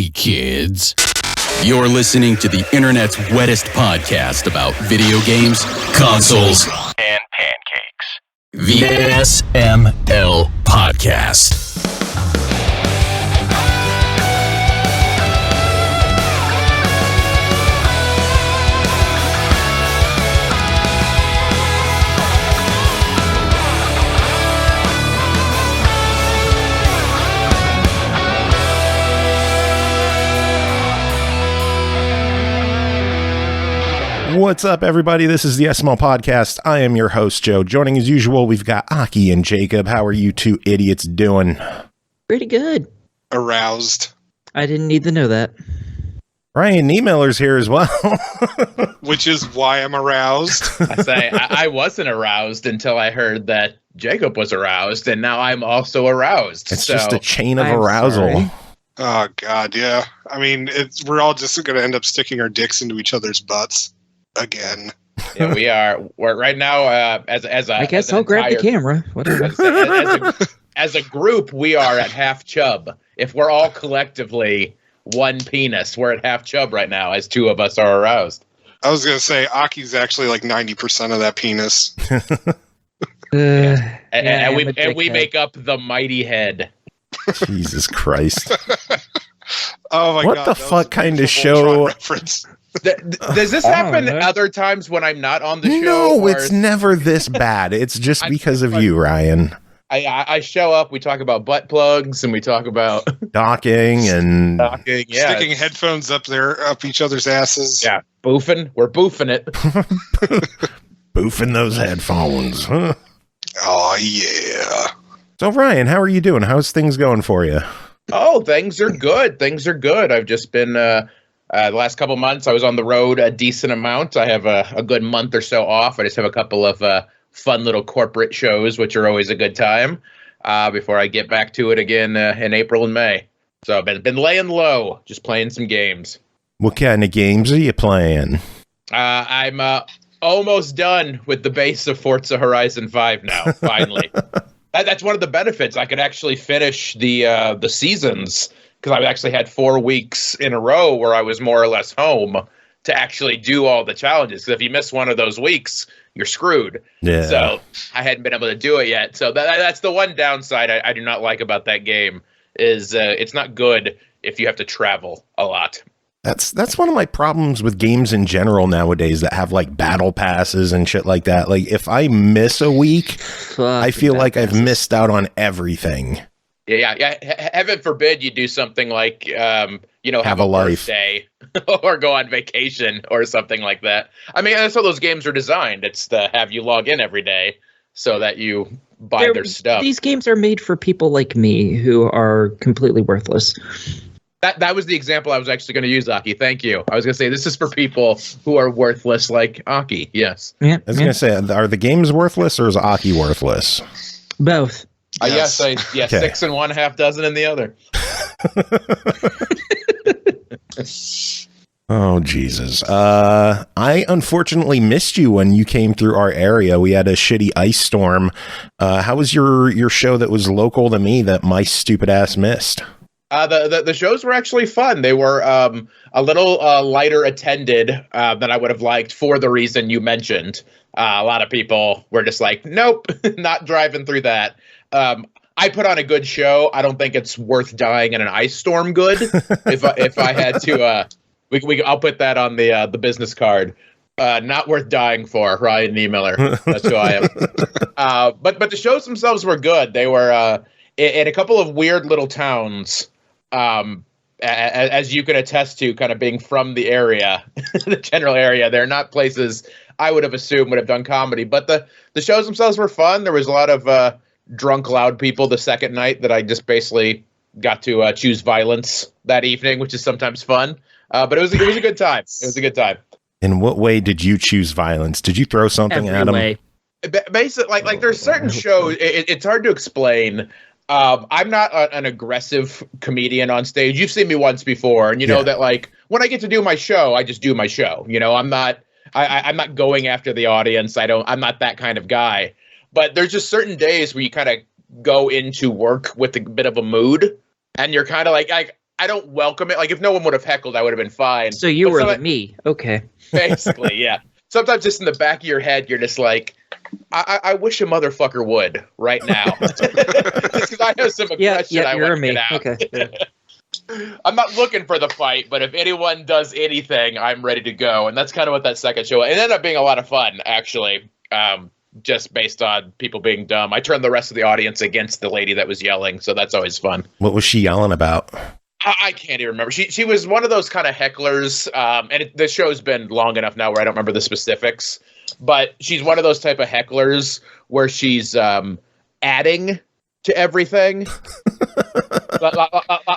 Hey, kids. You're listening to the internet's wettest podcast about video games, consoles, and pancakes. The SML Podcast. What's up, everybody? This is the SML Podcast. I am your host, Joe. Joining as usual, we've got Aki and Jacob. How are you two idiots doing? Pretty good. Aroused. I didn't need to know that. Ryan Niemiller's here as well. Which is why I'm aroused. I wasn't aroused until I heard that Jacob was aroused, and now I'm also aroused. It's just a chain of arousal. Sorry. Oh, God, yeah. I mean, we're all just going to end up sticking our dicks into each other's butts. Again. Yeah, we are. We're right now, I guess I'll grab the camera. Whatever. As a group, we are at half chub. If we're all collectively one penis, we're at half chub right now, as two of us are aroused. I was going to say, Aki's actually like 90% of that penis. And we make up the mighty head. Jesus Christ. Oh my God. God. What the fuck kind of show? Reference. Does this happen other times when I'm not on the show? No, it's never this bad. It's just because of you, Ryan. I show up, we talk about butt plugs, and we talk about docking and sticking headphones up each other's asses. Yeah, boofing. We're boofing it. Boofing those headphones. Huh? Oh, yeah. So, Ryan, how are you doing? How's things going for you? Oh, things are good. Things are good. I've just been... the last couple months, I was on the road a decent amount. I have a good month or so off. I just have a couple of fun little corporate shows, which are always a good time, before I get back to it again in April and May. So I've been laying low, just playing some games. What kind of games are you playing? I'm almost done with the base of Forza Horizon 5 now, finally. That's one of the benefits. I could actually finish the seasons, because I've actually had 4 weeks in a row where I was more or less home to actually do all the challenges. So if you miss one of those weeks, you're screwed. Yeah. So I hadn't been able to do it yet. So that's the one downside I do not like about that game is it's not good if you have to travel a lot. That's one of my problems with games in general nowadays that have like battle passes and shit like that. Like if I miss a week, I feel like I've missed out on everything. Yeah. Heaven forbid you do something like, have a life birthday or go on vacation or something like that. I mean, that's how those games are designed. It's to have you log in every day so that you buy their stuff. These games are made for people like me who are completely worthless. That was the example I was actually going to use, Aki. Thank you. I was going to say this is for people who are worthless like Aki. Yes. Yeah, I was going to say, are the games worthless or is Aki worthless? Both. Yes. 6 and 1/2 dozen in the other. Oh, Jesus. I unfortunately missed you when you came through our area. We had a shitty ice storm. How was your show that was local to me that my stupid ass missed? The shows were actually fun. They were a little lighter attended than I would have liked for the reason you mentioned. A lot of people were just like, nope, not driving through that. I put on a good show. I don't think it's worth dying in an ice storm good. if I had to, I'll put that on the business card. Not worth dying for, Ryan Niemiller. That's who I am. But the shows themselves were good. They were in a couple of weird little towns, as you can attest to, kind of being from the area, the general area. They're not places I would have assumed would have done comedy. But the shows themselves were fun. There was a lot of drunk, loud people the second night that I just basically got to choose violence that evening, which is sometimes fun. But it was a good time. It was a good time. In what way did you choose violence? Did you throw something at them? Basically, like there's certain shows. It's hard to explain. I'm not an aggressive comedian on stage. You've seen me once before, and you know that like when I get to do my show, I just do my show. You know, I'm not going after the audience. I'm not that kind of guy. But there's just certain days where you kind of go into work with a bit of a mood, and you're kind of like I don't welcome it. Like, if no one would have heckled, I would have been fine. So you were me. Okay. Basically, yeah. Sometimes just in the back of your head, you're just like, I wish a motherfucker would right now. Just because I have some aggression I want to get out. Okay. Yeah. I'm not looking for the fight, but if anyone does anything, I'm ready to go. And that's kind of what that second show, it ended up being a lot of fun, actually, just based on people being dumb. I turned the rest of the audience against the lady that was yelling, so that's always fun. What was she yelling about? I can't even remember. She was one of those kind of hecklers, and the show's been long enough now where I don't remember the specifics, but she's one of those type of hecklers where she's adding to everything.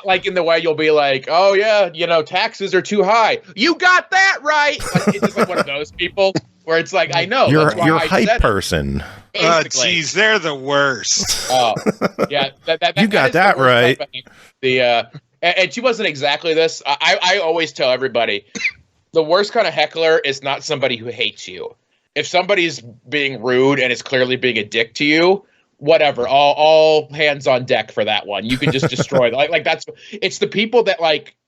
Like in the way you'll be like, oh yeah, taxes are too high. You got that right. Like, it's just like one of those people where it's like, I know. You're a hype person. Jeez, they're the worst. Oh, yeah. You got that right. And she wasn't exactly this. I always tell everybody, the worst kind of heckler is not somebody who hates you. If somebody's being rude and is clearly being a dick to you, whatever, all hands on deck for that one. You can just destroy it's the people that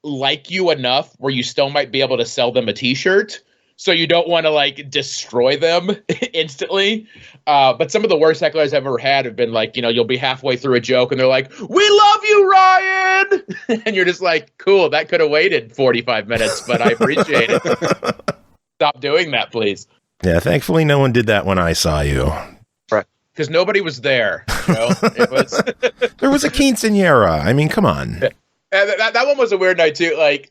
like you enough where you still might be able to sell them a t-shirt. So you don't want to destroy them instantly. But some of the worst hecklers I've ever had have been like, you'll be halfway through a joke and they're like, "We love you, Ryan." And you're just like, cool, that could have waited 45 minutes, but I appreciate it. Stop doing that, please. Yeah, thankfully no one did that when I saw you. Right. Because nobody was there. It was there was a quinceañera. I mean, come on. That one was a weird night too. Like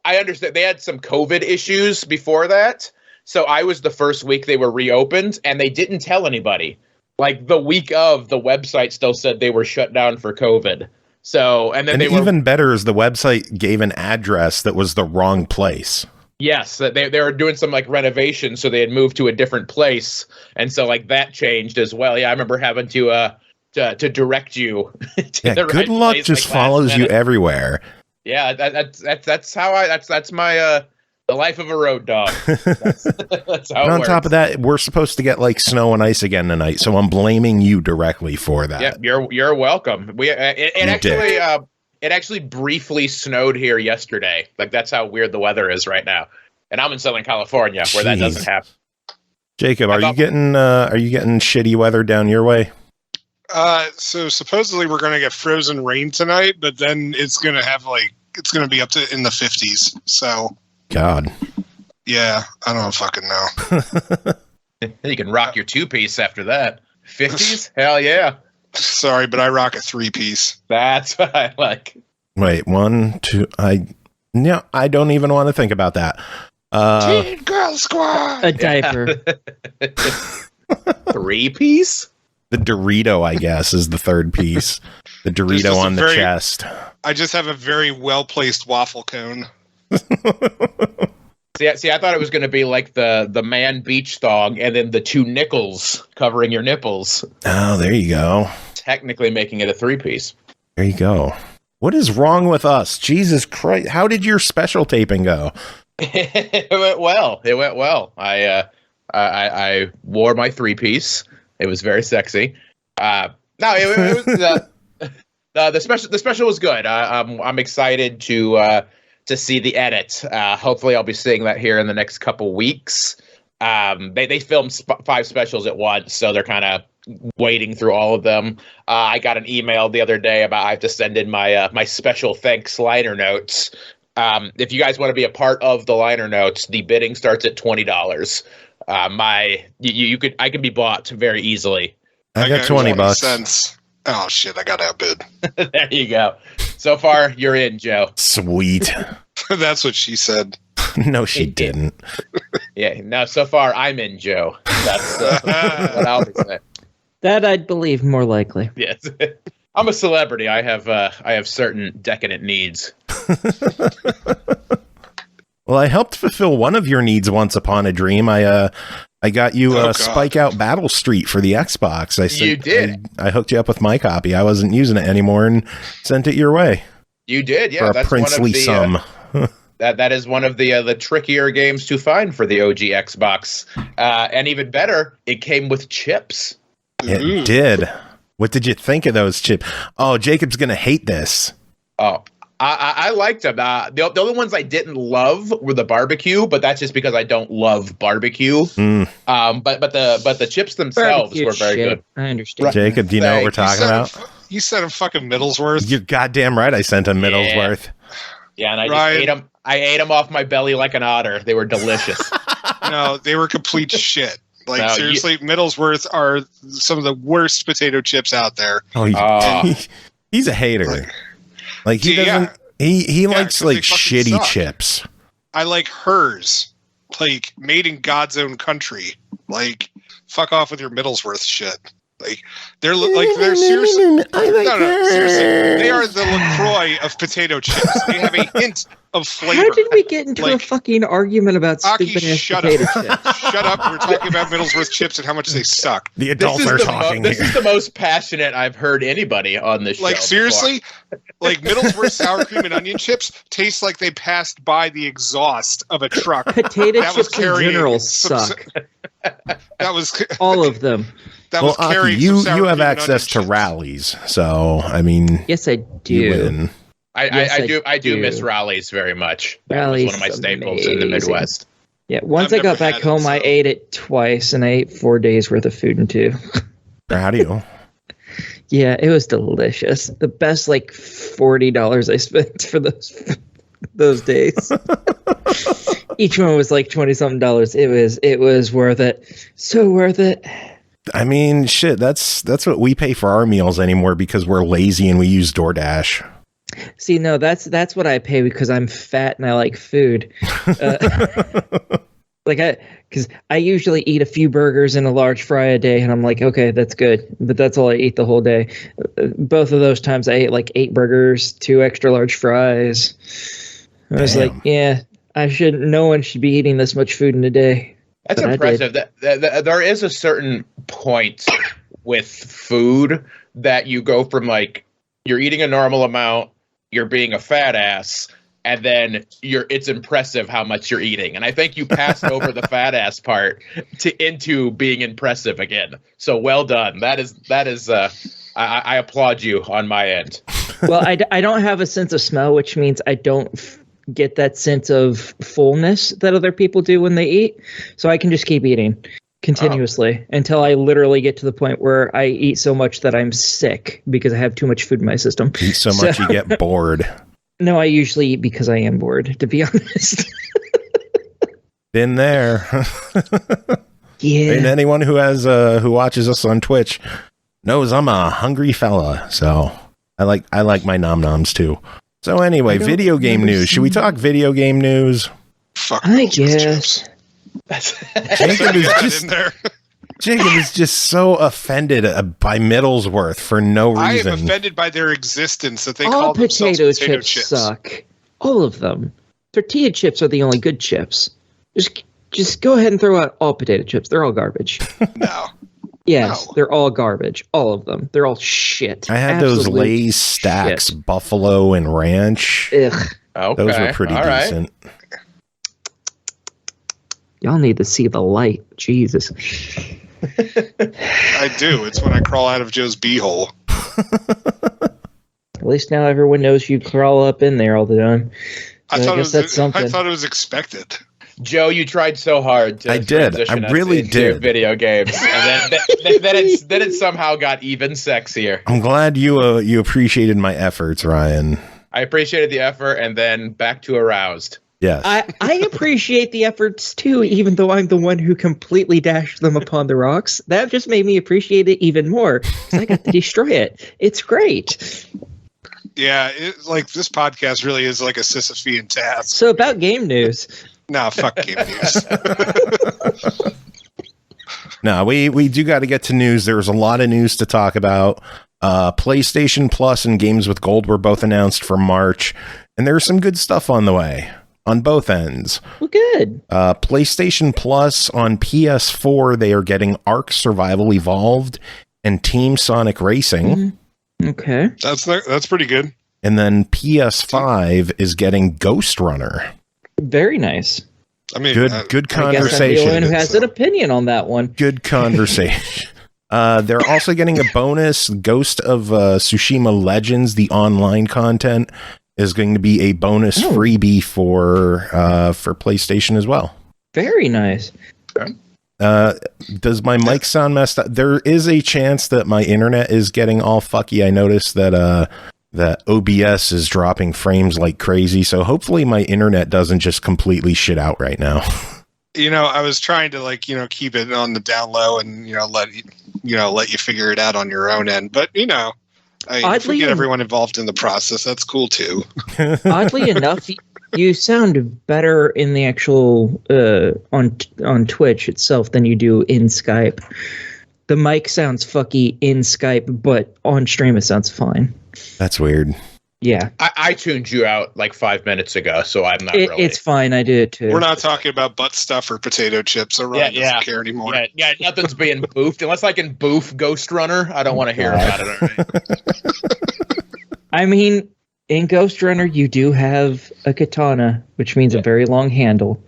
I understand they had some COVID issues before that. So I was the first week they were reopened and they didn't tell anybody. Like the week of, the website still said they were shut down for COVID. So, and then even better is the website gave an address that was the wrong place. Yes, they were doing some renovation, so they had moved to a different place, and so that changed as well. Yeah, I remember having to direct you. To the good right luck place, just follows you everywhere. Yeah, that's how that's my the life of a road dog. That's how it on works. Top of that, we're supposed to get snow and ice again tonight, so I'm blaming you directly for that. Yeah, you're welcome. It actually briefly snowed here yesterday. That's how weird the weather is right now. And I'm in Southern California where that doesn't happen. Jacob, are you getting shitty weather down your way? So supposedly we're going to get frozen rain tonight, but then it's going to have it's going to be up to in the 50s. So God. Yeah, I don't fucking know. You can rock your two-piece after that. 50s? Hell yeah. Sorry, but I rock a 3-piece. That's what I like. Wait, 1, 2. I don't even want to think about that. Teen Girl Squad. A diaper. 3-piece? The Dorito, I guess, is the third piece. The Dorito on the chest. I just have a very well-placed waffle cone. See, I thought it was going to be like the man beach thong and then the 2 nickels covering your nipples. Oh, there you go. Technically making it a 3-piece. There you go. What is wrong with us? Jesus Christ. How did your special taping go? It went well. I wore my 3-piece. It was very sexy. The special was good. I'm excited to see the edit. Hopefully I'll be seeing that here in the next couple weeks. They filmed 5 specials at once, so they're kind of wading through all of them. I got an email the other day about I have to send in my special thanks liner notes. If you guys want to be a part of the liner notes, the bidding starts at $20. I can be bought very easily. I got $20. Cents. Oh shit! I got outbid. There you go. So far, you're in, Joe. Sweet. That's what she said. No, she didn't. Yeah. No. So far, I'm in, Joe. That's what I'll say. That I'd believe more likely. Yes. I'm a celebrity. I have certain decadent needs. Well, I helped fulfill one of your needs once upon a dream. I got you Spike Out Battle Street for the Xbox. You did. I hooked you up with my copy. I wasn't using it anymore and sent it your way. You did, yeah. For a princely sum. That is one of the trickier games to find for the OG Xbox. And even better, it came with chips. It did. What did you think of those chips? Oh, Jacob's going to hate this. Oh, I liked them. The only ones I didn't love were the barbecue, but that's just because I don't love barbecue. But the chips themselves Barbecue were very shit. good. I understand. Jacob, do you know what we're talking about? You sent him fucking Middlesworth. You're goddamn right. I sent him Middlesworth. Yeah, and I Ryan. just ate them. I ate them off my belly like an otter. They were delicious. No, they were complete shit. Like, No, seriously, Middlesworth are some of the worst potato chips out there. Oh, he's a hater. Like he doesn't. He likes like shitty suck. chips. I like hers, like made in God's own country. Like, fuck off with your Middlesworth shit. Like they're seriously. Seriously, they are the LaCroix of potato chips. They have a hint of flavor. How did we get into a fucking argument about Aki, stupid ass shut potato up. chips? Shut up. We're talking about Middlesworth chips and how much they suck. The adults are talking. This is the most passionate I've heard anybody on this show. Like, seriously? Like, Middlesworth sour cream and onion chips taste like they passed by the exhaust of a truck. Potato that was chips in carrying general some- suck. That was All of them. that Well, was carrying Aki, some you sour have cream and access onion to chips. rallies, so I mean, Yes, I you do. win. I do miss rallies very much. Rallies One of my staples in the amazing. Midwest. Yeah, once I've I got never back had it, home, I so- ate it twice, and I ate 4 days worth of food in 2. How do you? Yeah, it was delicious. The best like $40 I spent for those days. Each one was like $20-something. It was worth it. So worth it. I mean, shit. That's what we pay for our meals anymore because we're lazy and we use DoorDash. See, no, that's what I pay because I'm fat and I like food. Because I usually eat a few burgers and a large fry a day, and I'm like, okay, that's good. But that's all I eat the whole day. Both of those times I ate like 8 burgers, 2 extra large fries. I was like, yeah, no one should be eating this much food in a day. That's But I impressive. That there is a certain point with food that you go from like you're eating a normal amount, you're being a fat ass, and then it's impressive how much you're eating. And I think you passed over the fat ass part into being impressive again. So well done. That is I applaud you on my end. Well, I don't have a sense of smell, which means I don't get that sense of fullness that other people do when they eat. So I can just keep eating continuously until I literally get to the point where I eat so much that I'm sick because I have too much food in my system. Eat so much you get bored. No, I usually eat because I am bored, to be honest. Been there. Yeah. And anyone who watches us on Twitch knows I'm a hungry fella. So I like my nom noms too. So anyway, video game news. Should we talk video game news? Fuck I Middlesworth guess. chips. Jacob is just so offended by Middlesworth for no I reason. am offended by their existence that they All call themselves potato chips suck. All of them. Tortilla chips are the only good chips. Just go ahead and throw out all potato chips. They're all garbage. No. Yes, No. they're all garbage. All of them. They're all shit. I had those Absolute Lay's stacks, shit. Buffalo and Ranch. Ugh. Okay. Those were pretty all right. decent. Y'all need to see the light. Jesus. I do. It's when I crawl out of Joe's beehole. At least now everyone knows you crawl up in there all the time. I So thought guess that's something. I thought it was expected. Joe, you tried so hard to I did. transition I us really into did. video games, and then it somehow got even sexier. I'm glad you appreciated my efforts, Ryan. I appreciated the effort, and then back to aroused. Yes. I appreciate the efforts too, even though I'm the one who completely dashed them upon the rocks. That just made me appreciate it even more because I got to destroy it. It's great. Yeah, like this podcast really is like a Sisyphean task. So about game news. Nah, fuck game news. No, we do got to get to news. There's a lot of news to talk about. PlayStation Plus and Games with Gold were both announced for March, and there's some good stuff on the way on both ends. Well, good. PlayStation Plus on PS4, they are getting Ark Survival Evolved and Team Sonic Racing. Okay. That's pretty good. And then PS5 is getting Ghost Runner. Very nice. I mean, Good I guess I'm the conversation. one who has an opinion on that one. Good conversation. They're also getting a bonus Ghost of Tsushima Legends, the online content. is going to be a bonus freebie for PlayStation as well. Very nice. Does my mic sound messed up? There is a chance that my internet is getting all fucky. I noticed that that OBS is dropping frames like crazy, so hopefully my internet doesn't just completely shit out right now. I was trying to keep it on the down low and let you figure it out on your own end, but if we get everyone involved in the process, that's cool too. Oddly enough, you sound better in the actual on Twitch itself than you do in Skype. The mic sounds fucky in Skype, but on stream it sounds fine. That's weird. Yeah. I tuned you out like 5 minutes ago, so I'm not really. It's fine. I did it too. We're not talking about butt stuff or potato chips, so Ryan doesn't care anymore. Yeah, nothing's being boofed. Unless I can boof Ghost Runner, I don't want to hear about it. All right? I mean, in Ghost Runner, you do have a katana, which means a very long handle.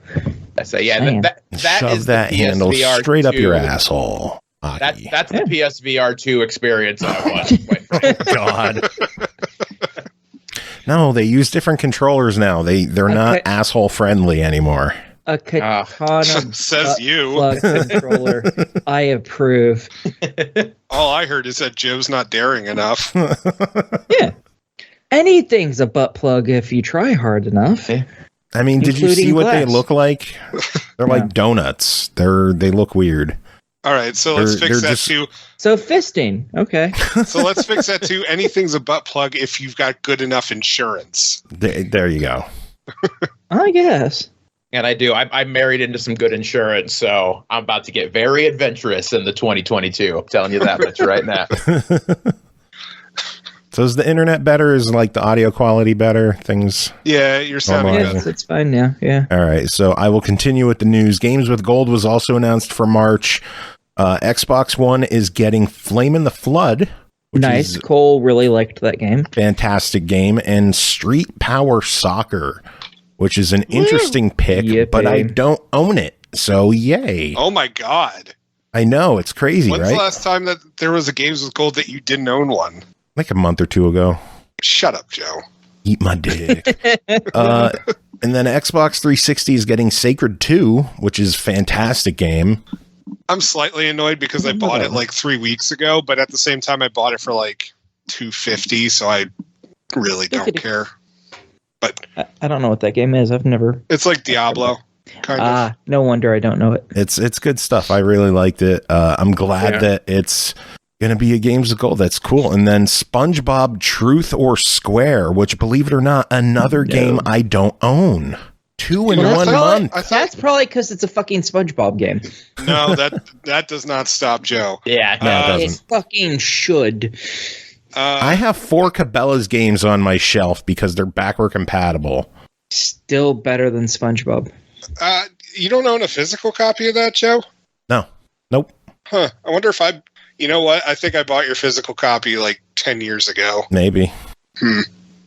I say, that Shove is that the handle PSVR straight up 2. your asshole. That's the PSVR 2 experience I want. Quite frankly. God. No, they use different controllers now. They're not asshole friendly anymore. A katana says you. plug controller. I approve. All I heard is that Joe's not daring enough. Yeah. Anything's a butt plug if you try hard enough. I mean, did you see what they glass. look like? They're like donuts. They look weird. All right, so let's fix that too. So fisting, okay. So let's fix that too. Anything's a butt plug if you've got good enough insurance. There you go. I guess. And I do. I'm married into some good insurance, so I'm about to get very adventurous in the 2022. I'm telling you that much right now. So is the internet better? Is like the audio quality better? Things? Yeah, you're sounding Normalizing. good. It's fine now. Yeah. All right, so I will continue with the news. Games with Gold was also announced for March. Xbox One is getting Flame in the Flood. Which Nice. is Cole really liked that game. fantastic game. And Street Power Soccer, which is an interesting pick, Yippee. but I don't own it. So yay. Oh my God. I know, it's crazy, When's right? the last time that there was a Games with Gold that you didn't own one? Like a month or two ago. Shut up, Joe. Eat my dick. And then Xbox 360 is getting Sacred 2, which is a fantastic game. I'm slightly annoyed because I bought it like 3 weeks ago, but at the same time I bought it for like $250, so I really don't care. But I don't know what that game is. I've never. it's like Diablo, kind of. No wonder I don't know it. It's good stuff. I really liked it. I'm glad that it's going to be a Games of Gold. That's cool. And then SpongeBob Truth or Square, which, believe it or not, another game I don't own. 2 in You know, 1 month. That's probably because it's a fucking SpongeBob game. No, that does not stop Joe. Yeah, No, it It doesn't. fucking should. I have 4 Cabela's games on my shelf because they're backward compatible. Still better than SpongeBob. You don't own a physical copy of that, Joe? No. Nope. Huh. I wonder if you know what? I think I bought your physical copy like 10 years ago. Maybe.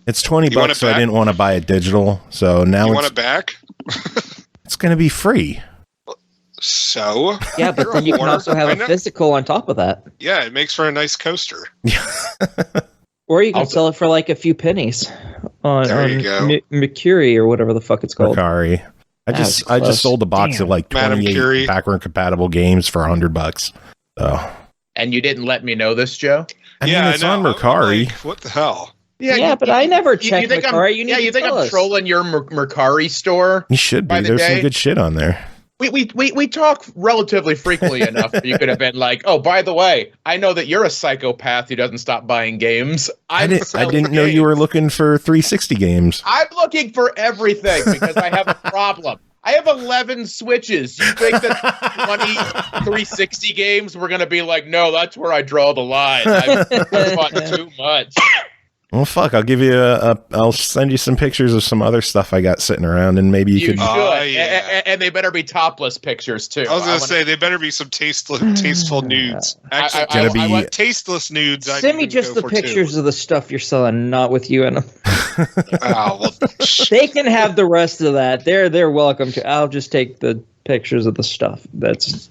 It's $20, You want it so I back? didn't want to buy it digital. So now You want it's, it back? it's going to be free. So? Yeah, but You're then a you can hoarder. also have I a know. physical on top of that. Yeah, it makes for a nice coaster. Or you can Also- sell it for like a few pennies on There you go. Mercury or whatever the fuck it's called. Mercari. I was just close. sold a box of like Madame 28 Curie. backward compatible games for $100. So and you didn't let me know this, Joe? I mean, it's know. on I'm Mercari. like, what the hell? Yeah, but I never checked think Mercari. You need you to think tell I'm us. trolling your Mercari store? You should By be. the There's some day- good shit on there. We talk relatively frequently enough that you could have been like, oh, by the way, I know that you're a psychopath who doesn't stop buying games. I didn't know you were looking for 360 games. I'm looking for everything because I have a problem. I have 11 Switches. You think that 20 360 games were going to be like, no, that's where I draw the line. I've bought too much. Well, fuck. I'll give you I'll send you some pictures of some other stuff I got sitting around, and maybe you You could. should. yeah. And they better be topless pictures, too. I was going to say, they better be some tasteful nudes. Actually, Gonna be- I want tasteless nudes. I'd Send me even just go the for pictures two. of the stuff you're selling, not with you in them. Oh, well, They can have the rest of that. They're welcome to. I'll just take the pictures of the stuff. That's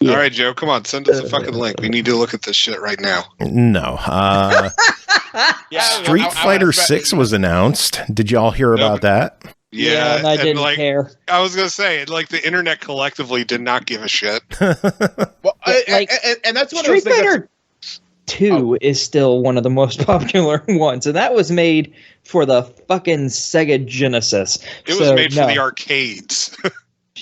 Yeah. All right, Joe, come on, send us a fucking link. We need to look at this shit right now. No. Street Fighter 6 was announced. Did y'all hear about that? Yeah, and I didn't care. I was gonna say, like, the internet collectively did not give a shit. Well, Like, and that's what Street Fighter 2 is still one of the most popular ones, and that was made for the fucking Sega Genesis. It was made for the arcades.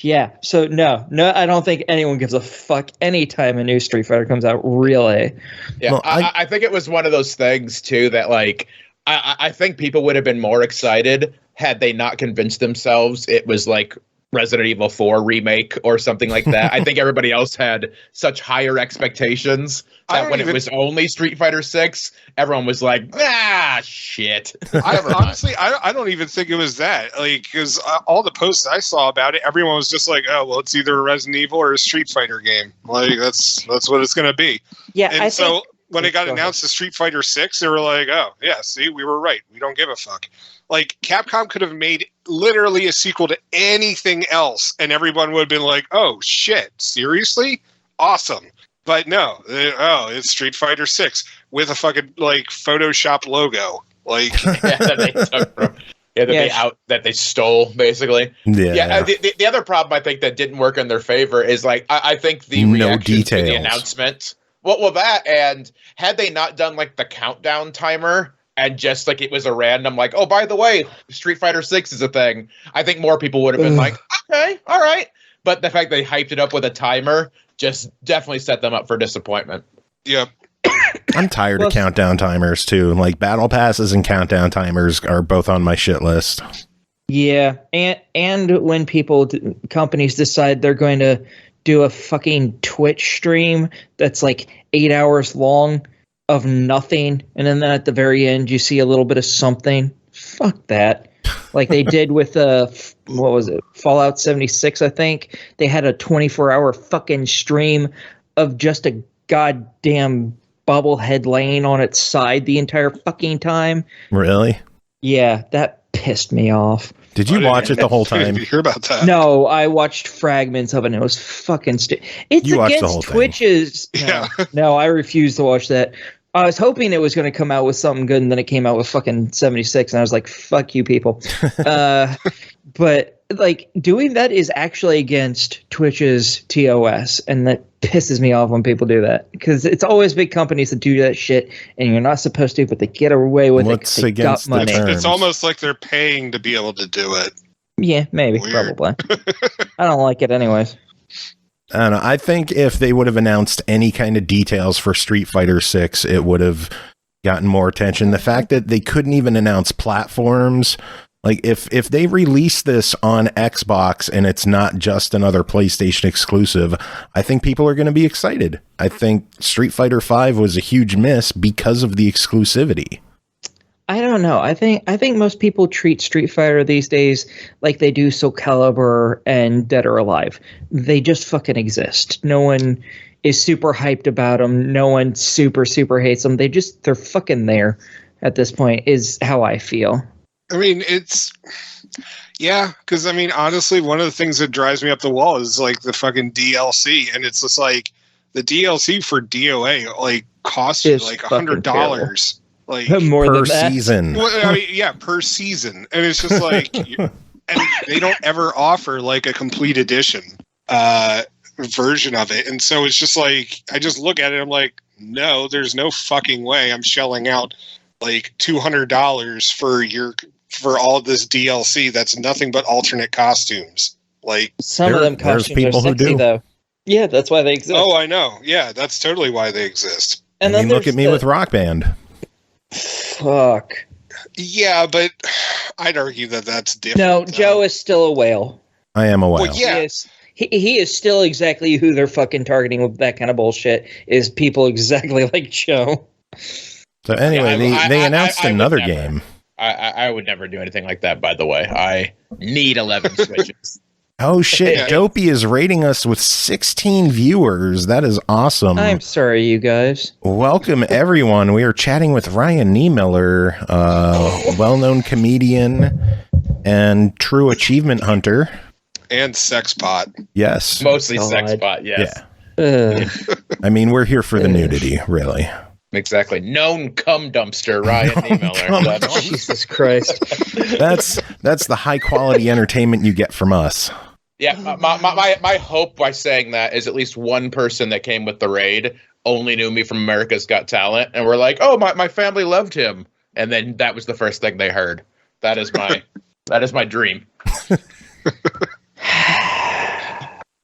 Yeah, so no, I don't think anyone gives a fuck anytime a new Street Fighter comes out, really. Yeah, Well, I think it was one of those things, too, that, like, I think people would have been more excited had they not convinced themselves it was, like, Resident Evil 4 remake or something like that. I think everybody else had such higher expectations that when it was only Street Fighter 6, everyone was like, shit. Honestly, I don't even think it was that. Like, because all the posts I saw about it, everyone was just like, oh, well, it's either a Resident Evil or a Street Fighter game. Like, that's what it's going to be. Yeah, And so when it got announced as Street Fighter 6, they were like, oh, yeah, see, we were right. We don't give a fuck. Like, Capcom could have made literally a sequel to anything else, and everyone would have been like, oh, shit, seriously? Awesome. But no, it's Street Fighter 6 with a fucking, like, Photoshop logo. Like, that they stole, basically. Yeah. The other problem I think that didn't work in their favor is, like, I think the reaction to the announcement. Well, that, and had they not done, like, the countdown timer, and just, like, it was a random, like, oh, by the way, Street Fighter 6 is a thing, I think more people would have been like, okay, all right. But the fact they hyped it up with a timer just definitely set them up for disappointment. Yep. I'm tired of countdown timers, too. Like, battle passes and countdown timers are both on my shit list. Yeah, and when companies decide they're going to do a fucking Twitch stream that's like 8 hours long of nothing, and then at the very end you see a little bit of something. Fuck that. Like they did with what was it, Fallout 76, I think. They had a 24-hour fucking stream of just a goddamn bobblehead laying on its side the entire fucking time. Really? Yeah, that pissed me off. Did you watch it the whole time? Did you hear about that? No, I watched fragments of it, and it was fucking stupid. It's You watched the against whole thing. Twitch's. No, I refuse to watch that. I was hoping it was going to come out with something good, and then it came out with fucking 76, and I was like, fuck you people. But, like, doing that is actually against Twitch's TOS, and that pisses me off when people do that. Because it's always big companies that do that shit, and you're not supposed to, but they get away with it 'cause they got money. It's almost like they're paying to be able to do it. Yeah, maybe, Weird. probably. I don't like it anyways. I don't know. I think if they would have announced any kind of details for Street Fighter 6, it would have gotten more attention. The fact that they couldn't even announce platforms, like if they release this on Xbox and it's not just another PlayStation exclusive, I think people are going to be excited. I think Street Fighter 5 was a huge miss because of the exclusivity. I don't know. I think most people treat Street Fighter these days like they do Soul Calibur and Dead or Alive. They just fucking exist. No one is super hyped about them. No one super hates them. They're fucking there at this point is how I feel. I mean, because I mean, honestly, one of the things that drives me up the wall is like the fucking DLC, and it's just like the DLC for DOA like costs you like $100. Like more per than that. season. Well, I mean, yeah, per season, and it's just like, and they don't ever offer like a complete edition version of it, and so it's just like I just look at it, I'm like, no, there's no fucking way I'm shelling out like $200 for all this DLC that's nothing but alternate costumes. Like some of them costumes people are who sexy do. though. Yeah, that's why they exist. Oh, I know. Yeah, that's totally why they exist. And I then mean, look at me with Rock Band. Fuck. Yeah, but I'd argue that that's different. No, Joe is still a whale. I am a whale. Well, yeah. He is still exactly who they're fucking targeting with that kind of bullshit, is people exactly like Joe. So anyway, they announced another game. I would never do anything like that, by the way. I need 11 Switches. Oh shit, Yeah. Dopey is rating us with 16 viewers. That is awesome. I'm sorry, you guys. Welcome everyone. We are chatting with Ryan Niemiller, well-known comedian and true achievement hunter. And Sexpot. Yes. Mostly God. Sexpot, yes. Yeah. I mean, we're here for the nudity, really. Exactly. Known cum dumpster, Ryan Niemiller. Jesus Christ. That's the high quality entertainment you get from us. Yeah, my hope by saying that is at least one person that came with the raid only knew me from America's Got Talent, and we're like, oh, my family loved him, and then that was the first thing they heard. That is my dream.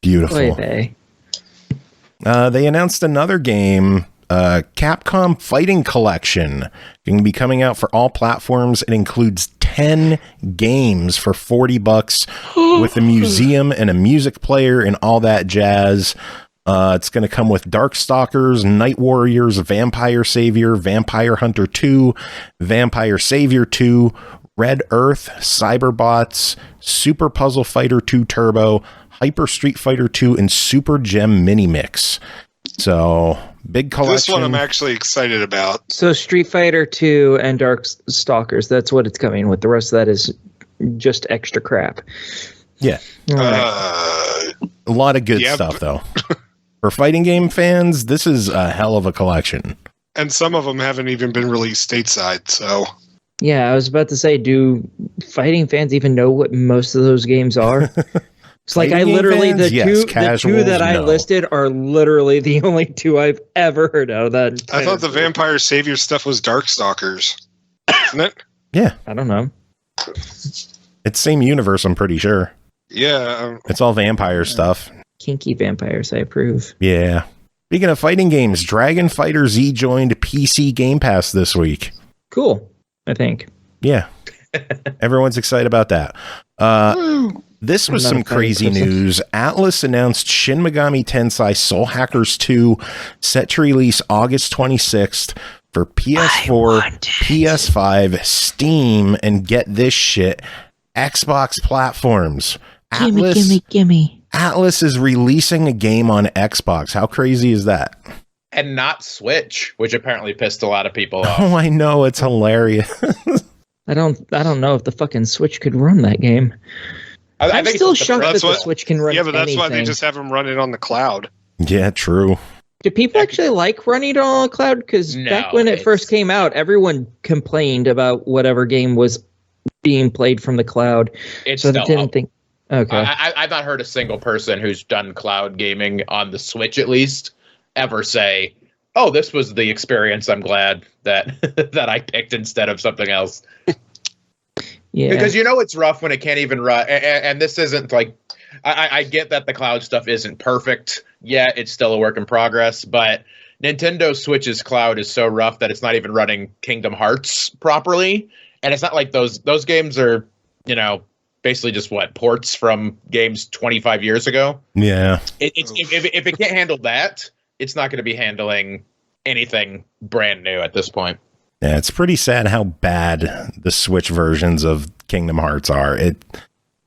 Beautiful. Oy They announced another game, Capcom Fighting Collection. Going to be coming out for all platforms. It includes 10 games for $40 with a museum and a music player and all that jazz. It's going to come with Darkstalkers, Night Warriors, Vampire Savior, Vampire Hunter 2, Vampire Savior 2, Red Earth, Cyberbots, Super Puzzle Fighter 2 Turbo, Hyper Street Fighter 2, and Super Gem Mini Mix. So, big collection. This one I'm actually excited about. So Street Fighter 2 and Darkstalkers, that's what it's coming with. The rest of that is just extra crap. Yeah. Right. A lot of good stuff, though. For fighting game fans, this is a hell of a collection. And some of them haven't even been released stateside, so... Yeah, I was about to say, do fighting fans even know what most of those games are? It's like Fighting I literally fans? the two that I listed are literally the only two I've ever heard out of that. I thought the Vampire Savior stuff was Darkstalkers, isn't it? Yeah. I don't know. It's same universe, I'm pretty sure. Yeah. It's all vampire stuff. Kinky vampires, I approve. Yeah. Speaking of fighting games, Dragon Fighter Z joined PC Game Pass this week. Cool, I think. Yeah. Everyone's excited about that. This was some crazy news. ATLUS announced Shin Megami Tensei Soul Hackers 2 set to release August 26th for PS4, PS5, Steam, and get this shit, Xbox platforms. Gimme. ATLUS is releasing a game on Xbox. How crazy is that? And not Switch, which apparently pissed a lot of people off. Oh, I know. It's hilarious. I don't know if the fucking Switch could run that game. I'm still shocked that the Switch can run anything. Yeah, but that's why they just have them run it on the cloud. Yeah, true. Do people actually like running it on the cloud? Because back when it first came out, everyone complained about whatever game was being played from the cloud. It's Okay. I've not heard a single person who's done cloud gaming on the Switch, at least, ever say, "Oh, this was the experience. I'm glad that that I picked instead of something else." Yeah, because it's rough when it can't even run. And this isn't like I get that the cloud stuff isn't perfect yet. It's still a work in progress, but Nintendo Switch's cloud is so rough that it's not even running Kingdom Hearts properly. And it's not like those games are, basically just ports from games 25 years ago. Yeah. If it can't handle that, it's not going to be handling anything brand new at this point. Yeah, it's pretty sad how bad the Switch versions of Kingdom Hearts are. It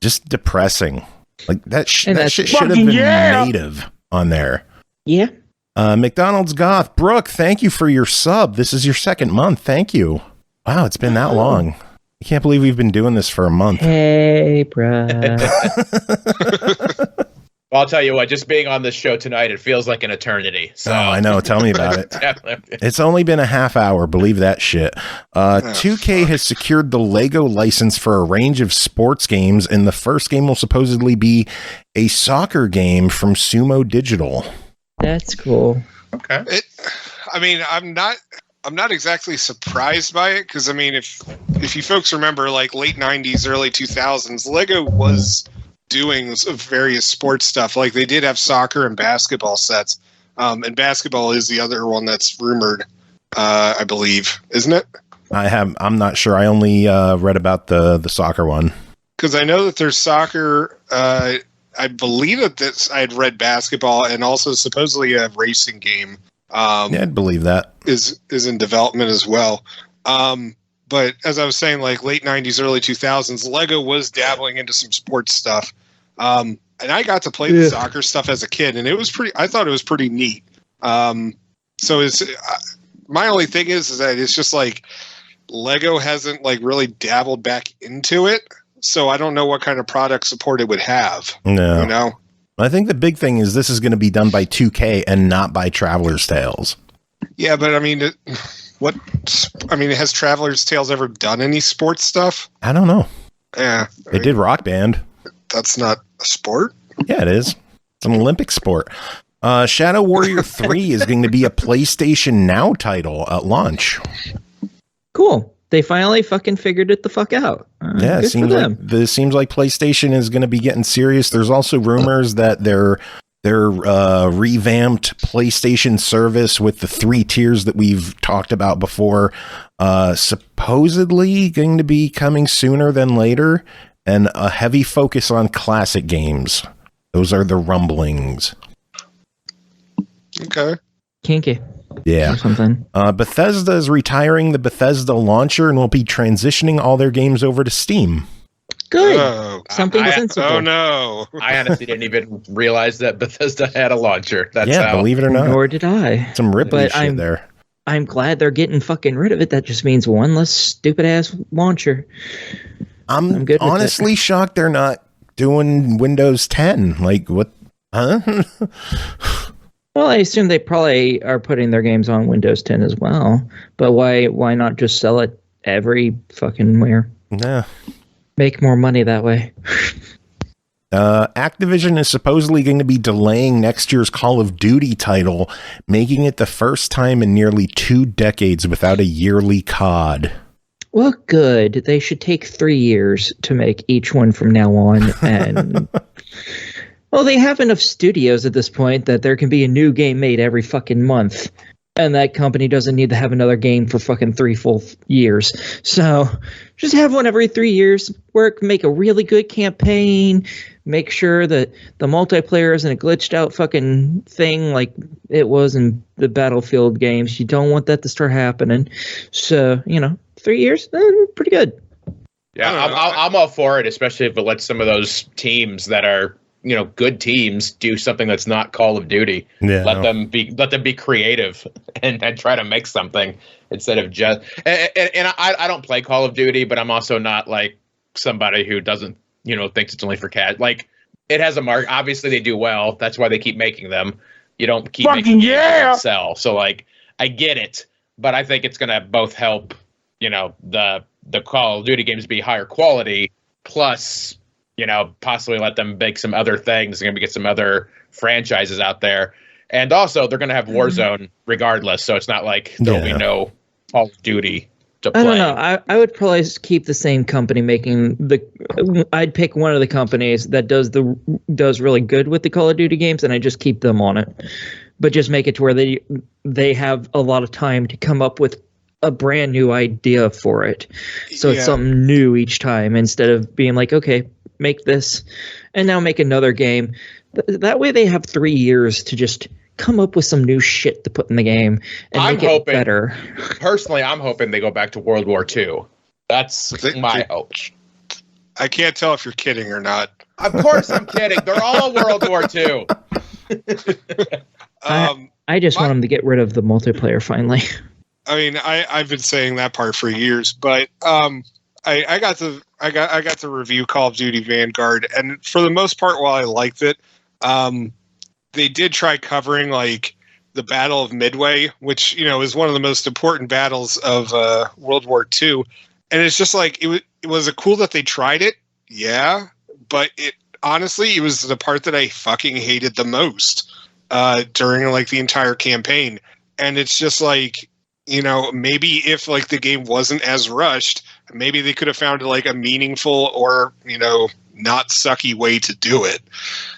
just depressing. Like that shit should have been native on there. Yeah. McDonald's Goth, Brooke, thank you for your sub. This is your second month. Thank you. Wow, it's been that long. I can't believe we've been doing this for a month. Hey, bruh. Well, I'll tell you what, just being on this show tonight, it feels like an eternity. So. Oh, I know. Tell me about it. It's only been a half hour. Believe that shit. 2K has secured the Lego license for a range of sports games, and the first game will supposedly be a soccer game from Sumo Digital. That's cool. Okay. I'm not exactly surprised by it because if you folks remember, like late '90s, early 2000s, Lego was doing various sports stuff. Like they did have soccer and basketball sets, and basketball is the other one that's rumored, I believe, isn't it? I'm not sure. I only read about the soccer one because I know that there's soccer. I believe that I had read basketball and also supposedly a racing game. Yeah, I'd believe that is in development as well. But as I was saying, like late 90s, early 2000s, Lego was dabbling into some sports stuff. And I got to play the soccer stuff as a kid, and I thought it was pretty neat. So my only thing is that it's just like Lego hasn't like really dabbled back into it. So I don't know what kind of product support it would have. No. I think the big thing is this is going to be done by 2K and not by Traveler's Tales. Yeah, but I mean, has Traveler's Tales ever done any sports stuff? I don't know. Yeah. They did Rock Band. That's not a sport? Yeah, it is. It's an Olympic sport. Shadow Warrior 3 is going to be a PlayStation Now title at launch. Cool. They finally fucking figured it the fuck out. Yeah, it seems like PlayStation is going to be getting serious. There's also rumors that their revamped PlayStation service with the 3 tiers that we've talked about before, supposedly going to be coming sooner than later, and a heavy focus on classic games. Those are the rumblings. Okay. Kinky. Yeah. Or something. Bethesda is retiring the Bethesda launcher and will be transitioning all their games over to Steam. Good. Oh. Something sensible. Oh, no. I honestly didn't even realize that Bethesda had a launcher. That's Believe it or not. Nor did I. Some Ripley shit there. I'm glad they're getting fucking rid of it. That just means one less stupid ass launcher. I'm good honestly shocked they're not doing Windows 10. Like, what? Huh? Well, I assume they probably are putting their games on Windows 10 as well. But why not just sell it every fucking where? Yeah. Make more money that way. Activision is supposedly going to be delaying next year's Call of Duty title, making it the first time in nearly 2 decades without a yearly COD. Well, good. They should take 3 years to make each one from now on. And well, they have enough studios at this point that there can be a new game made every fucking month. And that company doesn't need to have another game for fucking 3 full years. So just have one every 3 years. Make a really good campaign. Make sure that the multiplayer isn't a glitched out fucking thing like it was in the Battlefield games. You don't want that to start happening. So, 3 years, pretty good. Yeah, I'm all for it, especially if it lets some of those teams that are, good teams do something that's not Call of Duty. Yeah. Let them be creative and try to make something instead of just. And I don't play Call of Duty, but I'm also not like somebody who doesn't, thinks it's only for cat. Like, it has a mark. Obviously, they do well. That's why they keep making them. You don't keep making games that sell. So, like, I get it, but I think it's gonna both help, the Call of Duty games be higher quality, plus, possibly let them make some other things. They're going to get some other franchises out there. And also, they're going to have Warzone regardless. So it's not like there'll be no Call of Duty to play. I don't know. I would probably keep the same company making I'd pick one of the companies that does really good with the Call of Duty games, and I just keep them on it. But just make it to where they have a lot of time to come up with a brand new idea for it. So it's something new each time instead of being like, okay, make this and now make another game. That way they have 3 years to just come up with some new shit to put in the game and make it better. Personally, I'm hoping they go back to World War II. That's my hope. I can't tell if you're kidding or not. Of course I'm kidding. They're all World War II. I just want them to get rid of the multiplayer finally. I mean, I've been saying that part for years, but I got to review Call of Duty Vanguard, and for the most part, while I liked it, they did try covering like the Battle of Midway, which is one of the most important battles of World War II, and it's just like it was cool that they tried it, but honestly it was the part that I fucking hated the most during like the entire campaign, and it's just like. Maybe if like the game wasn't as rushed, maybe they could have found like a meaningful or, not sucky way to do it.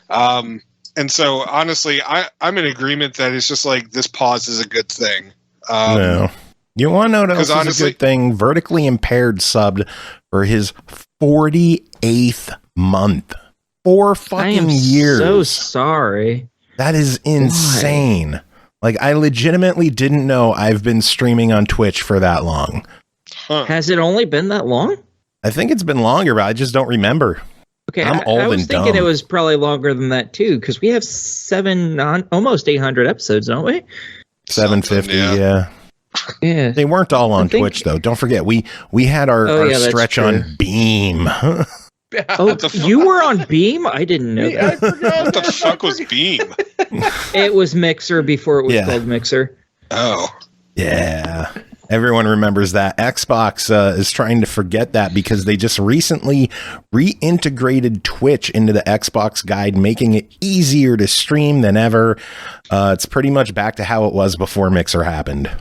And so honestly, I'm in agreement that it's just like this pause is a good thing. No. You want to know what else is a good thing? Vertically Impaired subbed for his 48th month. 4 fucking years. I am so sorry. That is insane. Why? Like, I legitimately didn't know I've been streaming on Twitch for that long. Huh. Has it only been that long? I think it's been longer, but I just don't remember. Okay, I'm old I was and thinking dumb. It was probably longer than that, too, because we have almost 800 episodes, don't we? 750, Yeah. They weren't all on Twitch, though. Don't forget, we had our stretch on Beam. Oh, you were on Beam? I didn't know that. I forgot. What the fuck was Beam? It was Mixer before it was called Mixer. Oh. Yeah. Everyone remembers that. Xbox is trying to forget that because they just recently reintegrated Twitch into the Xbox guide, making it easier to stream than ever. It's pretty much back to how it was before Mixer happened.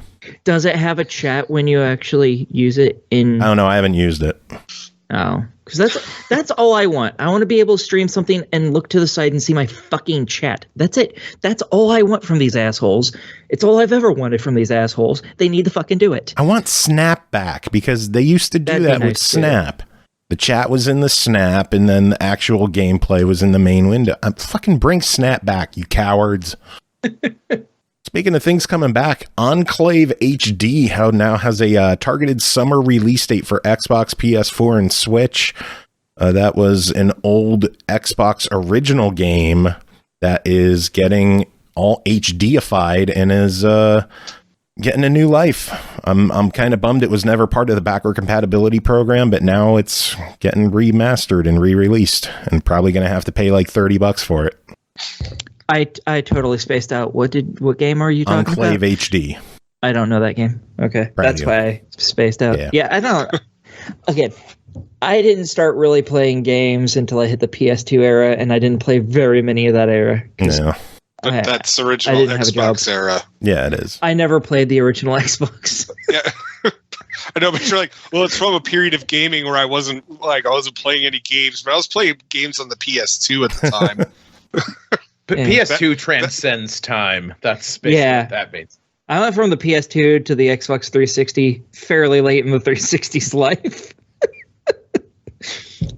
Does it have a chat when you actually use it in... I don't know. I haven't used it. Oh, because that's all I want. I want to be able to stream something and look to the side and see my fucking chat. That's it. That's all I want from these assholes. It's all I've ever wanted from these assholes. They need to fucking do it. I want Snap back because they used to do that with Snap. The chat was in the Snap and then the actual gameplay was in the main window. Fucking bring Snap back, you cowards. Speaking of things coming back, Enclave HD now has a targeted summer release date for Xbox, PS4, and Switch. That was an old Xbox original game that is getting all HDified and is getting a new life. I'm kind of bummed it was never part of the backward compatibility program, but now it's getting remastered and re-released, and probably going to have to pay like $30 for it. I totally spaced out. What game are you talking Enclave about? HD. I don't know that game. Okay. Brand That's new. why I spaced out. Yeah. Yeah, I don't. Again, I didn't start really playing games until I hit the PS2 era, and I didn't play very many of that era. Yeah. But that's the original Xbox era. Yeah, it is. I never played the original Xbox. Yeah. I know, but you're like, well, it's from a period of gaming where I wasn't playing any games, but I was playing games on the PS2 at the time. But Yeah. PS2 transcends time. That's basically what that means. I went from the PS2 to the Xbox 360 fairly late in the 360's life.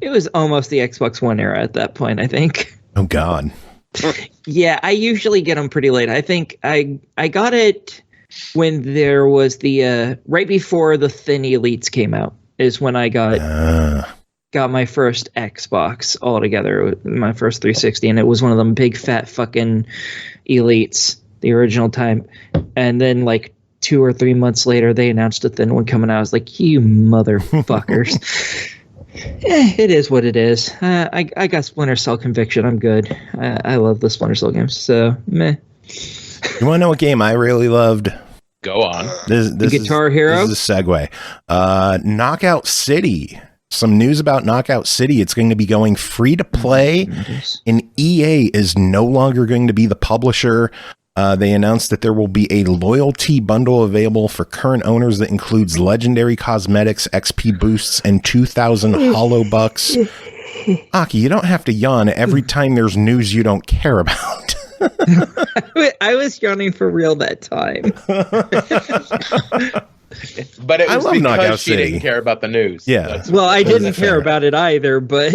It was almost the Xbox One era at that point, I think. Oh, God. Yeah, I usually get them pretty late. I think I got it when there was the right before the Thin Elites came out is when I got my first Xbox altogether, my first 360, and it was one of them big fat fucking Elites, the original time. And then like 2 or 3 months later, they announced a thin one coming out. I was like, you motherfuckers. It is what it is. I got Splinter Cell Conviction. I'm good. I love the Splinter Cell games, so meh. You want to know what game I really loved? Go on. This Guitar Hero? This is a segue. Knockout City. Some news about Knockout City. It's going to be going free to play, and EA is no longer going to be the publisher. They announced that there will be a loyalty bundle available for current owners that includes legendary cosmetics, XP boosts, and 2,000 hollow bucks. Aki, you don't have to yawn every time there's news you don't care about. I was yawning for real that time. But it was Knockout because she City. didn't care about the news. Yeah. Well, I didn't care fair. about it either, but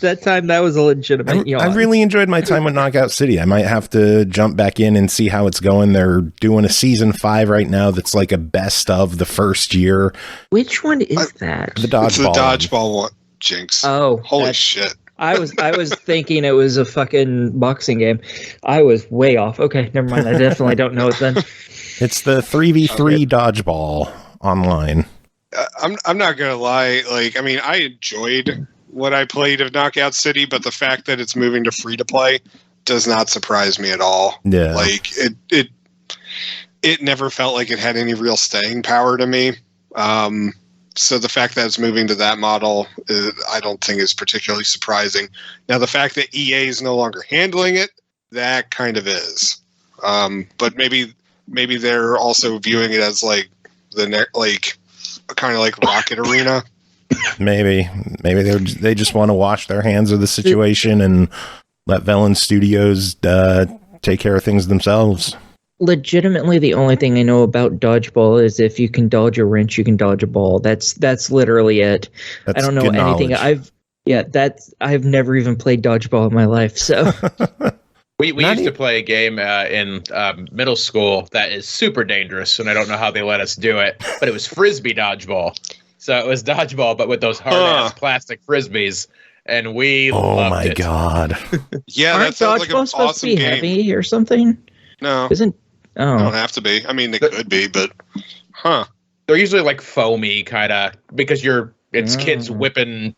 that time that was a legitimate yawn. I really enjoyed my time with Knockout City. I might have to jump back in and see how it's going. They're doing a season 5 right now that's like a best of the first year. Which one is that? The dodgeball. It's the dodgeball one, Jinx. Oh, Holy shit. I was thinking it was a fucking boxing game. I was way off. Okay, never mind. I definitely don't know it then. It's the 3v3 dodgeball online. I'm not gonna lie. Like, I mean, I enjoyed what I played of Knockout City, but the fact that it's moving to free to play does not surprise me at all. Yeah. Like it never felt like it had any real staying power to me. So the fact that it's moving to that model, I don't think is particularly surprising. Now, the fact that EA is no longer handling it, that kind of is. But maybe they're also viewing it as like kind of like Rocket Arena. Maybe they just want to wash their hands of the situation and let Velen Studios take care of things themselves. Legitimately, the only thing I know about dodgeball is if you can dodge a wrench, you can dodge a ball. That's literally it. That's I don't know good anything. knowledge. I've never even played dodgeball in my life. So We used to play a game in middle school that is super dangerous, and I don't know how they let us do it, but it was frisbee dodgeball. So it was dodgeball, but with those hard-ass plastic frisbees, and we loved it. God. Yeah, aren't that sounds like an dodgeball supposed to awesome be game. heavy or something? No, Isn't? they don't Oh, have to be. I mean, they could be, but They're usually like foamy, kind of, because it's kids whipping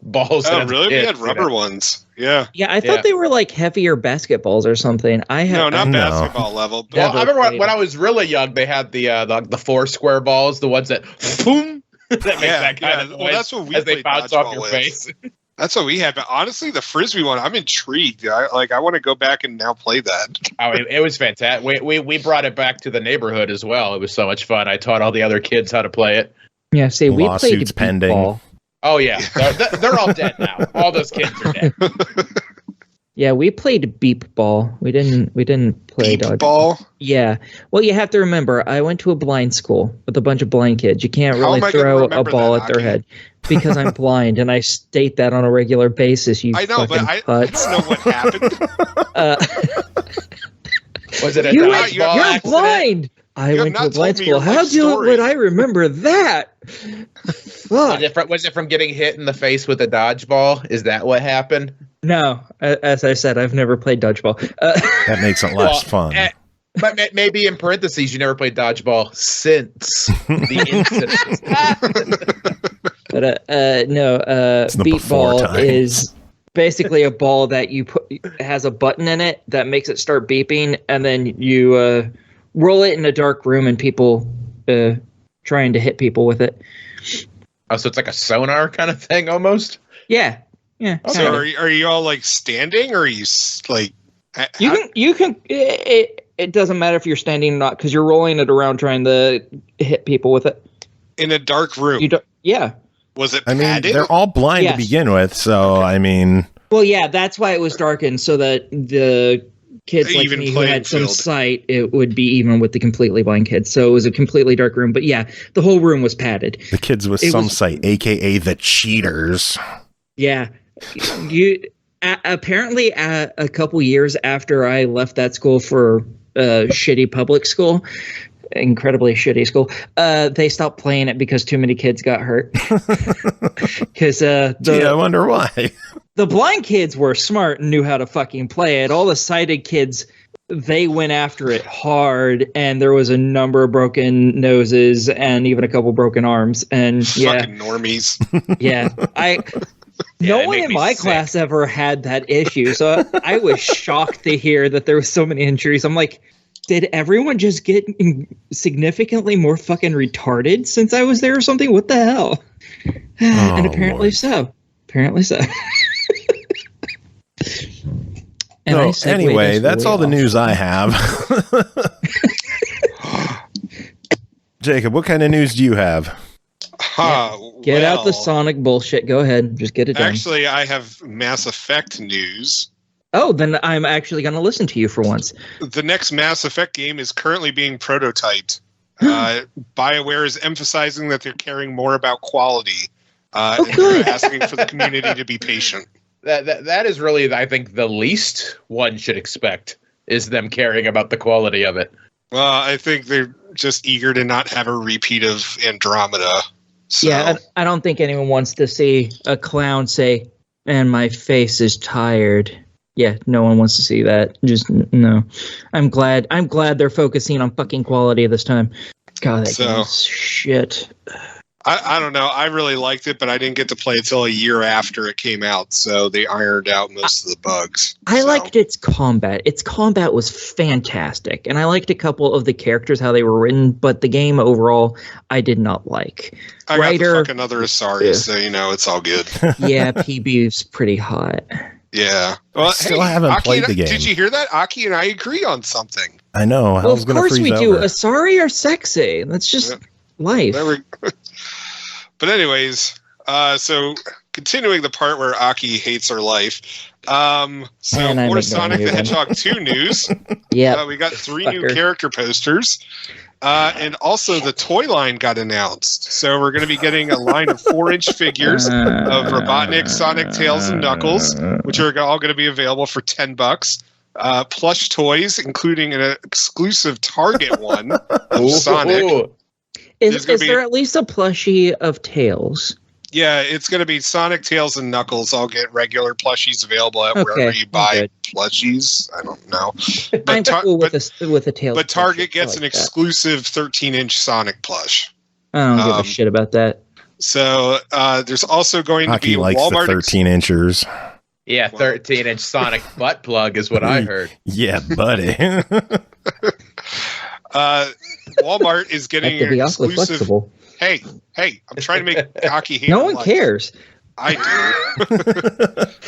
balls. Oh, as a really? We kid, had rubber ones. Yeah. Yeah, I thought they were like heavier basketballs or something. No, not No. basketball level. But Well, I remember played when I was really young, they had the 4 square balls, the ones that boom, that make that kind of noise well, that's what we as they played bounce off dodgeball your with. face. That's what we had. But honestly, the frisbee one, I'm intrigued. I want to go back and now play that. Oh, it was fantastic. We brought it back to the neighborhood as well. It was so much fun. I taught all the other kids how to play it. Yeah, see, we played Lawsuits pending. ball. Oh yeah, they're all dead now. All those kids are dead. Yeah, we played beep ball. We didn't play Beep dodgeball. ball. Yeah. Well, you have to remember, I went to a blind school with a bunch of blind kids. You can't How really am I gonna throw a remember ball that, at their Aki? head because I'm blind, and I state that on a regular basis. You I know, but fucking I putz. don't know what happened. Was it a You're dodgeball you're accident? blind. I You have went to a not blind told me school. your How life would story. I remember that? Fuck. Was it from getting hit in the face with a dodgeball? Is that what happened? No, as I said, I've never played dodgeball. That makes it less fun. But maybe in parentheses, you never played dodgeball since the incident. But no, the beep before ball times. is basically a ball that you put has a button in it that makes it start beeping, and then you roll it in a dark room, and people trying to hit people with it. Oh, so it's like a sonar kind of thing almost? Yeah. So kinda. are you all like standing, or are you like? You can. It doesn't matter if you're standing or not because you're rolling it around trying to hit people with it. In a dark room? You don't. Yeah. Was it I mean, padded? they're all blind Yes. to begin with, so I mean, Well, yeah, that's why it was darkened so that the kids like Even me who playing had some field. sight, it would be even with the completely blind kids. So it was a completely dark room. But yeah, the whole room was padded. the kids with It some was- sight, aka the cheaters. Yeah, apparently a couple years after I left that school for shitty public school, incredibly shitty school, they stopped playing it because too many kids got hurt. Because Gee, I wonder why. the blind kids were smart and knew how to fucking play it. All the sighted kids, they went after it hard, and there was a number of broken noses and even a couple broken arms. And yeah, Fucking normies. yeah, no it one made in me my sick. class ever had that issue, so I was shocked to hear that there was so many injuries. I'm like, did everyone just get significantly more fucking retarded since I was there or something? What the hell? And apparently Lord. so. Apparently so. And I So segued anyway, us that's way all the off. news I have. Jacob, what kind of news do you have? Get out the well, Sonic bullshit. Go ahead. Just get it done. Actually, I have Mass Effect news. Oh, then I'm actually going to listen to you for once. The next Mass Effect game is currently being prototyped. BioWare is emphasizing that they're caring more about quality. And good. they're asking for the community to be patient. That is really, I think, the least one should expect is them caring about the quality of it. Well, I think they're just eager to not have a repeat of Andromeda. So, Yeah, I don't think anyone wants to see a clown say, "And my face is tired." Yeah, no one wants to see that. Just no. I'm glad they're focusing on fucking quality this time. God, that game is shit. I don't know. I really liked it, but I didn't get to play it till a year after it came out, so they ironed out most of the bugs. I So, liked its combat. Its combat was fantastic, and I liked a couple of the characters, how they were written, but the game overall, I did not like. I got Writer- the fuck another Asari, Yeah. so it's all good. Yeah, PB's pretty hot. Yeah. Well, still haven't played the game. Did you hear that? Aki and I agree on something. I know. Well, Hell's of gonna course freeze we do. over. Asari are sexy. That's just life. There we- But anyways, so continuing the part where Aki hates her life. So And I'm more ignoring Sonic you the then. Hedgehog 2 news. Yeah. We got 3 new Fucker. character posters. And also the toy line got announced. So we're going to be getting a line of 4-inch figures of Robotnik, Sonic, Tails, and Knuckles, which are all going to be available for $10. Plush toys, including an exclusive Target one of Sonic. Ooh. Is There's gonna be- there at least a plushie of Tails? Yeah, it's going to be Sonic, Tails, and Knuckles. I'll get regular plushies available at wherever Okay, you buy good. plushies. I don't know. I'm Tar- cool with but- a Tails. But Target plushie. I gets like an that. exclusive 13-inch Sonic plush. I don't give um, a shit about that. So there's also going to be Aki likes Walmart the 13-inchers. Yeah, 13-inch Sonic butt plug is what I heard. Yeah, buddy. Walmart is getting Have to an be awfully exclusive. flexible. Hey, I'm trying to make Aki hate No one life. cares. I do.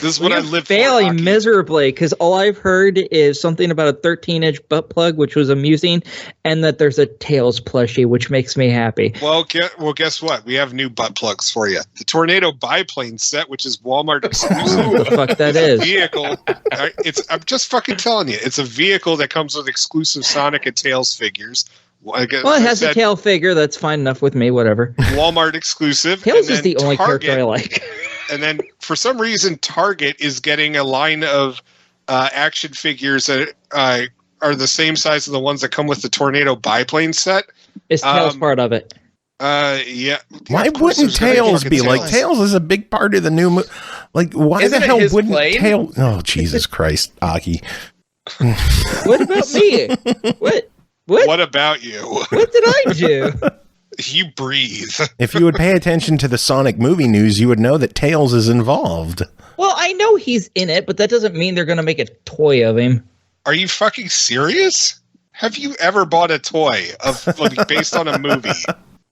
This is what I live for. Failing Aki. miserably because all I've heard is something about a 13-inch butt plug, which was amusing, and that there's a Tails plushie, which makes me happy. Well, guess what? We have new butt plugs for you. The Tornado biplane set, which is Walmart exclusive. What the fuck that is? Vehicle. I'm just fucking telling you. It's a vehicle that comes with exclusive Sonic and Tails figures. Well, it has a tail figure. That's fine enough with me. Whatever. Walmart exclusive. Tails and is the then only Target, character I like. And then for some reason, Target is getting a line of action figures that are the same size as the ones that come with the Tornado biplane set. Is Tails part of it? Yeah. Why wouldn't Tails be like Tails is a big part of the new movie? Like, why Isn't the it hell his wouldn't plane? Tails? Oh, Jesus Christ, Aki. What about me? What? What about you? What did I do? You breathe. If you would pay attention to the Sonic movie news, you would know that Tails is involved. Well, I know he's in it, but that doesn't mean they're going to make a toy of him. Are you fucking serious? Have you ever bought a toy based on a movie?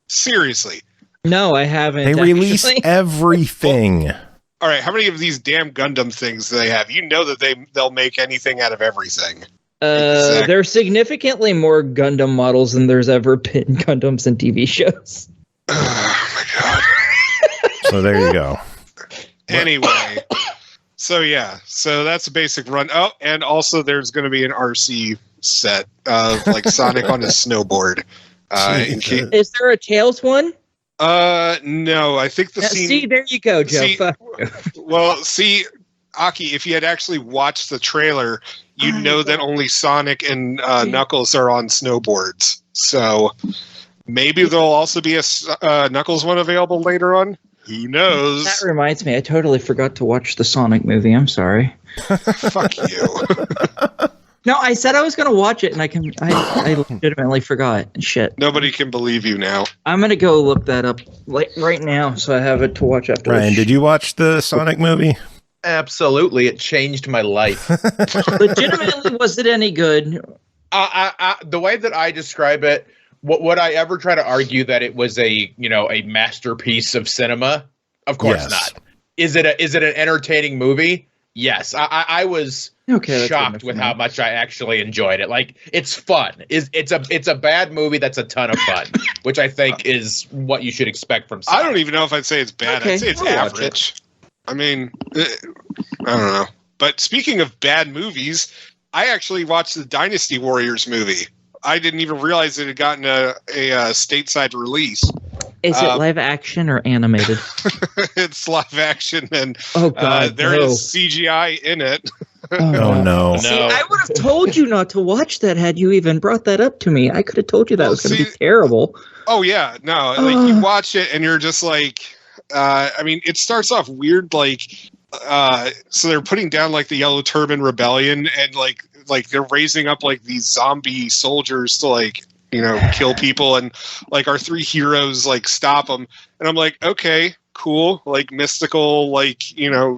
Seriously. No, I haven't. They release actually. everything. All right, how many of these damn Gundam things do they have? You know that they'll make anything out of everything. Exactly. There's significantly more Gundam models than there's ever been Gundams in TV shows. Oh my god. So there you go. Anyway, so that's a basic run. Oh, and also there's going to be an RC set of like Sonic on his snowboard. Is there a Tails one? No, I think the scene. See, there you go, Joe. See, Aki, if you had actually watched the trailer, you'd know that only Sonic and Knuckles are on snowboards. So maybe there'll also be a Knuckles one available later on. Who knows? That reminds me, I totally forgot to watch the Sonic movie. I'm sorry. Fuck you. No, I said I was going to watch it, and I legitimately forgot. Shit. Nobody can believe you now. I'm going to go look that up right now, so I have it to watch after. Ryan, did you watch the Sonic movie? Absolutely, it changed my life. Legitimately, was it any good? The way that I describe it, would I ever try to argue that it was a masterpiece of cinema? Of course not. Is it an entertaining movie? Yes. I was shocked with how much I actually enjoyed it. Like, it's fun. It's a bad movie that's a ton of fun, which I think is what you should expect from Sonic. I don't even know if I'd say it's bad. I'd say it's average. I mean, I don't know. But speaking of bad movies, I actually watched the Dynasty Warriors movie. I didn't even realize it had gotten a stateside release. Is it live action or animated? It's live action, and there is CGI in it. Oh no! See, I would have told you not to watch that had you even brought that up to me. I could have told you that was going to be terrible. Oh yeah, no, like you watch it and you're just like, I mean, it starts off weird, like, so they're putting down like the Yellow Turban Rebellion, and like they're raising up like these zombie soldiers to like, kill people, and like our three heroes like stop them, and I'm like, okay, cool, like mystical, like,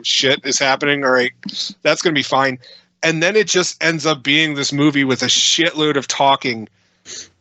shit is happening. All right, that's gonna be fine. And then it just ends up being this movie with a shitload of talking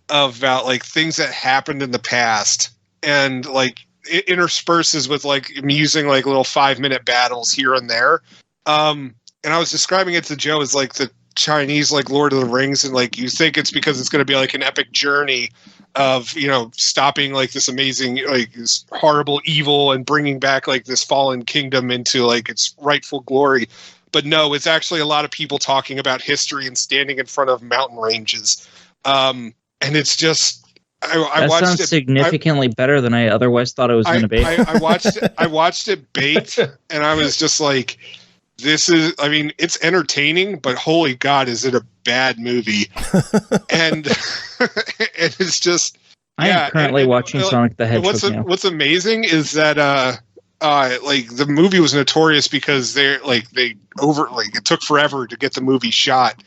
about like things that happened in the past, and like it intersperses with like amusing like little 5-minute battles here and there. And I was describing it to Joe as like the Chinese like Lord of the Rings, and like you think it's because it's going to be like an epic journey of stopping like this amazing, like this horrible evil and bringing back like this fallen kingdom into like its rightful glory. But no, it's actually a lot of people talking about history and standing in front of mountain ranges, and it's just I watched sounds it significantly better than I otherwise thought it was going to be. I watched it baked, and I was just like, this is, I mean, it's entertaining, but holy God, is it a bad movie? and it's just, I am currently watching Sonic the Hedgehog now. What's amazing is that, like the movie was notorious because it took forever to get the movie shot.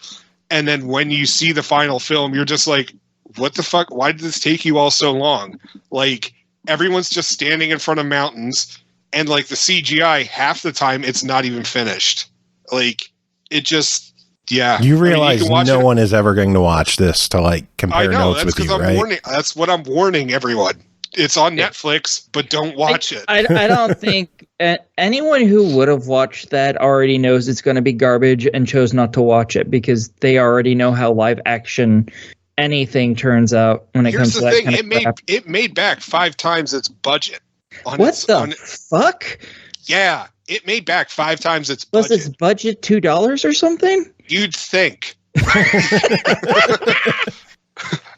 And then when you see the final film, you're just like, what the fuck? Why did this take you all so long? Like, everyone's just standing in front of mountains, and like the CGI, half the time it's not even finished. Like it just, yeah. You realize no it. one is ever going to watch this to like compare notes with you, right? That's what I'm warning everyone. It's on Netflix, but don't watch it. I don't think anyone who would have watched that already knows it's going to be garbage and chose not to watch it because they already know how live action anything turns out when it comes to that kind of crap. It made back 5 times its budget. What the fuck? Yeah, it made back 5 times its budget. Was its budget $2 or something? You'd think.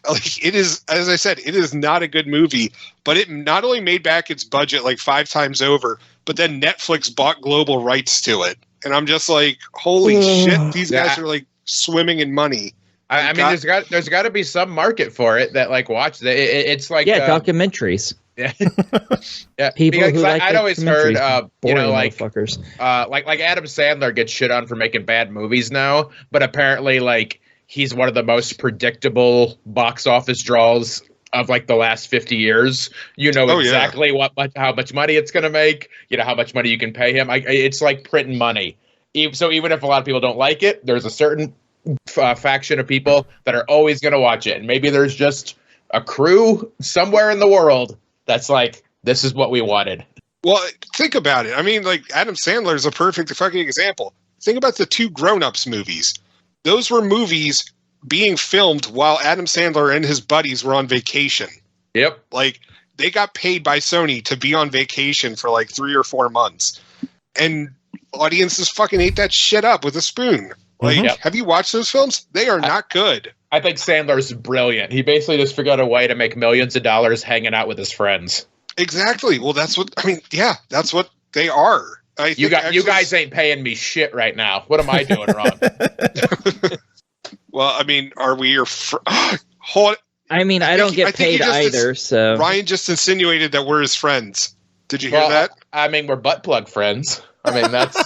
Like it is, as I said, it is not a good movie, but it not only made back its budget like 5 times over, but then Netflix bought global rights to it. And I'm just like, holy shit, these guys are like swimming in money. I mean, there's got to be some market for it that like watch it. It's like documentaries. Yeah, people who like I'd always heard, like Adam Sandler gets shit on for making bad movies now, but apparently like he's one of the most predictable box office draws of like the last 50 years. You know exactly how much money it's going to make. You know how much money you can pay him. It's like printing money. So even if a lot of people don't like it, there's a certain faction of people that are always going to watch it, and maybe there's just a crew somewhere in the world that's like, this is what we wanted. Well, think about it. I mean, like Adam Sandler is a perfect fucking example. Think about the 2 Grown Ups movies. Those were movies being filmed while Adam Sandler and his buddies were on vacation. Yep. Like they got paid by Sony to be on vacation for like 3 or 4 months, and audiences fucking ate that shit up with a spoon. Like, have you watched those films? They are not good. I think Sandler's brilliant. He basically just figured out a way to make millions of dollars hanging out with his friends. Exactly. Well, that's what I mean. Yeah, that's what they are. You guys ain't paying me shit right now. What am I doing wrong? Well, I mean, are we your hold? I mean, I don't get paid either. So Ryan just insinuated that we're his friends. Did you hear that? I mean, we're Buttplug friends. I mean, that's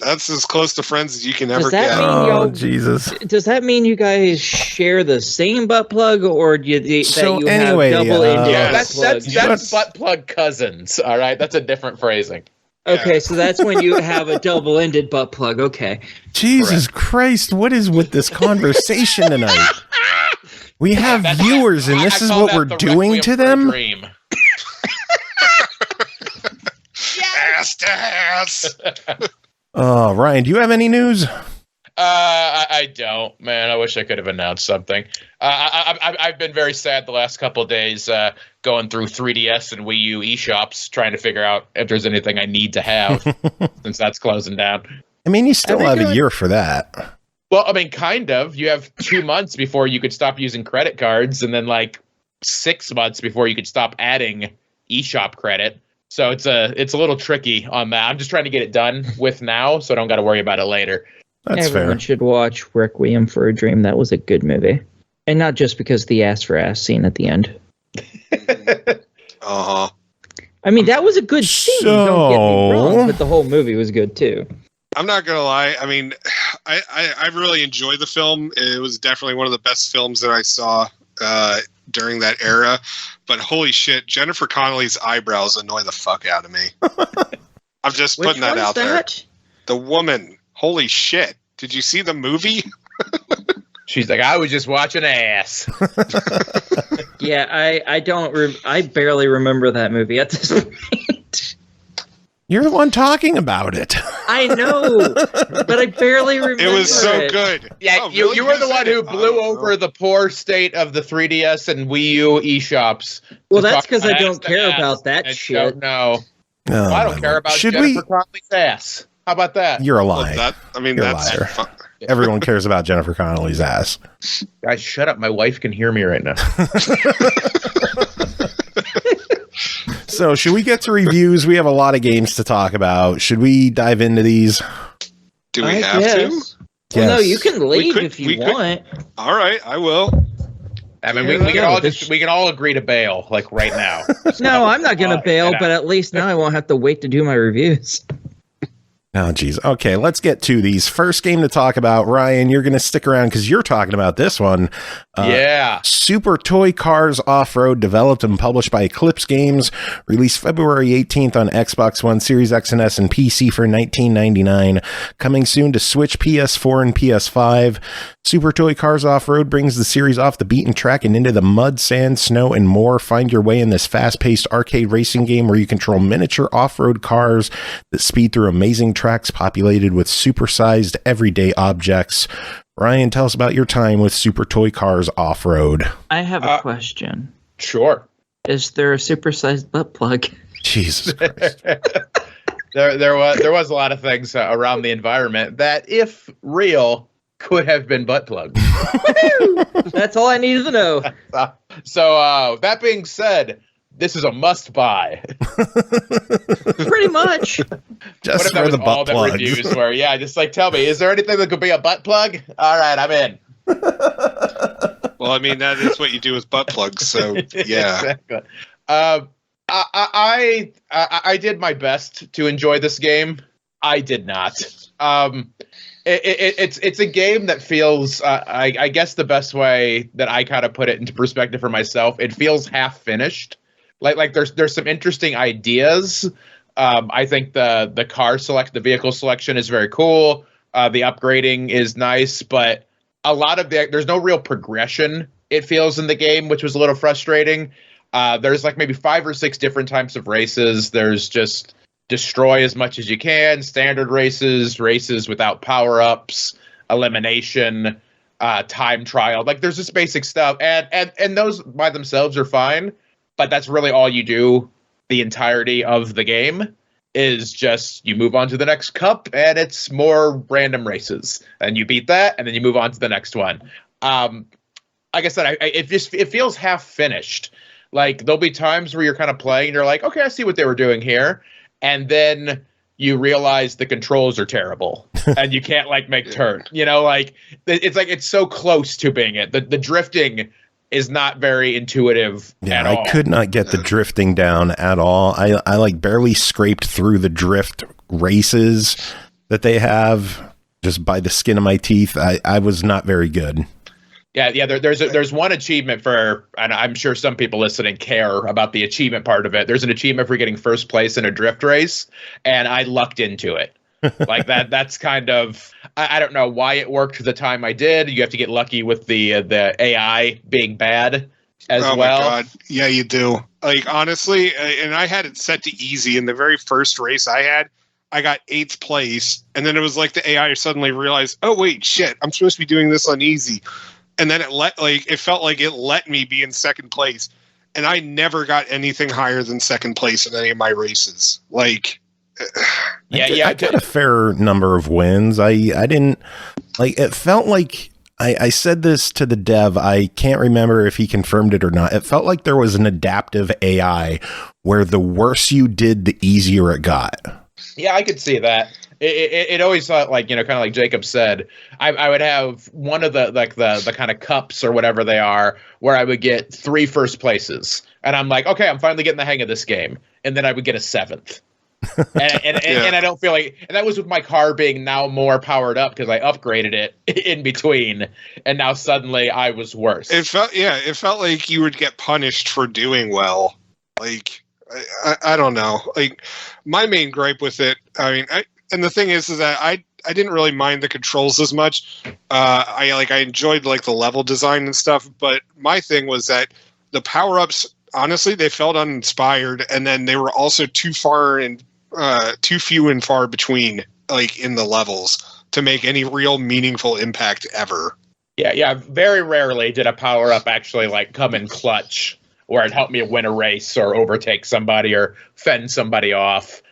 that's as close to friends as you can ever get. Jesus! Does that mean you guys share the same butt plug, or do you have double-ended? That's Buttplug cousins. All right, that's a different phrasing. Okay, so that's when you have a double-ended butt plug. Okay. Jesus Christ, what is with this conversation tonight? We have viewers, and this is what we're doing to them? Ass to ass. Ryan, do you have any news? I don't, man. I wish I could have announced something. I've been very sad the last couple of days going through 3DS and Wii U eShops trying to figure out if there's anything I need to have since that's closing down. I mean, you still have a year for that. Well, I mean, kind of. You have 2 months before you could stop using credit cards, and then like 6 months before you could stop adding eShop credit. So it's a little tricky on that. I'm just trying to get it done with now, so I don't got to worry about it later. That's Everyone fair. should watch Requiem for a Dream. That was a good movie. And not just because the ass for ass scene at the end. Uh-huh. I mean, that was a good scene, don't get me wrong, but the whole movie was good too. I'm not going to lie. I mean, I really enjoyed the film. It was definitely one of the best films that I saw during that era. But holy shit, Jennifer Connelly's eyebrows annoy the fuck out of me. I'm just putting that out there. The woman. Holy shit. Did you see the movie? She's like, I was just watching ass. Yeah, I barely remember that movie at this point. You're the one talking about it. I know, but I barely remember it. It was so good. Yeah, oh, really? you were the one who blew over the poor state of the 3DS and Wii U eShops. Well, that's because I don't care about that shit. No. I don't care about Jennifer Connelly's ass. How about that? You're a liar. You're that's a liar. Everyone cares about Jennifer Connelly's ass. Guys, shut up. My wife can hear me right now. So, should we get to reviews? We have a lot of games to talk about. Should we dive into these? Do we have to? Well, no, you can leave if you want. All right, I will. I mean, we can all agree to bail, like right now. No, I'm not going to bail, but at least now I won't have to wait to do my reviews. Oh, geez. Okay, let's get to these. First game to talk about, Ryan, you're going to stick around because you're talking about this one. Yeah. Super Toy Cars Offroad, developed and published by Eclipse Games, released February 18th on Xbox One, Series X and S, and PC for $19.99. Coming soon to Switch, PS4, and PS5. Super Toy Cars Offroad brings the series off the beaten track and into the mud, sand, snow, and more. Find your way in this fast-paced arcade racing game where you control miniature off-road cars that speed through amazing tracks populated with supersized everyday objects. Ryan, tell us about your time with Super Toy Cars Off-Road. I have a question. Sure. Is there a supersized butt plug? Jesus Christ. There was a lot of things around the environment that, if real, could have been butt plugs. That's all I needed to know. So that being said, this is a must buy. Pretty much. Just what if that for was the all butt that plugs. reviews were? Yeah, just like, tell me, is there anything that could be a butt plug? All right, I'm in. Well, I mean, that is what you do with butt plugs. So yeah. Exactly. I did my best to enjoy this game. I did not. It's a game that feels, I guess the best way that I kind of put it into perspective for myself, it feels half finished. Like there's some interesting ideas. I think the vehicle selection is very cool. The upgrading is nice, but a lot of there's no real progression, it feels, in the game, which was a little frustrating. There's like maybe 5 or 6 different types of races. There's just destroy as much as you can, standard races without power-ups, elimination, time trial. Like, there's just basic stuff, and those by themselves are fine, but that's really all you do the entirety of the game, is just you move on to the next cup, and it's more random races, and you beat that, and then you move on to the next one. Like I said, it feels half finished. Like, there'll be times where you're kind of playing and you're like, okay, I see what they were doing here. And then you realize the controls are terrible and you can't like make turns, like it's so close to being it. The drifting is not very intuitive at all. I could not get the drifting down at all. I like barely scraped through the drift races that they have just by the skin of my teeth. I was not very good. Yeah. There's one achievement for, and I'm sure some people listening care about the achievement part of it. There's an achievement for getting first place in a drift race, and I lucked into it. Like that. That's kind of, I don't know why it worked the time I did. You have to get lucky with the AI being bad as well. Oh my God. Yeah, you do. Like, honestly, and I had it set to easy in the very first race I got 8th place, and then it was like the AI suddenly realized, oh wait, shit, I'm supposed to be doing this on easy. And then it felt like it let me be in 2nd place, and I never got anything higher than 2nd place in any of my races. Like, I got a fair number of wins. I didn't like. It felt like I said this to the dev. I can't remember if he confirmed it or not. It felt like there was an adaptive AI where the worse you did, the easier it got. Yeah, I could see that. It always felt like, kind of like Jacob said, I would have one of the kind of cups or whatever they are where I would get 3 first places. And I'm like, okay, I'm finally getting the hang of this game. And then I would get a 7th. And I don't feel like, and that was with my car being now more powered up because I upgraded it in between. And now suddenly I was worse. It felt like you would get punished for doing well. Like, I don't know. Like, my main gripe with it, and the thing is that I didn't really mind the controls as much. I enjoyed like the level design and stuff, but my thing was that the power-ups, honestly, they felt uninspired, and then they were also too few and far between, like, in the levels to make any real meaningful impact ever. Yeah. Very rarely did a power-up actually like come in clutch where it helped me win a race or overtake somebody or fend somebody off.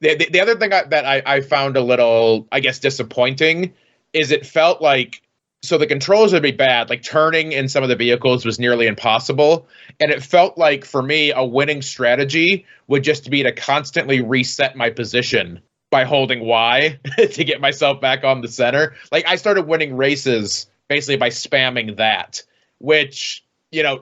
The other thing that I found a little, I guess, disappointing is it felt like, so the controls would be bad, like turning in some of the vehicles was nearly impossible. And it felt like, for me, a winning strategy would just be to constantly reset my position by holding Y to get myself back on the center. Like, I started winning races basically by spamming that, which,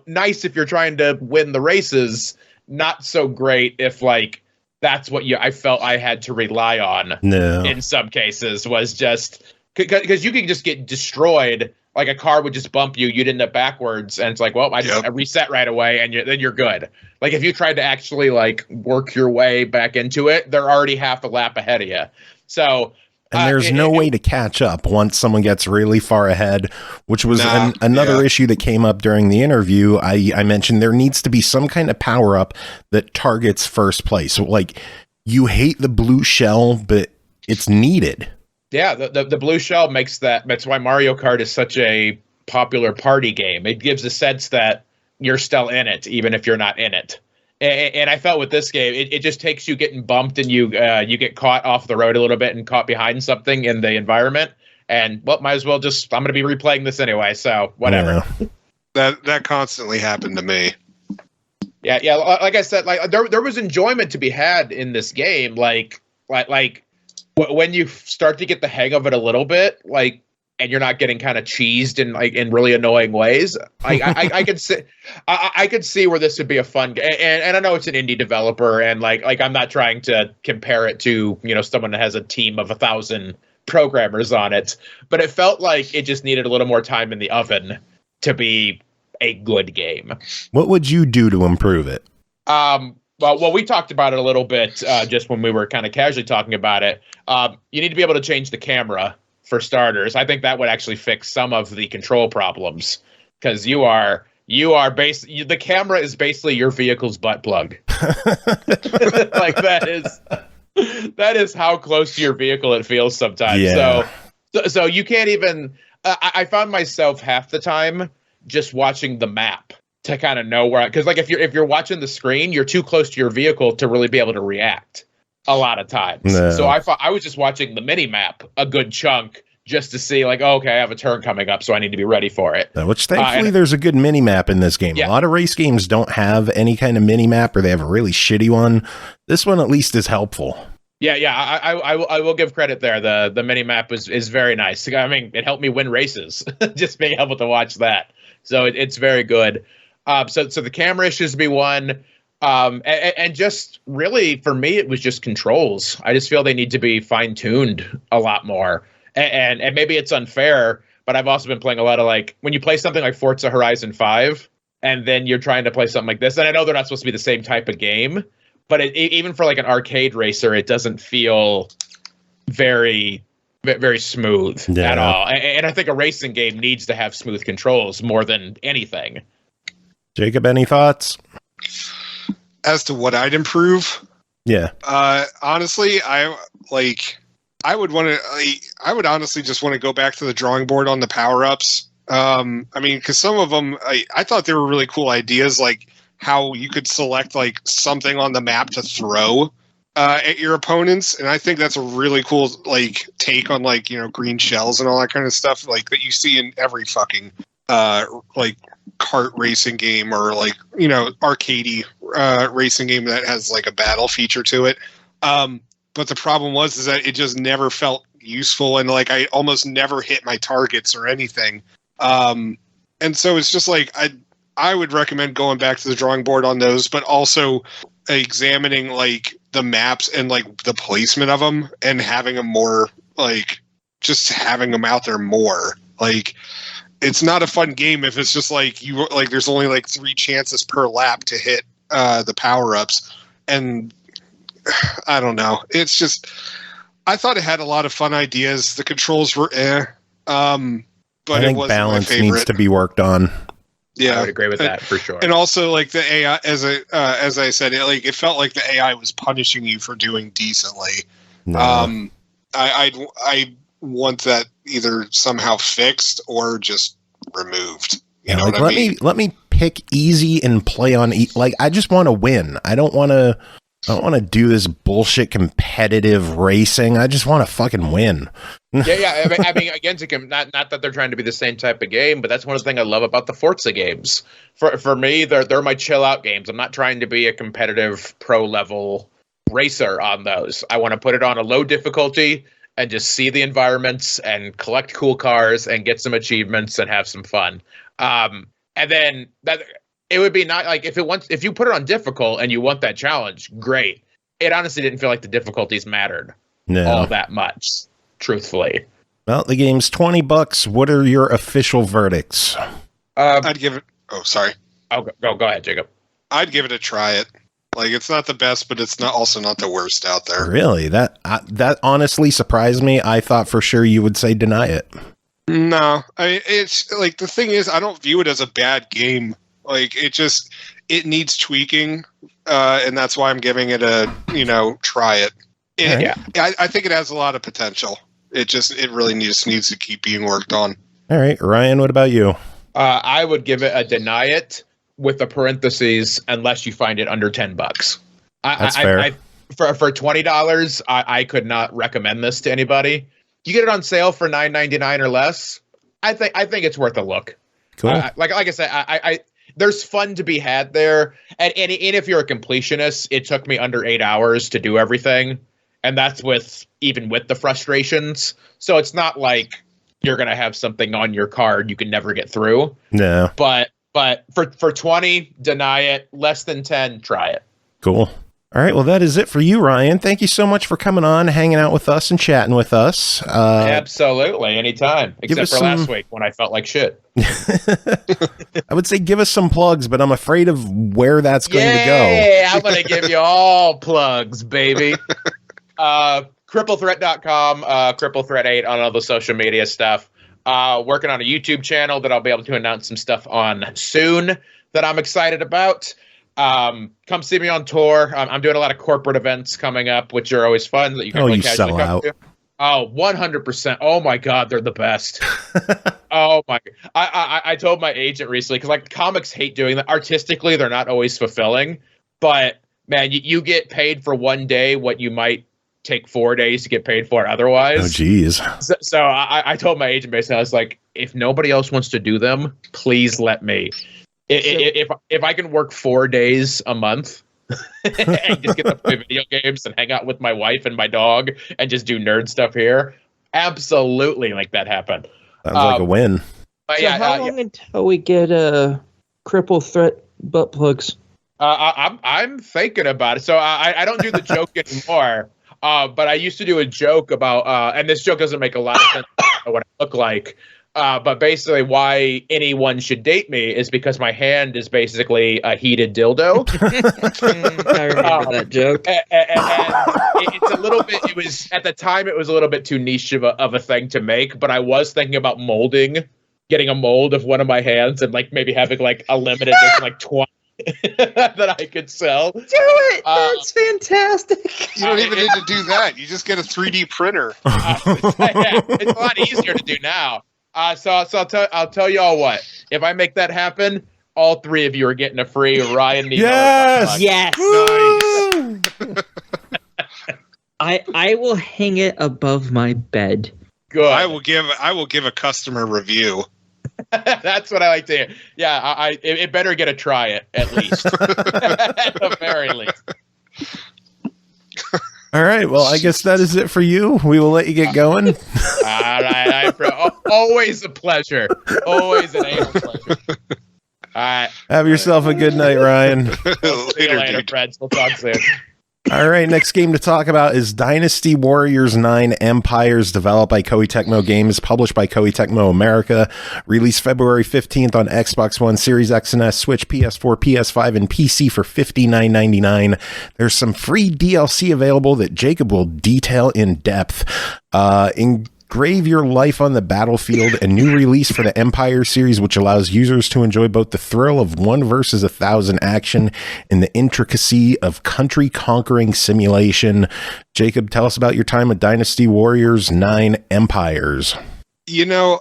nice if you're trying to win the races, not so great if, like, that's what I felt I had to rely on. No. In some cases, was just because you could just get destroyed. Like a car would just bump you, you'd end up backwards, and it's like, well, I reset right away, and then you're good. Like if you tried to actually like work your way back into it, they're already half a lap ahead of you. So, and there's no way to catch up once someone gets really far ahead, which was another issue that came up during the interview. I mentioned there needs to be some kind of power up that targets first place. So like you hate the blue shell, but it's needed. Yeah, the blue shell that's why Mario Kart is such a popular party game. It gives a sense that you're still in it, even if you're not in it. And I felt with this game, it just takes you getting bumped and you get caught off the road a little bit and caught behind something in the environment. And well, might as well I'm going to be replaying this anyway, so whatever. Yeah. That constantly happened to me. Yeah. Like I said, like there was enjoyment to be had in this game. Like when you start to get the hang of it a little bit, like, and you're not getting kind of cheesed in really annoying ways, I could see where this would be a fun game. And I know it's an indie developer, and like I'm not trying to compare it to someone that has a team of 1,000 programmers on it, but it felt like it just needed a little more time in the oven to be a good game. What would you do to improve it? Well, we talked about it a little bit just when we were kind of casually talking about it. You need to be able to change the camera for starters. I think that would actually fix some of the control problems, because the camera is basically your vehicle's butt plug. Like that is how close to your vehicle it feels sometimes. Yeah. So you can't even. I found myself half the time just watching the map to kind of know where, because like if you're watching the screen, you're too close to your vehicle to really be able to react a lot of times. No. So I was just watching the mini map a good chunk just to see like, okay, I have a turn coming up, so I need to be ready for it. Which thankfully there's a good mini map in this game. Yeah. A lot of race games don't have any kind of mini map, or they have a really shitty one. This one at least is helpful. Yeah, I will give credit there. The mini map is very nice. I mean, it helped me win races just being able to watch that. So it's very good. So the camera issues be one. And just really for me, it was just controls. I just feel they need to be fine-tuned a lot more. And maybe it's unfair, but I've also been playing a lot of like when you play something like Forza Horizon 5 and then you're trying to play something like this. And I know they're not supposed to be the same type of game, but even for like an arcade racer, it doesn't feel very, very smooth at all. And I think a racing game needs to have smooth controls more than anything. Jacob, any thoughts? As to what I'd improve? Yeah. Honestly, I would honestly just want to go back to the drawing board on the power-ups. I mean, because some of them, I thought they were really cool ideas, like how you could select like something on the map to throw at your opponents, and I think that's a really cool like take on like green shells and all that kind of stuff, like that you see in every fucking like kart racing game or like arcadey racing game that has like a battle feature to it. But the problem is that it just never felt useful, and like I almost never hit my targets or anything. And so it's just like I would recommend going back to the drawing board on those, but also examining like the maps and like the placement of them and having them more like just having them out there more. Like it's not a fun game if it's just like there's only like 3 chances per lap to hit the power-ups, and I don't know. It's just I thought it had a lot of fun ideas. The controls were but I think it wasn't balance my favorite. needs to be worked on. Yeah, I would agree with that for sure. And also, like the AI, as I said, it felt like the AI was punishing you for doing decently. No. I want that either somehow fixed or just removed. You know like, what I mean? Let me pick easy and play on like I just want to win. I don't want to do this bullshit competitive racing. I just want to fucking win. Yeah. I mean, again, not that they're trying to be the same type of game, but that's one of the things I love about the Forza games. For me, they're my chill out games. I'm not trying to be a competitive pro level racer on those. I want to put it on a low difficulty and just see the environments and collect cool cars and get some achievements and have some fun. And then that it would be not like if you put it on difficult and you want that challenge, great. it honestly didn't feel like the difficulties mattered No. all that much, truthfully. Well, the game's $20. What are your official verdicts? I'd give it. Oh, sorry. Oh, go ahead, Jacob. I'd give it a try. It like it's not the best, but it's also not the worst out there. Really? That honestly surprised me. I thought for sure you would say deny it. No, I mean, it's like the thing is, I don't view it as a bad game. Like it needs tweaking, and that's why I'm giving it a try it. I think it has a lot of potential. It really needs to keep being worked on. All right, Ryan, what about you? I would give it a deny it with the parentheses unless you find it under $10. That's fair. For $20, I could not recommend this to anybody. You get it on sale for $9.99 or less. I think it's worth a look. Cool. Like I said, I there's fun to be had there, and if you're a completionist, it took me under 8 hours to do everything, and that's even with the frustrations. So it's not like you're gonna have something on your card you can never get through. No. But for 20, deny it. Less than 10, try it. Cool. All right, well, that is it for you, Ryan. Thank you so much for coming on, hanging out with us, and chatting with us. Absolutely, anytime. Except for last week when I felt like shit. I would say give us some plugs, but I'm afraid of where that's going to go. Yeah, I'm going to give you all plugs, baby. CrippleThreat.com, CrippleThreat8 on all the social media stuff. Working on a YouTube channel that I'll be able to announce some stuff on soon that I'm excited about. Come see me on tour. I'm doing a lot of corporate events coming up, which are always fun. That you can you sell out. To. Oh, 100%. Oh my God, they're the best. Oh my! I told my agent recently because like comics hate doing that. Artistically, they're not always fulfilling, but man, you get paid for one day what you might take 4 days to get paid for otherwise. Oh, geez. So I told my agent basically, I was like, if nobody else wants to do them, please let me. If I can work 4 days a month and just get to play video games and hang out with my wife and my dog and just do nerd stuff here, absolutely make that happen. Sounds like a win. So how long until we get Cripple Threat butt plugs? I'm thinking about it. So I don't do the joke anymore. But I used to do a joke about, and this joke doesn't make a lot of sense about what I look like. But basically why anyone should date me is because my hand is basically a heated dildo. I remember that joke. And it's a little bit, at the time it was a little bit too niche of a thing to make, but I was thinking about getting a mold of one of my hands and like maybe having like a limited edition, like 20 that I could sell. Do it! That's fantastic. You don't even need to do that. You just get a 3D printer. It's a lot easier to do now. So I'll tell you all what. If I make that happen, all three of you are getting a free Ryan Niemiller. Yes! Nice. I will hang it above my bed. Good. I will give a customer review. That's what I like to hear. Yeah, it better get a try it at least. At the very least. All right, well, I guess that is it for you. We will let you get going. All right, always a pleasure. Always an anal pleasure. All right. Have yourself a good night, Ryan. See you later, friends. We'll talk soon. All right, next game to talk about is Dynasty Warriors 9 Empires, developed by Koei Tecmo Games, published by Koei Tecmo America, released February 15th on Xbox One, Series X and S, Switch, PS4, PS5, and PC for $59.99. There's some free DLC available that Jacob will detail in depth. Engrave your life on the battlefield, a new release for the Empire series, which allows users to enjoy both the thrill of 1 versus 1,000 action and the intricacy of country-conquering simulation. Jacob, tell us about your time with Dynasty Warriors 9 Empires. You know,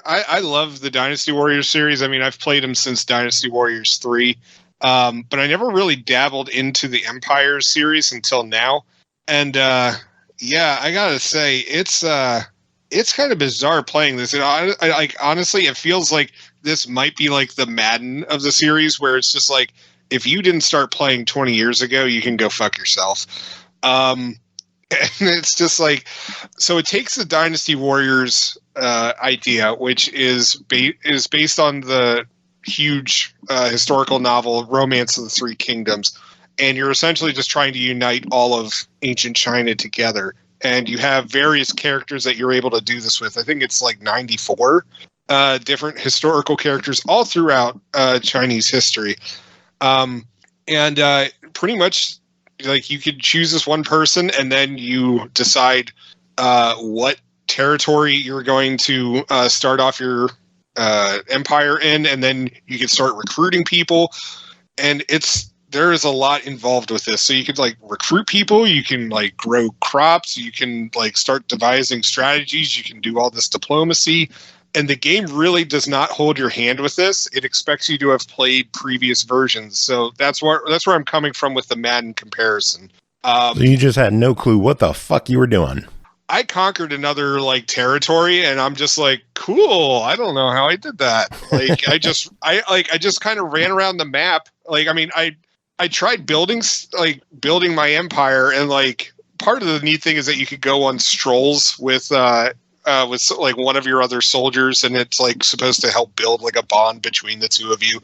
I love the Dynasty Warriors series. I mean, I've played them since Dynasty Warriors 3, but I never really dabbled into the Empires series until now. And yeah, I gotta say, it's kind of bizarre playing this. I like, honestly, it feels like this might be like the Madden of the series, where it's just like, if you didn't start playing 20 years ago, you can go fuck yourself. And it's just like, so it takes the Dynasty Warriors idea, which is based on the huge historical novel Romance of the Three Kingdoms, and you're essentially just trying to unite all of ancient China together. And you have various characters that you're able to do this with. I think it's like 94 different historical characters all throughout Chinese history. And pretty much, like, you could choose this one person, and then you decide what territory you're going to start off your empire in, and then you can start recruiting people. And there is a lot involved with this. So you could like recruit people, you can like grow crops, you can like start devising strategies, you can do all this diplomacy. And the game really does not hold your hand with this. It expects you to have played previous versions. So that's where I'm coming from with the Madden comparison. So you just had no clue what the fuck you were doing. I conquered another like territory, and I'm just like, cool. I don't know how I did that. Like, I just kind of ran around the map. Like, I mean, I tried building my empire, and like part of the neat thing is that you could go on strolls with like one of your other soldiers, and it's like supposed to help build like a bond between the two of you,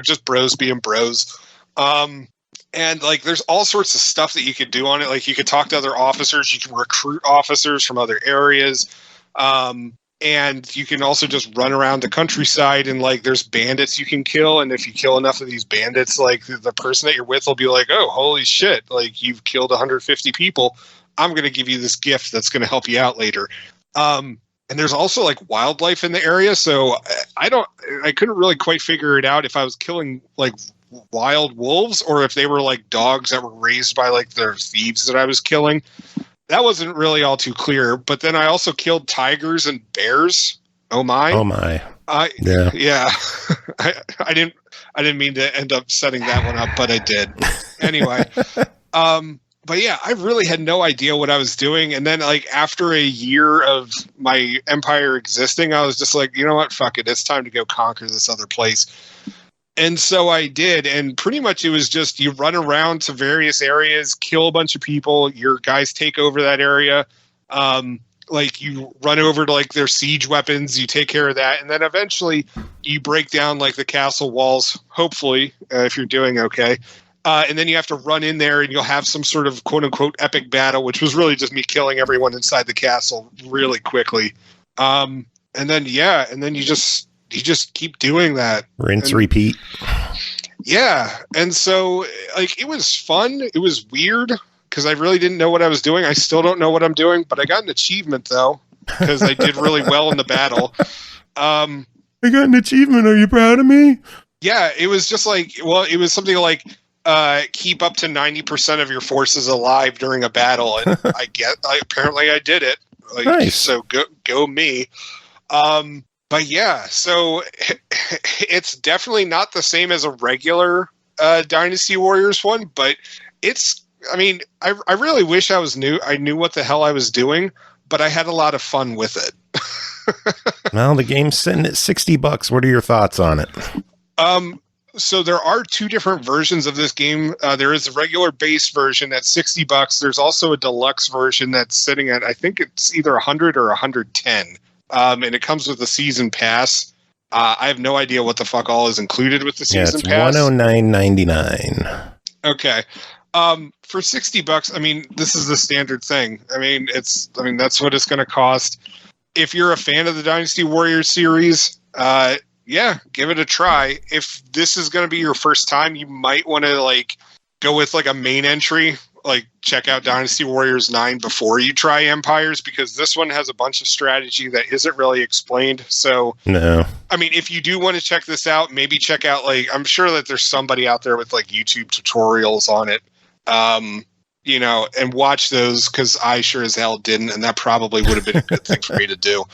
just bros being bros. And like there's all sorts of stuff that you could do on it. Like you could talk to other officers, you can recruit officers from other areas, and you can also just run around the countryside, and like there's bandits you can kill, and if you kill enough of these bandits, like the person that you're with will be like, oh, holy shit, like you've killed 150 people, I'm going to give you this gift that's going to help you out later. And there's also like wildlife in the area, so I couldn't really quite figure it out if I was killing like wild wolves or if they were like dogs that were raised by like their thieves that I was killing. That wasn't really all too clear. But then I also killed tigers and bears. Oh my! Yeah. I didn't mean to end up setting that one up, but I did. Anyway, but yeah, I really had no idea what I was doing. And then like after a year of my empire existing, I was just like, you know what? Fuck it. It's time to go conquer this other place. And so I did, and pretty much it was just you run around to various areas, kill a bunch of people, your guys take over that area, like you run over to like their siege weapons, you take care of that, and then eventually you break down like the castle walls, hopefully, if you're doing okay. And then you have to run in there and you'll have some sort of quote-unquote epic battle, which was really just me killing everyone inside the castle really quickly. And then you just keep doing that. Rinse, repeat. Yeah. And so like it was fun. It was weird because I really didn't know what I was doing. I still don't know what I'm doing, but I got an achievement though because I did really well in the battle. I got an achievement. Are you proud of me? Yeah. It was just like, well, it was something like keep up to 90% of your forces alive during a battle. And apparently I did it. Like, nice. So go me. But yeah, so it's definitely not the same as a regular Dynasty Warriors one, but I really wish I knew what the hell I was doing, but I had a lot of fun with it. Well, the game's sitting at $60. What are your thoughts on it? So there are two different versions of this game. There is a regular base version at $60. There's also a deluxe version that's sitting at, I think it's either 100 or 110. And it comes with a season pass. I have no idea what the fuck all is included with the season pass. It's $109.99. Okay. For $60, I mean, this is the standard thing. I mean, that's what it's going to cost. If you're a fan of the Dynasty Warriors series, yeah, give it a try. If this is going to be your first time, you might want to like go with like a main entry. Like check out Dynasty Warriors 9 before you try Empires, because this one has a bunch of strategy that isn't really explained. So no, I mean, if you do want to check this out, maybe check out like, I'm sure that there's somebody out there with like YouTube tutorials on it, and watch those, because I sure as hell didn't, and that probably would have been a good thing for me to do.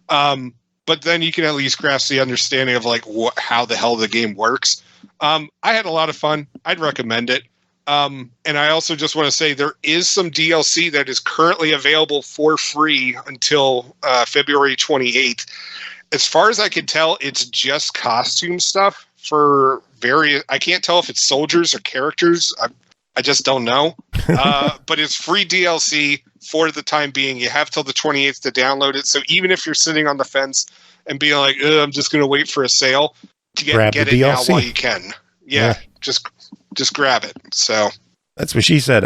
But then you can at least grasp the understanding of like how the hell the game works. I had a lot of fun. I'd recommend it. And I also just want to say there is some DLC that is currently available for free until February 28th. As far as I can tell, it's just costume stuff for various. I can't tell if it's soldiers or characters. I just don't know. But it's free DLC for the time being. You have till the 28th to download it. So even if you're sitting on the fence and being like, I'm just going to wait for a sale, to get it now while you can. Yeah. Just just grab it. So that's what she said.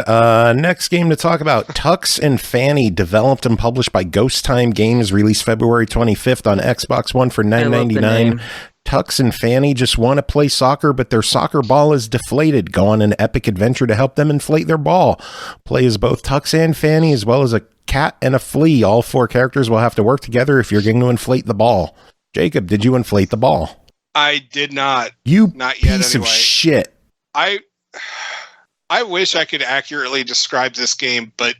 Next game to talk about, Tux and Fanny, developed and published by Ghost Time Games, released February 25th on Xbox One for $9.99. Tux and Fanny just want to play soccer, but their soccer ball is deflated. Go on an epic adventure to help them inflate their ball. Play as both Tux and Fanny, as well as a cat and a flea. All 4 characters will have to work together if you're going to inflate the ball. Jacob, did you inflate the ball? I did not. You not yet, piece anyway. of shit. I wish I could accurately describe this game, but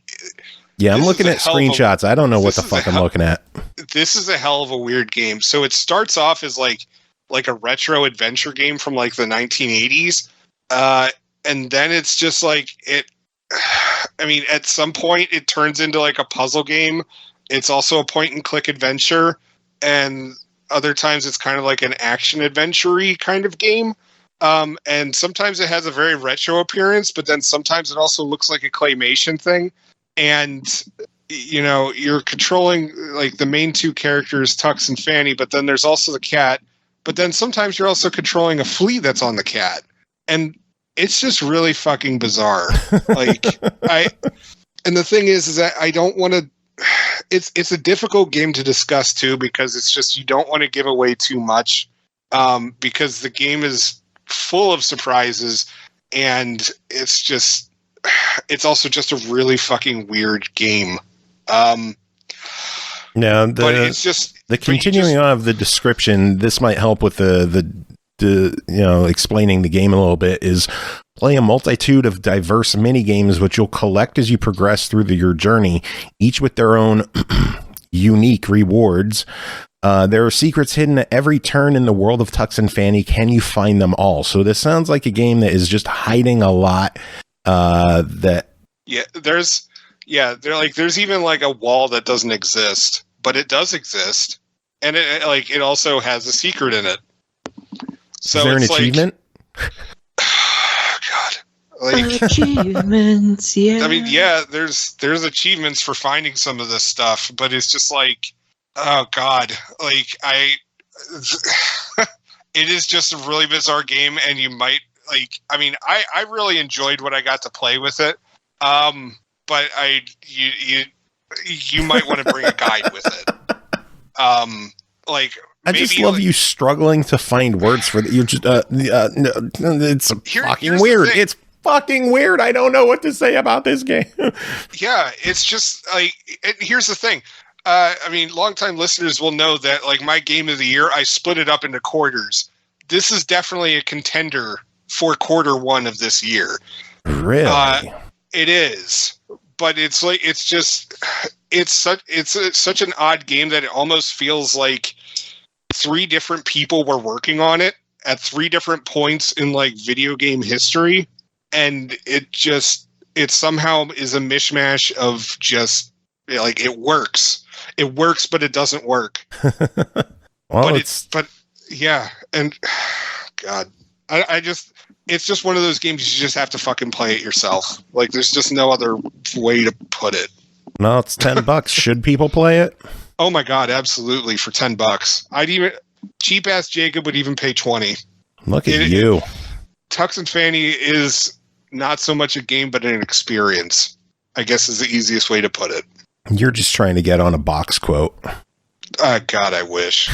yeah, I'm looking at screenshots. I don't know what the fuck I'm looking at. This is a hell of a weird game. So it starts off as like a retro adventure game from like the 1980s. And then it's just like I mean, at some point it turns into like a puzzle game. It's also a point and click adventure. And other times it's kind of like an action adventure-y kind of game. And sometimes it has a very retro appearance, but then sometimes it also looks like a claymation thing. And, you know, you're controlling like the main 2 characters, Tux and Fanny, but then there's also the cat. But then sometimes you're also controlling a flea that's on the cat. And it's just really fucking bizarre. Like, and the thing is that I don't want to, it's a difficult game to discuss too, because it's just, you don't want to give away too much, because the game is full of surprises, and it's also just a really fucking weird game. Now, but it's just the continuing on of the description. This might help with the explaining the game a little bit. Is play a multitude of diverse mini games which you'll collect as you progress through your journey, each with their own unique rewards. There are secrets hidden at every turn in the world of Tux and Fanny. Can you find them all? So this sounds like a game that is just hiding a lot. There's even like a wall that doesn't exist, but it does exist, and it also has a secret in it. So is there an achievement? God, like achievements, yeah. I mean, yeah, there's achievements for finding some of this stuff, but it's just like, oh God, like it is just a really bizarre game, and you might like. I mean, I really enjoyed what I got to play with it, but you might want to bring a guide with it. I just love you struggling to find words for that. You're just it's fucking weird. It's fucking weird. I don't know what to say about this game. Yeah, it's just like, here's the thing. I mean, longtime listeners will know that like my game of the year, I split it up into quarters. This is definitely a contender for quarter 1 of this year. Really? It is. But it's like, it's such an odd game that it almost feels like 3 different people were working on it at 3 different points in like video game history. And it somehow is a mishmash of just like, it works, but it doesn't work. Well, but yeah. And God, it's just one of those games you just have to fucking play it yourself. Like, there's just no other way to put it. No, it's $10. Should people play it? Oh my God, absolutely, for $10. I'd even cheap ass Jacob would even pay 20. Look at you. Tux and Fanny is not so much a game, but an experience, I guess, is the easiest way to put it. You're just trying to get on a box quote. God, I wish.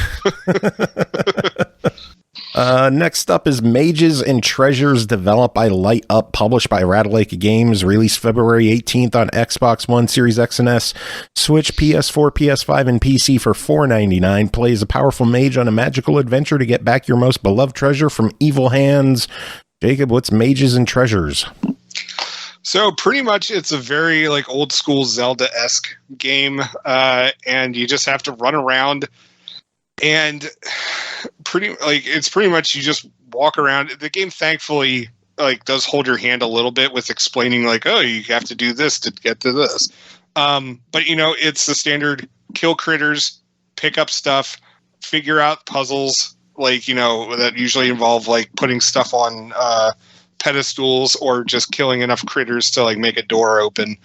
Next up is Mages and Treasures, developed by lightUP, published by Ratalaika Games, released February 18th on Xbox One, Series X and S, Switch, PS4, PS5, and PC for $4.99. Plays a powerful mage on a magical adventure to get back your most beloved treasure from evil hands. Jacob, what's Mages and Treasures? So pretty much it's a very like old school Zelda-esque game, and you just have to run around, and it's pretty much you just walk around. The game thankfully like does hold your hand a little bit with explaining like, oh, you have to do this to get to this. But you know, it's the standard kill critters, pick up stuff, figure out puzzles, like, you know, that usually involve like putting stuff on pedestals or just killing enough critters to like make a door open,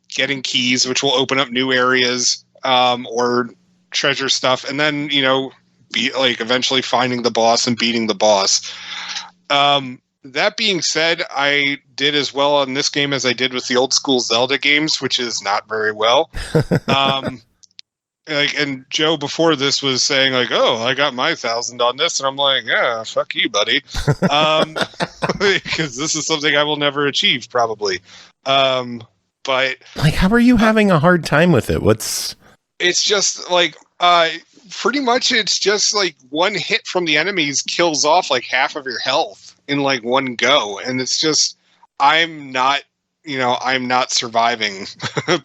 getting keys which will open up new areas, or treasure stuff, and then, you know, be like eventually finding the boss and beating the boss. that being said, I did as well on this game as I did with the old school Zelda games, which is not very well. And Joe before this was saying like, "Oh, I got my 1,000 on this," and I'm like, "Yeah, fuck you, buddy," because this is something I will never achieve probably. But like, how are you having a hard time with it? It's just like pretty much it's just like one hit from the enemies kills off like half of your health in like one go, and it's just I'm not surviving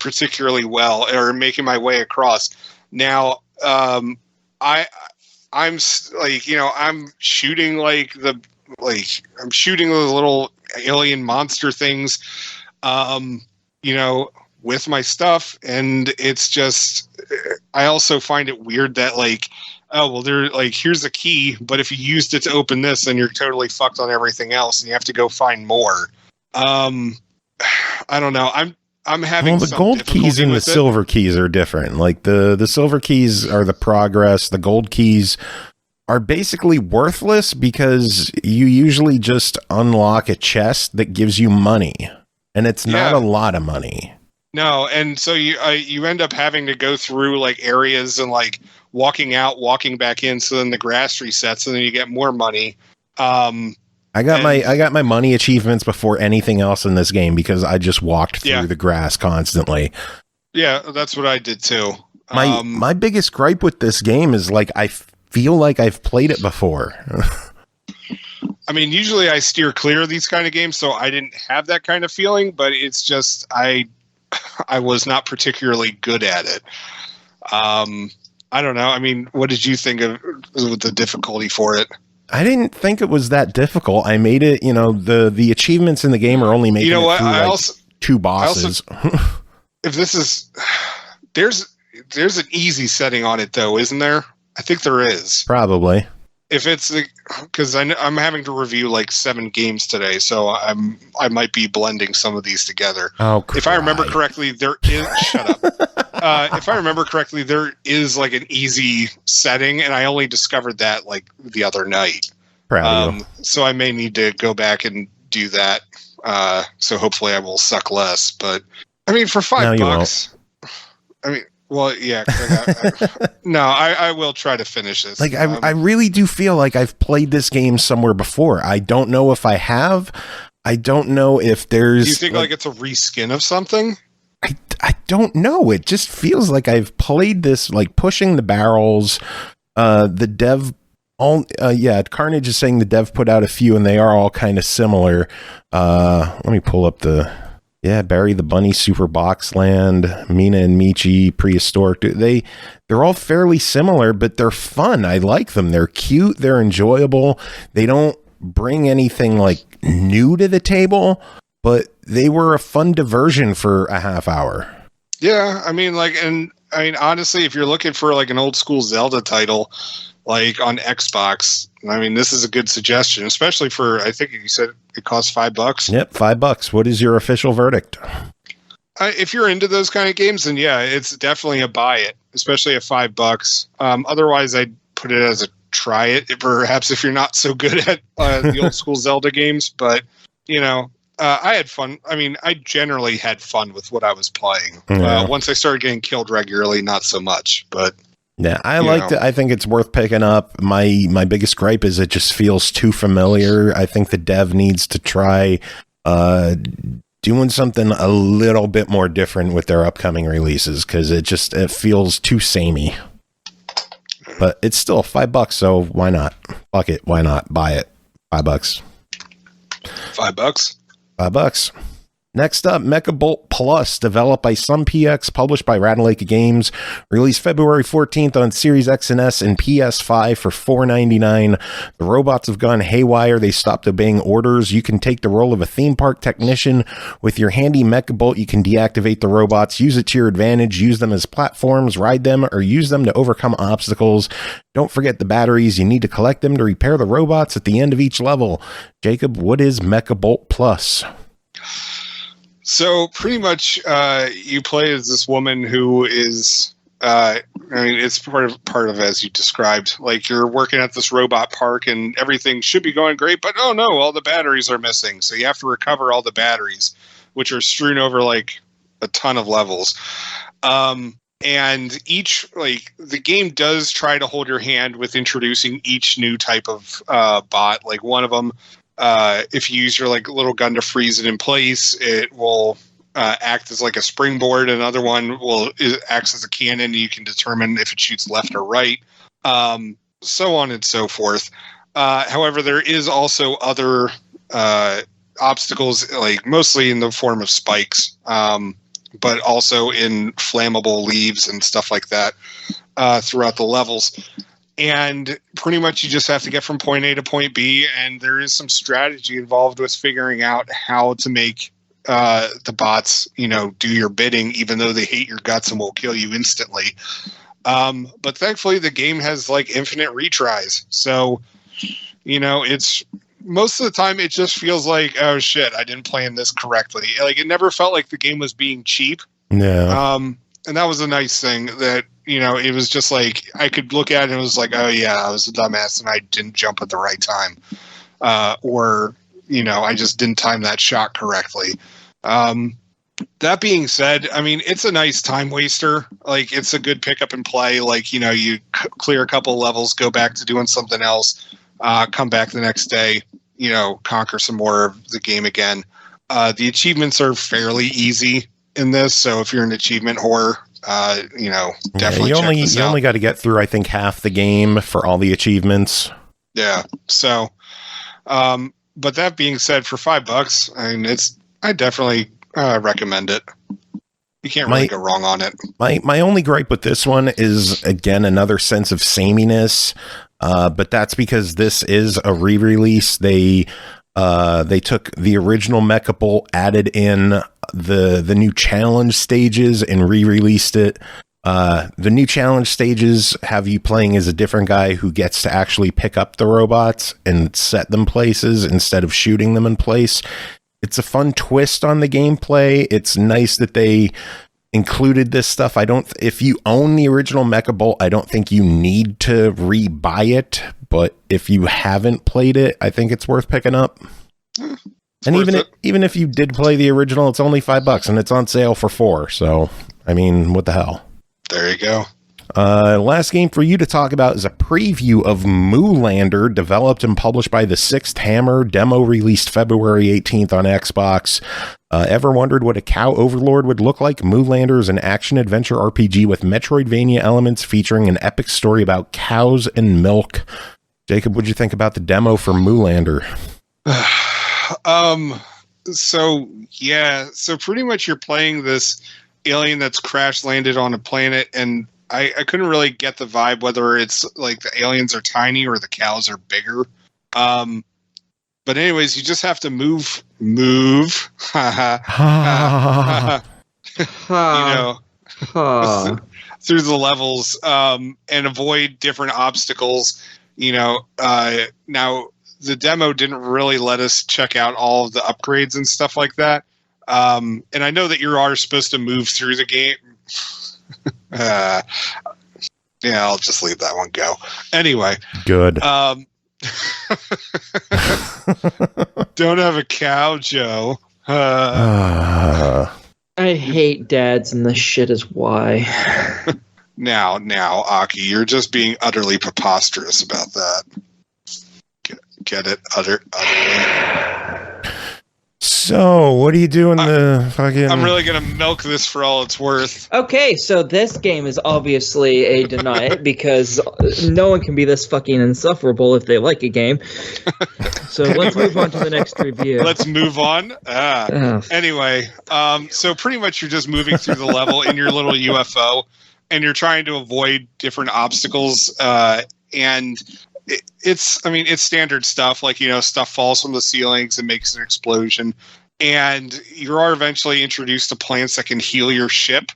particularly well or making my way across. Now I'm like, I'm shooting I'm shooting the little alien monster things with my stuff, and it's just I also find it weird that like, oh well, they're like, here's a key, but if you used it to open this, then you're totally fucked on everything else, and you have to go find more. I don't know. I'm having the gold keys and the silver keys are different. Like the silver keys are the progress. The gold keys are basically worthless because you usually just unlock a chest that gives you money, and it's not a lot of money. No, and so you end up having to go through like areas and like walking out, walking back in, so then the grass resets, and then you get more money. I got my money achievements before anything else in this game because I just walked through the grass constantly. Yeah, that's what I did too. My biggest gripe with this game is like I feel like I've played it before. I mean, usually I steer clear of these kind of games, so I didn't have that kind of feeling, but it's just I was not particularly good at it. I don't know. I mean, what did you think of the difficulty for it? I didn't think it was that difficult. I made it, the achievements in the game are only making it through like 2 bosses. If this is, there's an easy setting on it though, isn't there? I think there is. Probably. If it's because I'm having to review like 7 games today, so I might be blending some of these together. Oh, if I remember correctly, there is. Shut up. If I remember correctly, there is like an easy setting, and I only discovered that like the other night. So I may need to go back and do that. So hopefully I will suck less. But I mean, for $5, I mean. Well, yeah. I will try to finish this. Like, I really do feel like I've played this game somewhere before. I don't know if I have. I don't know if there's... Do you think like it's a reskin of something? I don't know. It just feels like I've played this, like, pushing the barrels. The dev... Carnage is saying the dev put out a few, and they are all kind of similar. Let me pull up the... Yeah, Barry the Bunny, Super Boxland, Mina and Michi, Prehistoric. They're all fairly similar, but they're fun. I like them. They're cute. They're enjoyable. They don't bring anything like new to the table, but they were a fun diversion for a half hour. Yeah, I mean, honestly, if you're looking for like an old school Zelda title, like on Xbox, I mean, this is a good suggestion, especially for, I think you said it costs $5. Yep, $5. What is your official verdict? If you're into those kind of games, then yeah, it's definitely a buy it, especially at $5. Otherwise, I'd put it as a try it, perhaps if you're not so good at the old school Zelda games. But, I had fun. I mean, I generally had fun with what I was playing. Yeah. Once I started getting killed regularly, not so much, but... Yeah, I liked it. I think it's worth picking up. My biggest gripe is it just feels too familiar. I think the dev needs to try doing something a little bit more different with their upcoming releases, because it feels too samey. But it's still $5, so why not? Fuck it, why not? Buy it. $5. $5? $5. Next up, Mekabolt Plus, developed by Somepx, published by Ratalaika Games, released February 14th on Series X and S and PS5 for $4.99. The robots have gone haywire. They stopped obeying orders. You can take the role of a theme park technician. With your handy Mekabolt, you can deactivate the robots, use it to your advantage, use them as platforms, ride them, or use them to overcome obstacles. Don't forget the batteries. You need to collect them to repair the robots at the end of each level. Jacob, what is Mekabolt Plus? So pretty much you play as this woman who is I mean, it's part of as you described. Like you're working at this robot park, and everything should be going great, but oh no, all the batteries are missing. So you have to recover all the batteries, which are strewn over like a ton of levels. And each, like, the game does try to hold your hand with introducing each new type of bot. Like one of them, if you use your like little gun to freeze it in place, it will act as like a springboard. Another one acts as a cannon, and you can determine if it shoots left or right, so on and so forth. However, there is also other obstacles, like mostly in the form of spikes, but also in flammable leaves and stuff like that throughout the levels. And pretty much you just have to get from point A to point B, and there is some strategy involved with figuring out how to make the bots, do your bidding, even though they hate your guts and will kill you instantly. But thankfully the game has like infinite retries. So, it's most of the time it just feels like, oh shit, I didn't plan this correctly. Like it never felt like the game was being cheap. Yeah. And that was a nice thing that, it was just like, I could look at it and it was like, oh yeah, I was a dumbass and I didn't jump at the right time. Or, I just didn't time that shot correctly. That being said, I mean, it's a nice time waster. Like it's a good pick up and play. Like, you clear a couple levels, go back to doing something else, come back the next day, conquer some more of the game again. The achievements are fairly easy in this. So if you're an achievement whore, definitely you check this out. only got to get through, I think, half the game for all the achievements. Yeah. So, but that being said, for $5, I mean, I definitely recommend it. You can't really go wrong on it. My only gripe with this one is, again, another sense of sameness. But that's because this is a re-release. They took the original Mekabolt, added in the new challenge stages, and re-released it. The new challenge stages have you playing as a different guy who gets to actually pick up the robots and set them places instead of shooting them in place. It's a fun twist on the gameplay. It's nice that they included this stuff. If you own the original Mekabolt, I don't think you need to re-buy it, but if you haven't played it, I think it's worth picking up. And even if you did play the original, it's only $5 and it's on sale for $4. So, I mean, what the hell? There you go. Last game for you to talk about is a preview of Moolander, developed and published by the Sixth Hammer. Demo released February 18th on Xbox. Ever wondered what a cow overlord would look like? Moolander is an action-adventure RPG with Metroidvania elements featuring an epic story about cows and milk. Jacob, what'd you think about the demo for Moolander? So pretty much you're playing this alien that's crash landed on a planet, and I couldn't really get the vibe whether it's like the aliens are tiny or the cows are bigger. But anyways, you just have to move, through the levels, and avoid different obstacles. Now the demo didn't really let us check out all of the upgrades and stuff like that. And I know that you are supposed to move through the game. Yeah, I'll just leave that one go. Anyway. Good. Don't have a cow, Joe. I hate dads, and this shit is why. Now, Aki, you're just being utterly preposterous about that. Get it? Utterly. So, what do you do in the fucking... I'm really going to milk this for all it's worth. Okay, so this game is obviously a deny it, because no one can be this fucking insufferable if they like a game. So let's move on to the next review. Let's move on. Anyway, so pretty much you're just moving through the level in your little UFO, and you're trying to avoid different obstacles, and... It's standard stuff, like, stuff falls from the ceilings and makes an explosion. And you are eventually introduced to plants that can heal your ship,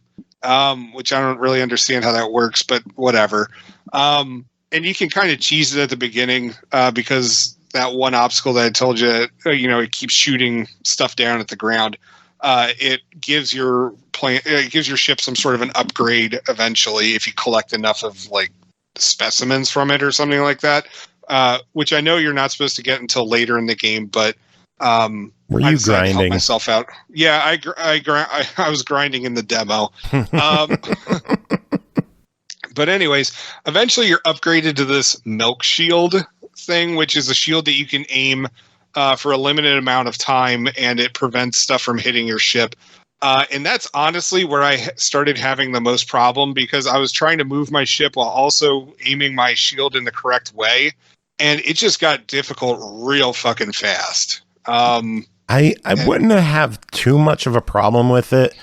which I don't really understand how that works, but whatever. And you can kind of cheese it at the beginning, because that one obstacle that I told you, it keeps shooting stuff down at the ground. it gives your ship some sort of an upgrade eventually if you collect enough of like specimens from it or something like that. Which I know you're not supposed to get until later in the game, but were you grinding? Help myself out. Yeah, I was grinding in the demo. But anyways, eventually you're upgraded to this milk shield thing, which is a shield that you can aim for a limited amount of time, and it prevents stuff from hitting your ship. And that's honestly where I started having the most problem, because I was trying to move my ship while also aiming my shield in the correct way, and it just got difficult real fucking fast. I wouldn't have too much of a problem with it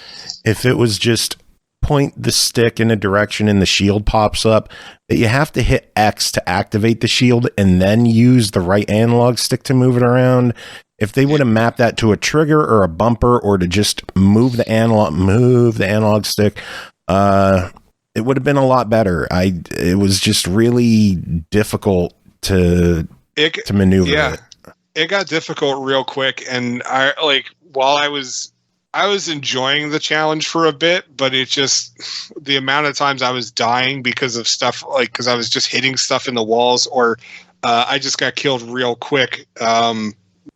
if it was just point the stick in a direction and the shield pops up, that you have to hit X to activate the shield and then use the right analog stick to move it around. If they would have mapped that to a trigger or a bumper, or to just move the analog stick, it would have been a lot better. It was just really difficult to maneuver it. It got difficult real quick, and while I was enjoying the challenge for a bit, but it just, the amount of times I was dying because of stuff, like, because I was just hitting stuff in the walls, or I just got killed real quick.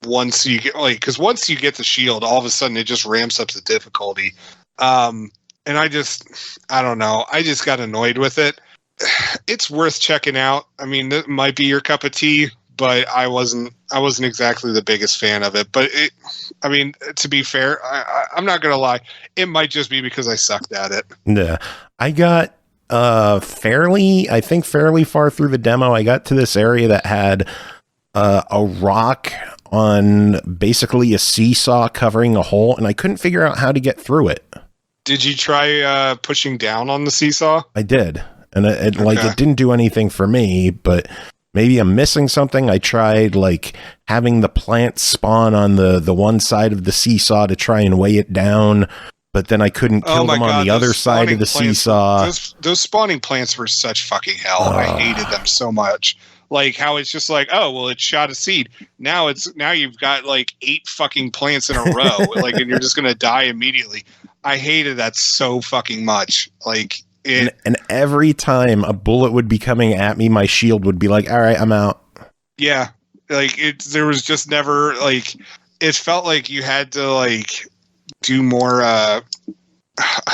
Once you get the shield, all of a sudden it just ramps up the difficulty. And I don't know. I just got annoyed with it. It's worth checking out. I mean, it might be your cup of tea, but I wasn't exactly the biggest fan of it. But to be fair, I'm not going to lie. It might just be because I sucked at it. Yeah. I got fairly far through the demo. I got to this area that had a rock on basically a seesaw covering a hole, and I couldn't figure out how to get through it. Did you try pushing down on the seesaw? I did. And it didn't do anything for me, but maybe I'm missing something. I tried having the plant spawn on the one side of the seesaw to try and weigh it down, but then I couldn't kill them on the other side of the seesaw. Those spawning plants were such fucking hell. I hated them so much. Like how it's just like, oh, well, it shot a seed. Now you've got 8 fucking plants in a row, and you're just going to die immediately. I hated that so fucking much. And every time a bullet would be coming at me, my shield would be like, all right, I'm out. Yeah. There was just never it felt like you had to do more, I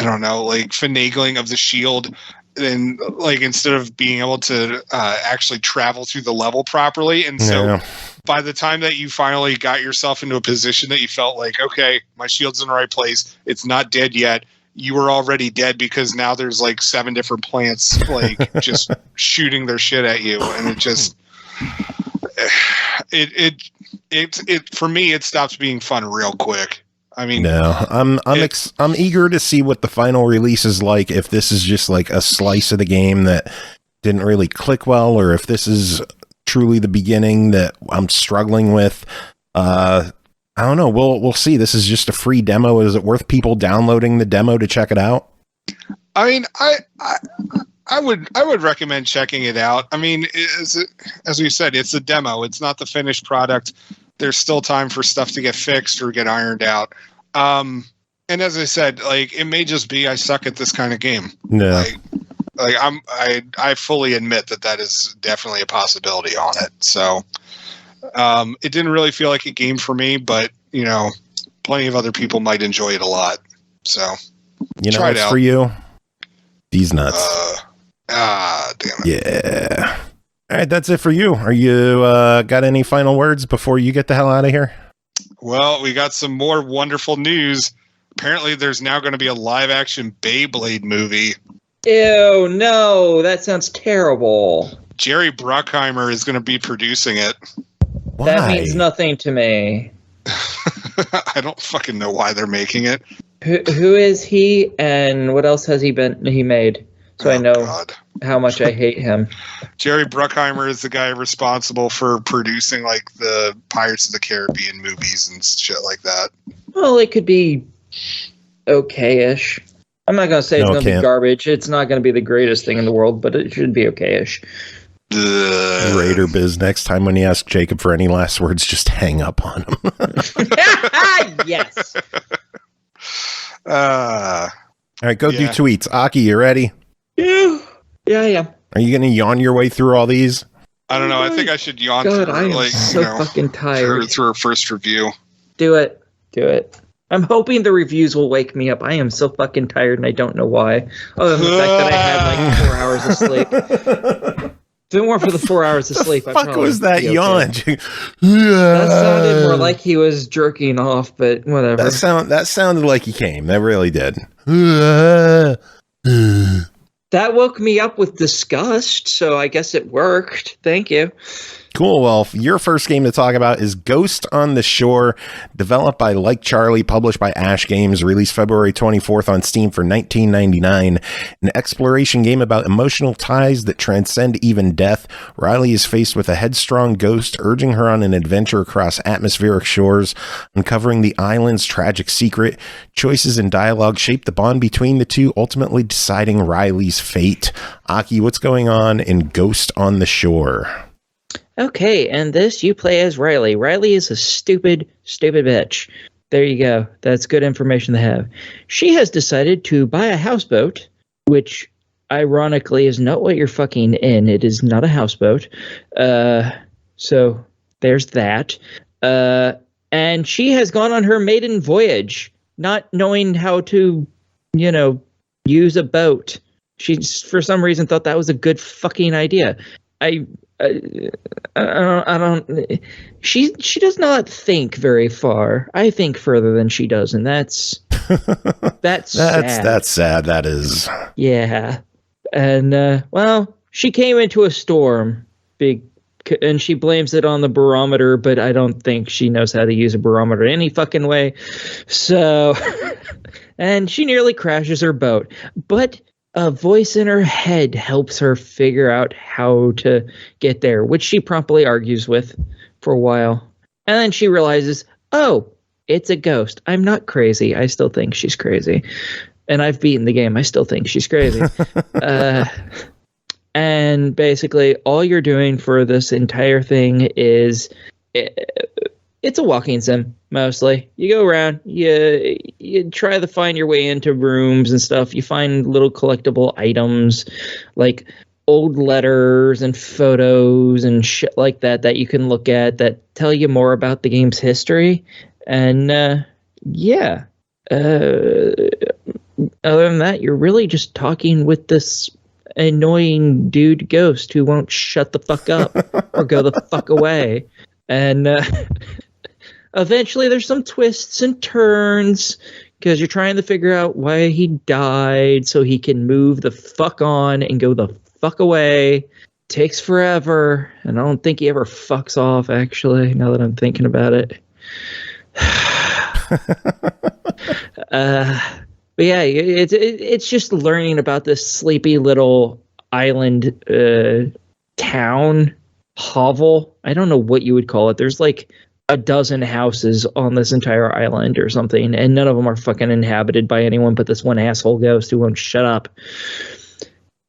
don't know, finagling of the shield. And instead of being able to actually travel through the level properly. And so by the time that you finally got yourself into a position that you felt like, okay, my shield's in the right place, it's not dead yet, you were already dead, because now there's 7 different plants just shooting their shit at you. And it just it for me, it stops being fun real quick. I mean, no, I'm eager to see what the final release is like. If this is just a slice of the game that didn't really click well, or if this is truly the beginning that I'm struggling with. I don't know. We'll see. This is just a free demo. Is it worth people downloading the demo to check it out? I mean, I would recommend checking it out. I mean, as we said, it's a demo. It's not the finished product. There's still time for stuff to get fixed or get ironed out. And as I said, it may just be I suck at this kind of game. No. I fully admit that is definitely a possibility on it. So it didn't really feel like a game for me, but plenty of other people might enjoy it a lot. So try it out. For you, these nuts. Damn it. Yeah. All right, that's it for you. Are you got any final words before you get the hell out of here? Well, we got some more wonderful news. Apparently, there's now going to be a live-action Beyblade movie. Ew, no, that sounds terrible. Jerry Bruckheimer is going to be producing it. Why? That means nothing to me. I don't fucking know why they're making it. Who is he, and what else has he made? So I know how much I hate him. Jerry Bruckheimer is the guy responsible for producing the Pirates of the Caribbean movies and shit like that. Well, it could be okay-ish. I'm not going to say it's going to be garbage. It's not going to be the greatest thing in the world, but it should be okay-ish. Raider Biz, next time when you ask Jacob for any last words, just hang up on him. Yes. All right, go do tweets. Aki, you ready? Yeah, I am. Are you going to yawn your way through all these? I don't know. I think I should yawn God, through, I am so fucking tired. through our first review. Do it. I'm hoping the reviews will wake me up. I am so fucking tired, and I don't know why. Other than the fact that I had like 4 hours of sleep. If it weren't for the 4 hours of sleep, What the fuck was that yawn? That sounded more like he was jerking off, but whatever. That sounded like he came. That really did. That woke me up with disgust, so I guess it worked. Thank you. Cool. Well, your first game to talk about is Ghost on the Shore, developed by Like Charlie, published by ASHGAMES, released February 24th on Steam for $19.99. An exploration game about emotional ties that transcend even death. Riley is faced with a headstrong ghost urging her on an adventure across atmospheric shores, uncovering the island's tragic secret. Choices and dialogue shape the bond between the two, ultimately deciding Riley's fate. Aki, what's going on in Ghost on the Shore? Okay, and this you play as Riley. Riley is a stupid bitch. There you go. That's good information to have. She has decided to buy a houseboat, which ironically is not what you're fucking in. It is not a houseboat. So there's that. And she has gone on her maiden voyage, not knowing how to, use a boat. She, for some reason, thought that was a good fucking idea. I don't. She does not think very far. I think further than she does, and that's sad. That's sad. That is. Yeah, and she came into a storm, and she blames it on the barometer, but I don't think she knows how to use a barometer any fucking way. So, and she nearly crashes her boat, but a voice in her head helps her figure out how to get there, which she promptly argues with for a while. And then she realizes, oh, it's a ghost. I'm not crazy. I still think she's crazy. And I've beaten the game. I still think she's crazy. And basically, all you're doing for this entire thing is... It's a walking sim, mostly. You go around, you try to find your way into rooms and stuff. You find little collectible items like old letters and photos and shit like that you can look at that tell you more about the game's history. And other than that, you're really just talking with this annoying dude ghost who won't shut the fuck up or go the fuck away. And eventually there's some twists and turns because you're trying to figure out why he died so he can move the fuck on and go the fuck away. Takes forever, and I don't think he ever fucks off, actually, now that I'm thinking about it. But yeah, it's just learning about this sleepy little island town, hovel. I don't know what you would call it. There's like a dozen houses on this entire island or something, and none of them are fucking inhabited by anyone but this one asshole ghost who won't shut up.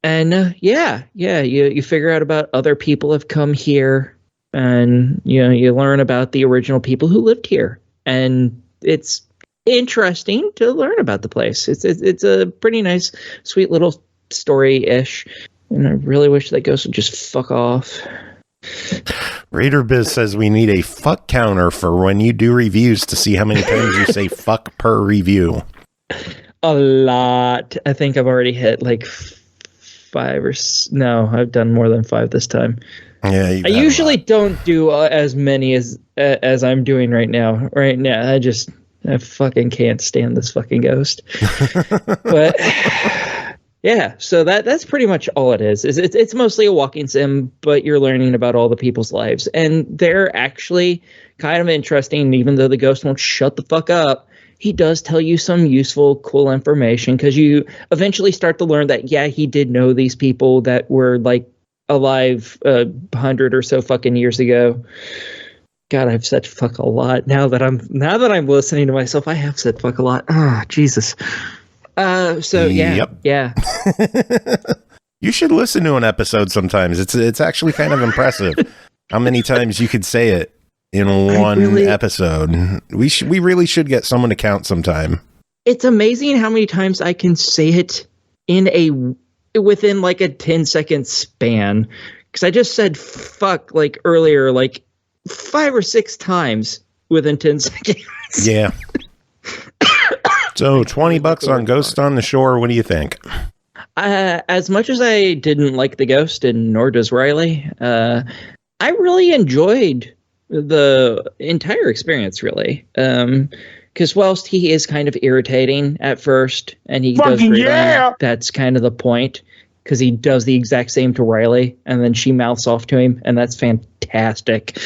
And you figure out about other people have come here, and you learn about the original people who lived here, and it's interesting to learn about the place. It's a pretty nice, sweet little story-ish, and I really wish that ghost would just fuck off. Raider Biz says we need a fuck counter for when you do reviews to see how many times you say fuck per review. A lot. I think I've already hit like 5 or no, I've done more than 5 this time. Yeah, I usually don't do as many as I'm doing right now. Right now, I fucking can't stand this fucking ghost. But yeah, so that's pretty much all it is. It's mostly a walking sim, but you're learning about all the people's lives, and they're actually kind of interesting. Even though the ghost won't shut the fuck up, he does tell you some useful, cool information, because you eventually start to learn that he did know these people that were like alive 100 or so fucking years ago. God, I've said fuck a lot. Now that I'm listening to myself, I have said fuck a lot. Ah, oh, Jesus. Yeah. You should listen to an episode sometimes. It's actually kind of impressive how many times you could say it in one episode. We really should get someone to count sometime. it's amazing how many times I can say it within like a 10-second span. Because I just said fuck like earlier, like 5 or 6 times within 10 seconds. Yeah. So $20 on Ghost on the Shore. What do you think? As much as I didn't like the Ghost, and nor does Riley, I really enjoyed the entire experience, really. Because whilst he is kind of irritating at first, and he does rerun, that's kind of the point. Because he does the exact same to Riley, and then she mouths off to him, and that's fantastic.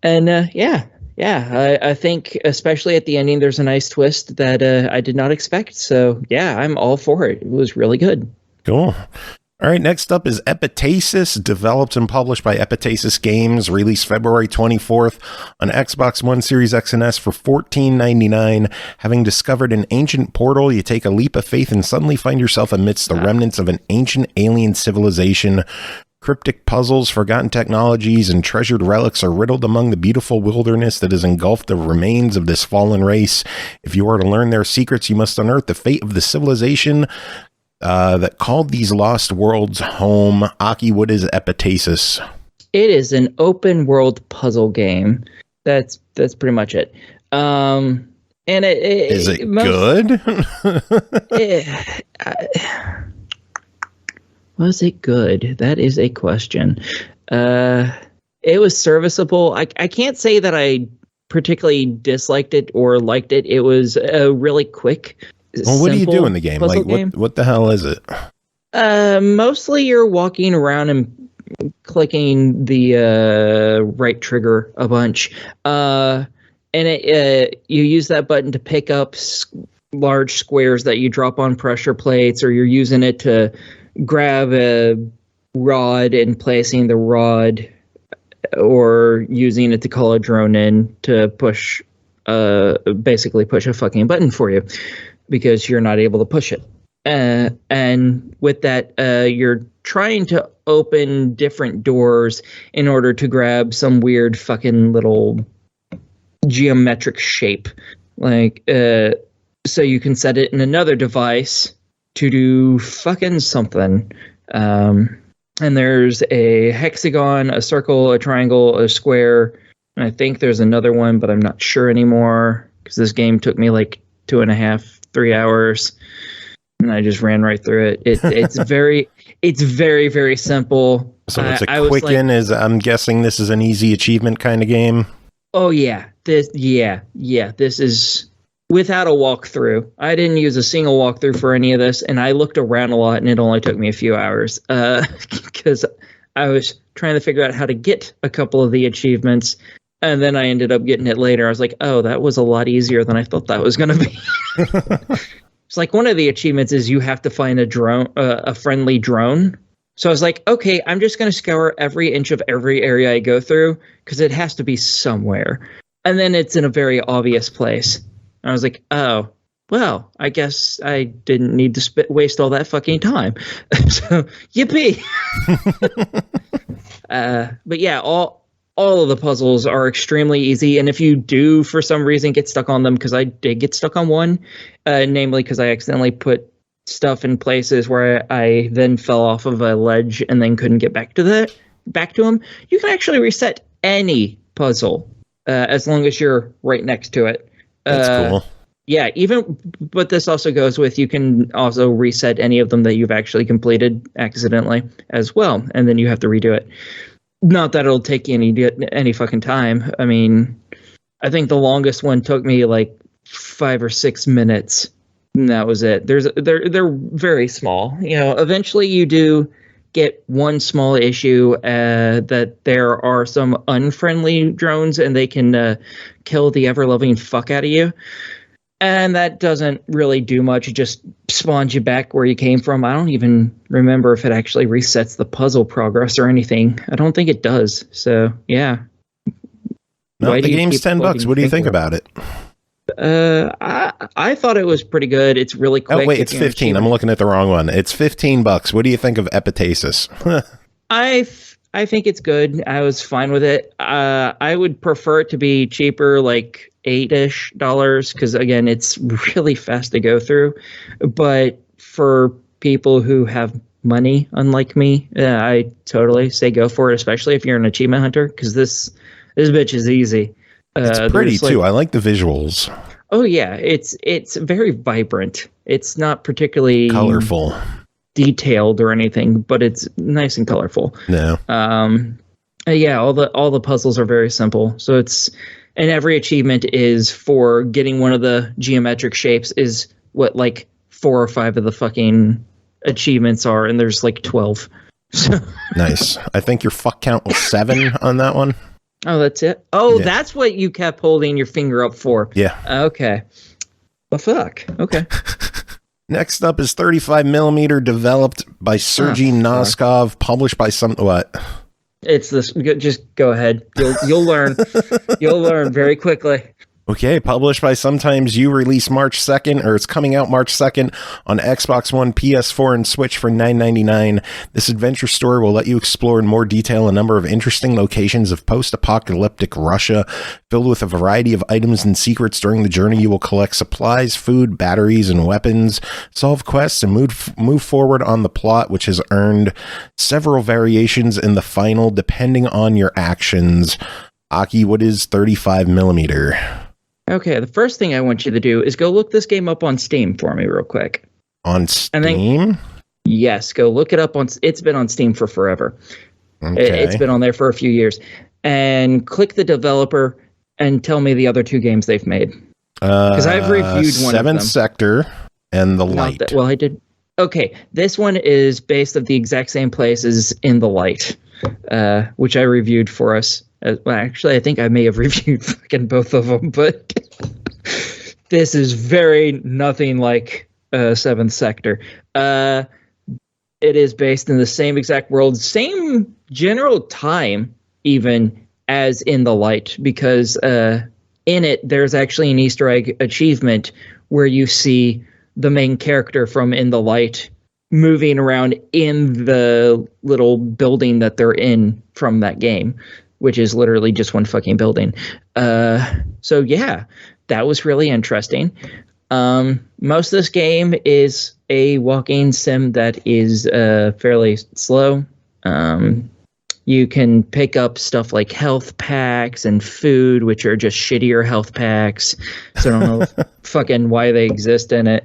And I think especially at the ending, there's a nice twist that I did not expect. So yeah, I'm all for it. It was really good. Cool. All right, next up is Epitasis, developed and published by Epitasis Games, released February 24th on Xbox One, Series X and S for $14.99. Having discovered an ancient portal, you take a leap of faith and suddenly find yourself amidst the remnants of an ancient alien civilization. Cryptic puzzles, forgotten technologies, and treasured relics are riddled among the beautiful wilderness that has engulfed the remains of this fallen race. If you are to learn their secrets, you must unearth the fate of the civilization that called these lost worlds home. Aki, what is Epitasis? It is an open world puzzle game. That's pretty much it. And is it good? Was it good? That is a question. It was serviceable. I can't say that I particularly disliked it or liked it. It was a really quick. Well, what do you do in the game? Like, what the hell is it? Mostly you're walking around and clicking the right trigger a bunch. And you use that button to pick up large squares that you drop on pressure plates, or you're using it to grab a rod and placing the rod, or using it to call a drone in to basically push a fucking button for you, because you're not able to push it. And with that, you're trying to open different doors in order to grab some weird fucking little geometric shape. Like, so you can set it in another device to do fucking something. And there's a hexagon, a circle, a triangle, a square, and I think there's another one, but I'm not sure anymore, because this game took me like 2.5-3 hours, and I just ran right through it. It's very, very simple. So it's a quicken. I'm guessing this is an easy achievement kind of game. Oh yeah, this is without a walkthrough. I didn't use a single walkthrough for any of this, and I looked around a lot, and it only took me a few hours because I was trying to figure out how to get a couple of the achievements. And then I ended up getting it later. I was like, oh, that was a lot easier than I thought that was going to be. It's like one of the achievements is you have to find a friendly drone. So I was like, okay, I'm just going to scour every inch of every area I go through, because it has to be somewhere. And then it's in a very obvious place. And I was like, oh, well, I guess I didn't need to waste all that fucking time. So, yippee. But yeah, all of the puzzles are extremely easy, and if you do for some reason get stuck on them, because I did get stuck on one, namely because I accidentally put stuff in places where I then fell off of a ledge and then couldn't get back to them, you can actually reset any puzzle as long as you're right next to it. That's cool. Yeah, but this also goes with, you can also reset any of them that you've actually completed accidentally as well, and then you have to redo it. Not that it'll take you any fucking time. I mean, I think the longest one took me like 5 or 6 minutes, and that was it. They're very small. You know, eventually you do get one small issue that there are some unfriendly drones, and they can kill the ever-loving fuck out of you. And that doesn't really do much. It just spawns you back where you came from. I don't even remember if it actually resets the puzzle progress or anything. I don't think it does. So, yeah. No, the game's $10. What do you think about it? I thought it was pretty good. It's really quick. Oh, wait, it's 15. I'm looking at the wrong one. It's $15. What do you think of Epitasis? I think it's good. I was fine with it. I would prefer it to be cheaper, like $8-ish, because again, it's really fast to go through. But for people who have money, unlike me, I totally say go for it, especially if you're an achievement hunter, because this bitch is easy. It's pretty too. I like the visuals. Oh yeah, it's very vibrant. It's not particularly colorful, detailed or anything, but it's nice and colorful. No. Yeah, all the puzzles are very simple. So and every achievement is for getting one of the geometric shapes is what like 4 or 5 of the fucking achievements are, and there's like 12. Nice. I think your fuck count was 7 on that one. Oh, that's it? Oh, yeah. That's what you kept holding your finger up for. Yeah. Okay. Well, fuck. Okay. Next up is 35mm, developed by Sergey Noskov, published by what? It's this. Just go ahead. You'll learn. You'll learn very quickly. Okay, published by Sometimes You, released March 2nd, or it's coming out March 2nd on Xbox One, PS4, and Switch for $9.99. This adventure story will let you explore in more detail a number of interesting locations of post-apocalyptic Russia, filled with a variety of items and secrets. During the journey, you will collect supplies, food, batteries, and weapons, solve quests, and move forward on the plot, which has earned several variations in the final, depending on your actions. Aki, what is 35mm? Okay, the first thing I want you to do is go look this game up on Steam for me real quick. On Steam? Yes, go look it up it's been on Steam for forever. Okay. It's been on there for a few years. And click the developer and tell me the other 2 games they've made. Because I've reviewed one of them. Seventh Sector and The Light. Well, I did. Okay, this one is based at the exact same place as In the Light, which I reviewed for us. Well, actually, I think I may have reviewed fucking both of them, but this is very nothing like Seventh Sector. It is based in the same exact world, same general time, even as In the Light, because in it, there's actually an Easter egg achievement where you see the main character from In the Light moving around in the little building that they're in from that game, which is literally just one fucking building. So yeah, that was really interesting. Most of this game is a walking sim that is fairly slow. You can pick up stuff like health packs and food, which are just shittier health packs. So I don't know fucking why they exist in it.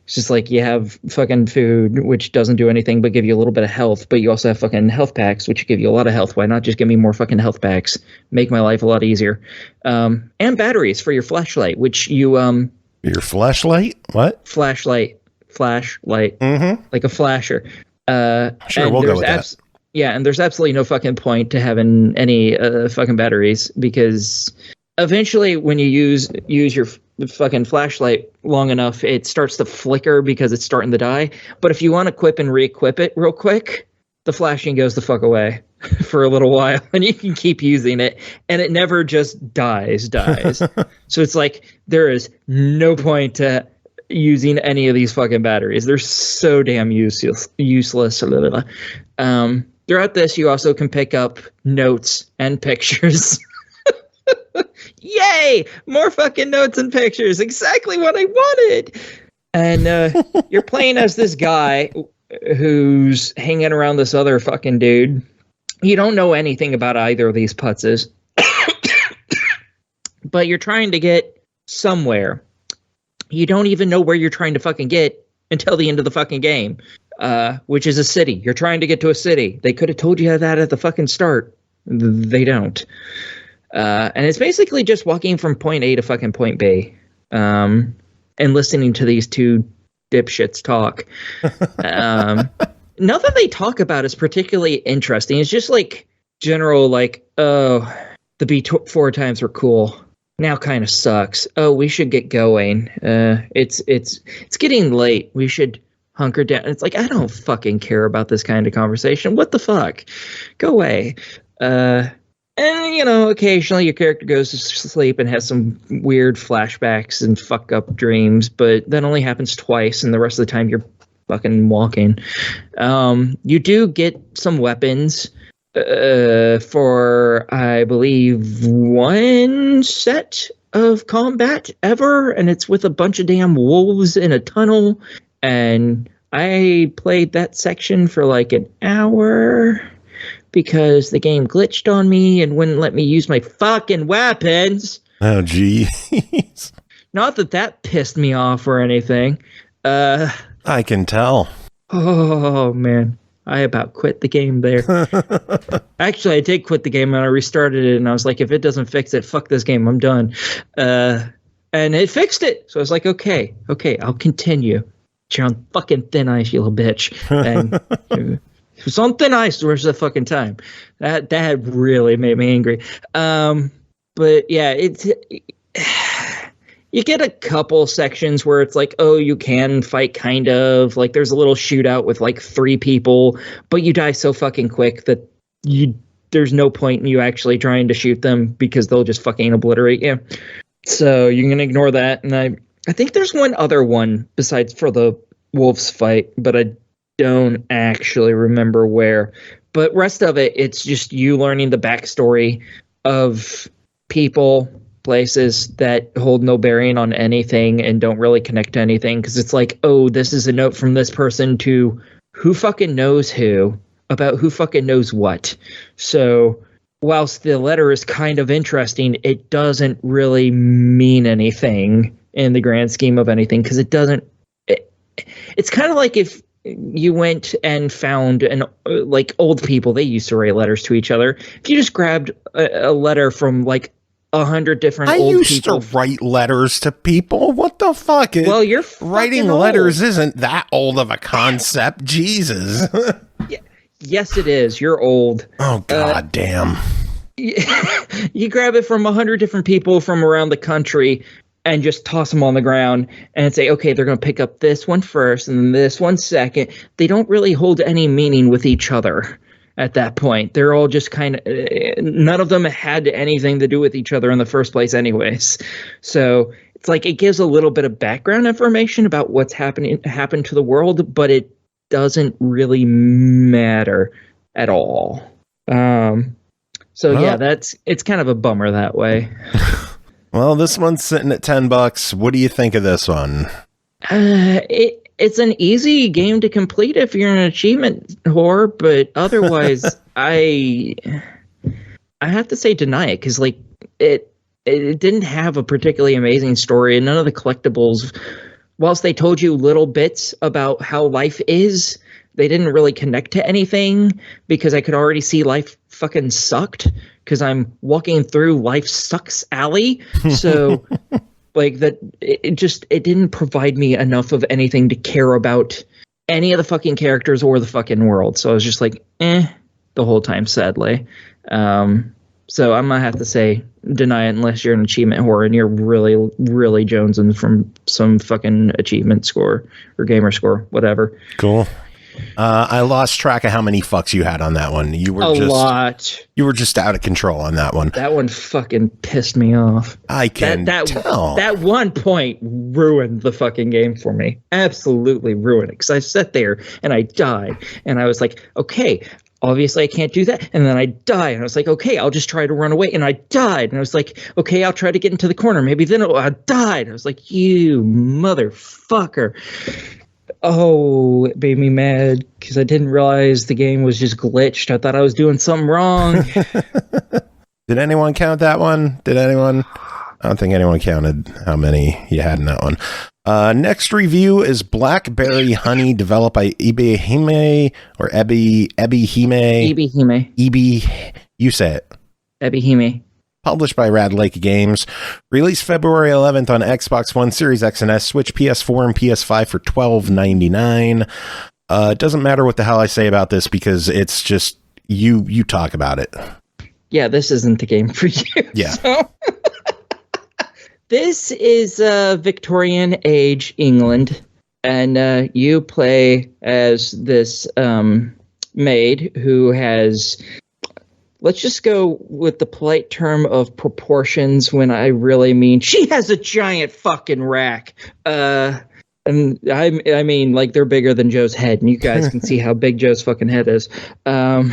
It's just like you have fucking food, which doesn't do anything but give you a little bit of health, but you also have fucking health packs, which give you a lot of health. Why not just give me more fucking health packs? Make my life a lot easier. And batteries for your flashlight, which you... Your flashlight? What? Flashlight. Mm-hmm. Like a flasher. Sure, we'll go with that. Yeah, and there's absolutely no fucking point to having any fucking batteries, because eventually when you use your fucking flashlight long enough, it starts to flicker because it's starting to die. But if you want to equip and re-equip it real quick, the flashing goes the fuck away for a little while, and you can keep using it, and it never just dies. So it's like there is no point to using any of these fucking batteries. They're so damn useless. Throughout this, you also can pick up notes and pictures. Yay! More fucking notes and pictures. Exactly what I wanted. And you're playing as this guy who's hanging around this other fucking dude. You don't know anything about either of these putzes. But you're trying to get somewhere. You don't even know where you're trying to fucking get until the end of the fucking game. Which is a city. You're trying to get to a city. They could have told you that at the fucking start. They don't. And it's basically just walking from point A to fucking point B, and listening to these 2 dipshits talk. Nothing they talk about is particularly interesting. It's just like general, like, oh, the B4 times were cool. Now kind of sucks. Oh, we should get going. It's getting late. We should hunker down. It's like, I don't fucking care about this kind of conversation. What the fuck? Go away. And, occasionally your character goes to sleep and has some weird flashbacks and fuck up dreams, but that only happens twice, and the rest of the time you're fucking walking. You do get some weapons for, I believe, 1 set of combat ever, and it's with a bunch of damn wolves in a tunnel, and I played that section for like an hour because the game glitched on me and wouldn't let me use my fucking weapons. Oh, geez. Not that pissed me off or anything. I can tell. Oh, man. I about quit the game there. Actually, I did quit the game and I restarted it, and I was like, if it doesn't fix it, fuck this game. I'm done. And it fixed it. So I was like, okay, I'll continue. You're on fucking thin ice, you little bitch. And it was on thin ice the rest of the fucking time. That really made me angry. But yeah, you get a couple sections where it's like, oh, you can fight kind of. Like, there's a little shootout with like 3 people, but you die so fucking quick that there's no point in you actually trying to shoot them because they'll just fucking obliterate you. So you can ignore that. And I think there's one other one besides for the wolves fight, but I don't actually remember where. But rest of it, it's just you learning the backstory of people, places that hold no bearing on anything and don't really connect to anything, because it's like, oh, this is a note from this person to who fucking knows who about who fucking knows what. So whilst the letter is kind of interesting, it doesn't really mean anything in the grand scheme of anything, because it's kind of like if you went and found like old people, they used to write letters to each other. If you just grabbed a letter from like 100 different old people. I used to write letters to people. What the fuck? Well, you're writing letters isn't that old of a concept. Jesus. Yes, it is. You're old. Oh, god damn. You grab it from 100 different people from around the country and just toss them on the ground and say, okay, they're going to pick up this one first and then this one second. They don't really hold any meaning with each other. At that point, they're all just kind of, none of them had anything to do with each other in the first place anyways. So it's like, it gives a little bit of background information about what's happened to the world, but it doesn't really matter at all. Yeah, it's kind of a bummer that way. Well, this one's sitting at $10. What do you think of this one? It's an easy game to complete if you're an achievement whore, but otherwise, I have to say deny it, because like it didn't have a particularly amazing story, and none of the collectibles, whilst they told you little bits about how life is, they didn't really connect to anything, because I could already see life fucking sucked, because I'm walking through Life Sucks Alley, so. Like that, it didn't provide me enough of anything to care about any of the fucking characters or the fucking world. So I was just like, the whole time, sadly. So I'm gonna have to say deny it unless you're an achievement whore and you're really, really jonesing from some fucking achievement score or gamer score, whatever. Cool. I lost track of how many fucks you had on that one. You were a lot. You were just out of control on that one. That one fucking pissed me off. I can tell. That one point ruined the fucking game for me. Absolutely ruined it. Because I sat there and I died. And I was like, okay, obviously I can't do that. And then I died. And I was like, okay, I'll just try to run away. And I died. And I was like, okay, I'll try to get into the corner. Maybe then I died. I was like, you motherfucker. Oh, it made me mad because I didn't realize the game was just glitched. I thought I was doing something wrong. Did anyone count that one? I don't think anyone counted how many you had in that one. Next review is Blackberry Honey, developed by ebi-hime or ebi-hime. Ebi-hime. You say it. Ebi-hime. Published by Ratalaika Games. Released February 11th on Xbox One, Series X and S, Switch, PS4, and PS5 for $12.99. It doesn't matter what the hell I say about this because it's just, you talk about it. Yeah, this isn't the game for you. Yeah. So. This is Victorian age England, and you play as this maid who has... Let's just go with the polite term of proportions when I really mean she has a giant fucking rack. And I mean, like, they're bigger than Joe's head, and you guys can see how big Joe's fucking head is. They're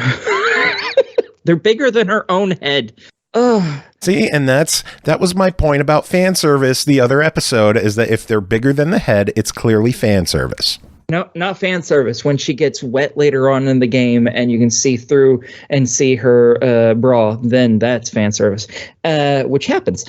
bigger than her own head. Ugh. See, and that was my point about fan service the other episode, is that if they're bigger than the head, it's clearly fan service. No, not fan service. When she gets wet later on in the game and you can see through and see her bra, then that's fan service, which happens.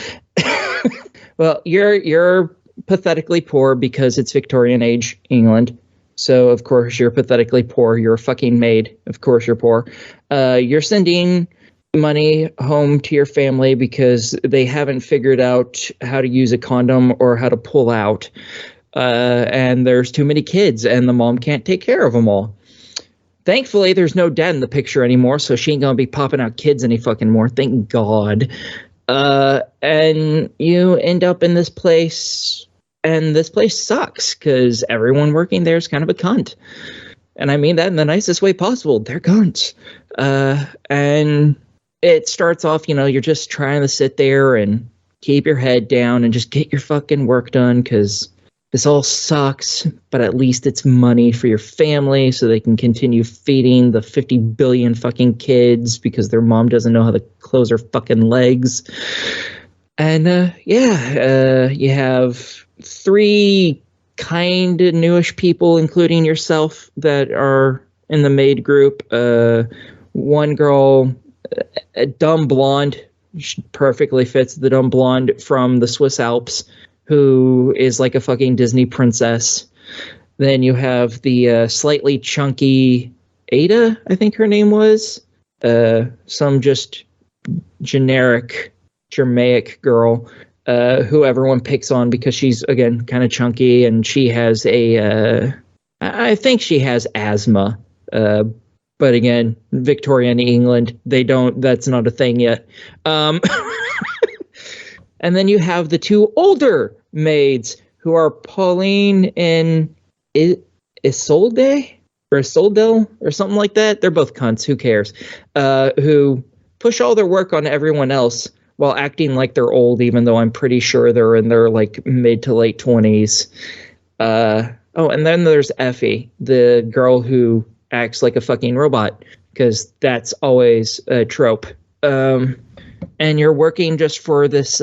Well, you're pathetically poor because it's Victorian age England. So, of course, you're pathetically poor. You're a fucking maid. Of course, you're poor. You're sending money home to your family because they haven't figured out how to use a condom or how to pull out. And there's too many kids and the mom can't take care of them all. Thankfully, there's no dad in the picture anymore, so she ain't gonna be popping out kids any fucking more. Thank God. And you end up in this place, and this place sucks because everyone working there is kind of a cunt. And I mean that in the nicest way possible. They're cunts. And it starts off, you're just trying to sit there and keep your head down and just get your fucking work done because this all sucks, but at least it's money for your family so they can continue feeding the 50 billion fucking kids because their mom doesn't know how to close her fucking legs. And you have 3 kind of newish people, including yourself, that are in the maid group. One girl, a dumb blonde, she perfectly fits the dumb blonde from the Swiss Alps, who is like a fucking Disney princess. Then you have the slightly chunky Ada, I think her name was. Some just generic Germaic girl who everyone picks on because she's, again, kind of chunky, and she has I think she has asthma. But again, Victorian England, that's not a thing yet. And then you have the 2 older maids who are Pauline and Isolde or Isolde or something like that. They're both cunts. Who cares? Who push all their work on everyone else while acting like they're old, even though I'm pretty sure they're in their like mid to late 20s. And then there's Effie, the girl who acts like a fucking robot, because that's always a trope. And you're working just for this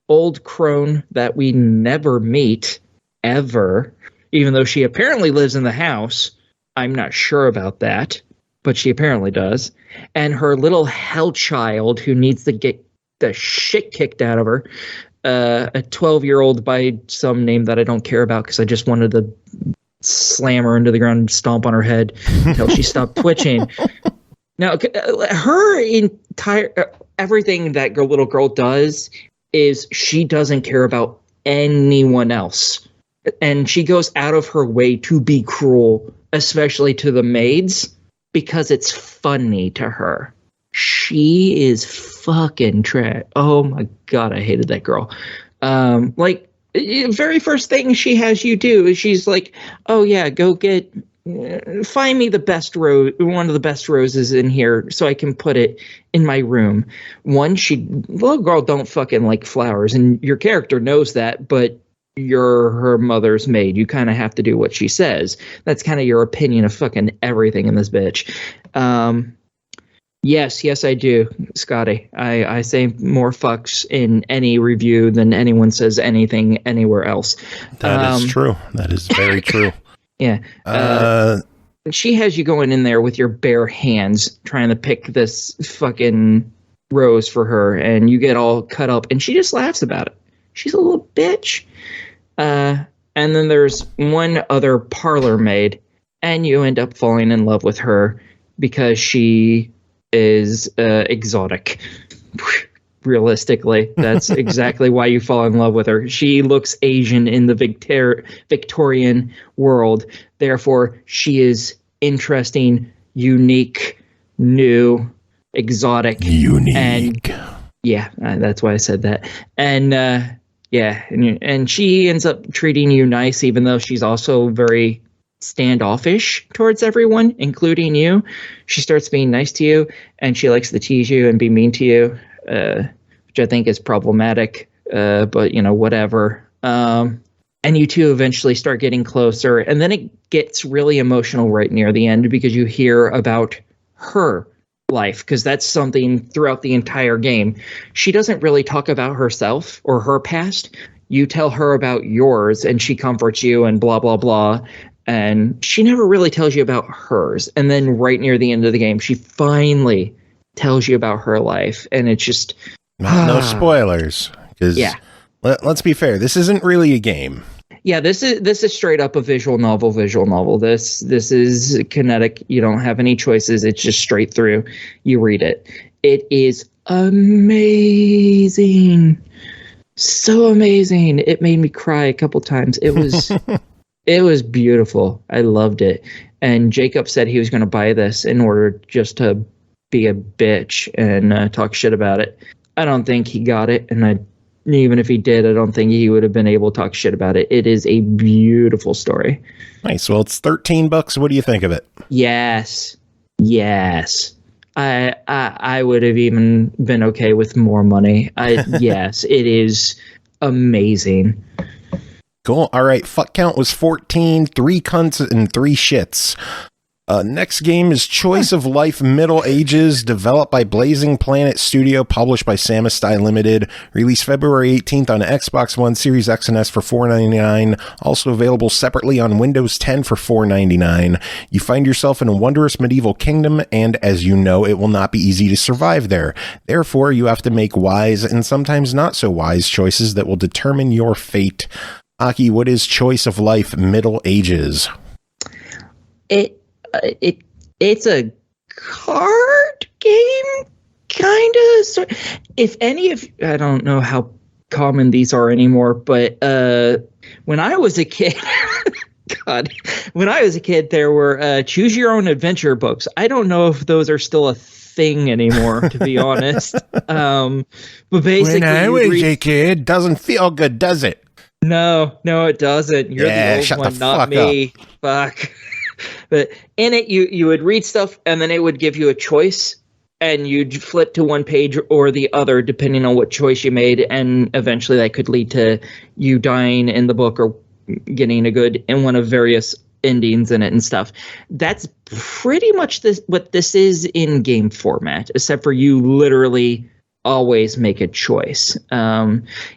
old crone that we never meet, ever, even though she apparently lives in the house. I'm not sure about that, but she apparently does. And her little hell child who needs to get the shit kicked out of her, a 12-year-old by some name that I don't care about because I just wanted to slam her into the ground and stomp on her head until she stopped twitching. Now, her entire... everything that little girl does is she doesn't care about anyone else. And she goes out of her way to be cruel, especially to the maids, because it's funny to her. She is fucking trash. Oh my God, I hated that girl. Very first thing she has you do is she's like, oh yeah, go find me the best rose, one of the best roses in here so I can put it in my room. Little girl don't fucking like flowers, and your character knows that, but you're her mother's maid. You kind of have to do what she says. That's kind of your opinion of fucking everything in this bitch. Yes, I do, Scotty. I say more fucks in any review than anyone says anything anywhere else. That is true. That is very true. Yeah. She has you going in there with your bare hands trying to pick this fucking rose for her, and you get all cut up, and she just laughs about it. She's a little bitch. And then there's one other parlor maid, and you end up falling in love with her because she is exotic. Realistically, that's exactly why you fall in love with her. She looks Asian in the Victorian world. Therefore, she is interesting, unique, new, exotic. Unique. And yeah, that's why I said that. And and she ends up treating you nice, even though she's also very standoffish towards everyone, including you. She starts being nice to you, and she likes to tease you and be mean to you. Which I think is problematic, but whatever. And you two eventually start getting closer, and then it gets really emotional right near the end because you hear about her life, because that's something throughout the entire game. She doesn't really talk about herself or her past. You tell her about yours and she comforts you and blah, blah, blah. And she never really tells you about hers. And then right near the end of the game, she finally tells you about her life. And it's just... No spoilers. Because let's be fair, this isn't really a game. Yeah, this is straight up a visual novel. This is kinetic. You don't have any choices. It's just straight through. You read it. It is amazing. So amazing. It made me cry a couple times. It was it was beautiful. I loved it. And Jacob said he was going to buy this in order just to be a bitch and talk shit about it. I don't think he got it, and even if he did, I don't think he would have been able to talk shit about it. It is a beautiful story. Nice. Well, it's $13. What do you think of it? Yes. I would have even been okay with more money. Yes, it is amazing. Cool. All right. Fuck count was 14, 3 cunts and 3 shits. Next game is Choice of Life Middle Ages, developed by Blazing Planet Studio, published by Samustai Limited, released February 18th on Xbox One, Series X and S for $4.99, also available separately on Windows 10 for $4.99. You find yourself in a wondrous medieval kingdom, and as you know, it will not be easy to survive there. Therefore, you have to make wise and sometimes not so wise choices that will determine your fate. Aki, what is Choice of Life Middle Ages? It's a card game, kind of. So if any of, I don't know how common these are anymore, but when I was a kid, when I was a kid, there were choose your own adventure books. I don't know if those are still a thing anymore, to be honest. But basically, when I was a kid, doesn't feel good, does it? No, it doesn't. You're the old one, not me. Fuck. But in it, you would read stuff, and then it would give you a choice, and you'd flip to one page or the other, depending on what choice you made, and eventually that could lead to you dying in the book or getting a good in one of various endings in it and stuff. That's pretty much what this is in game format, except for you literally always make a choice.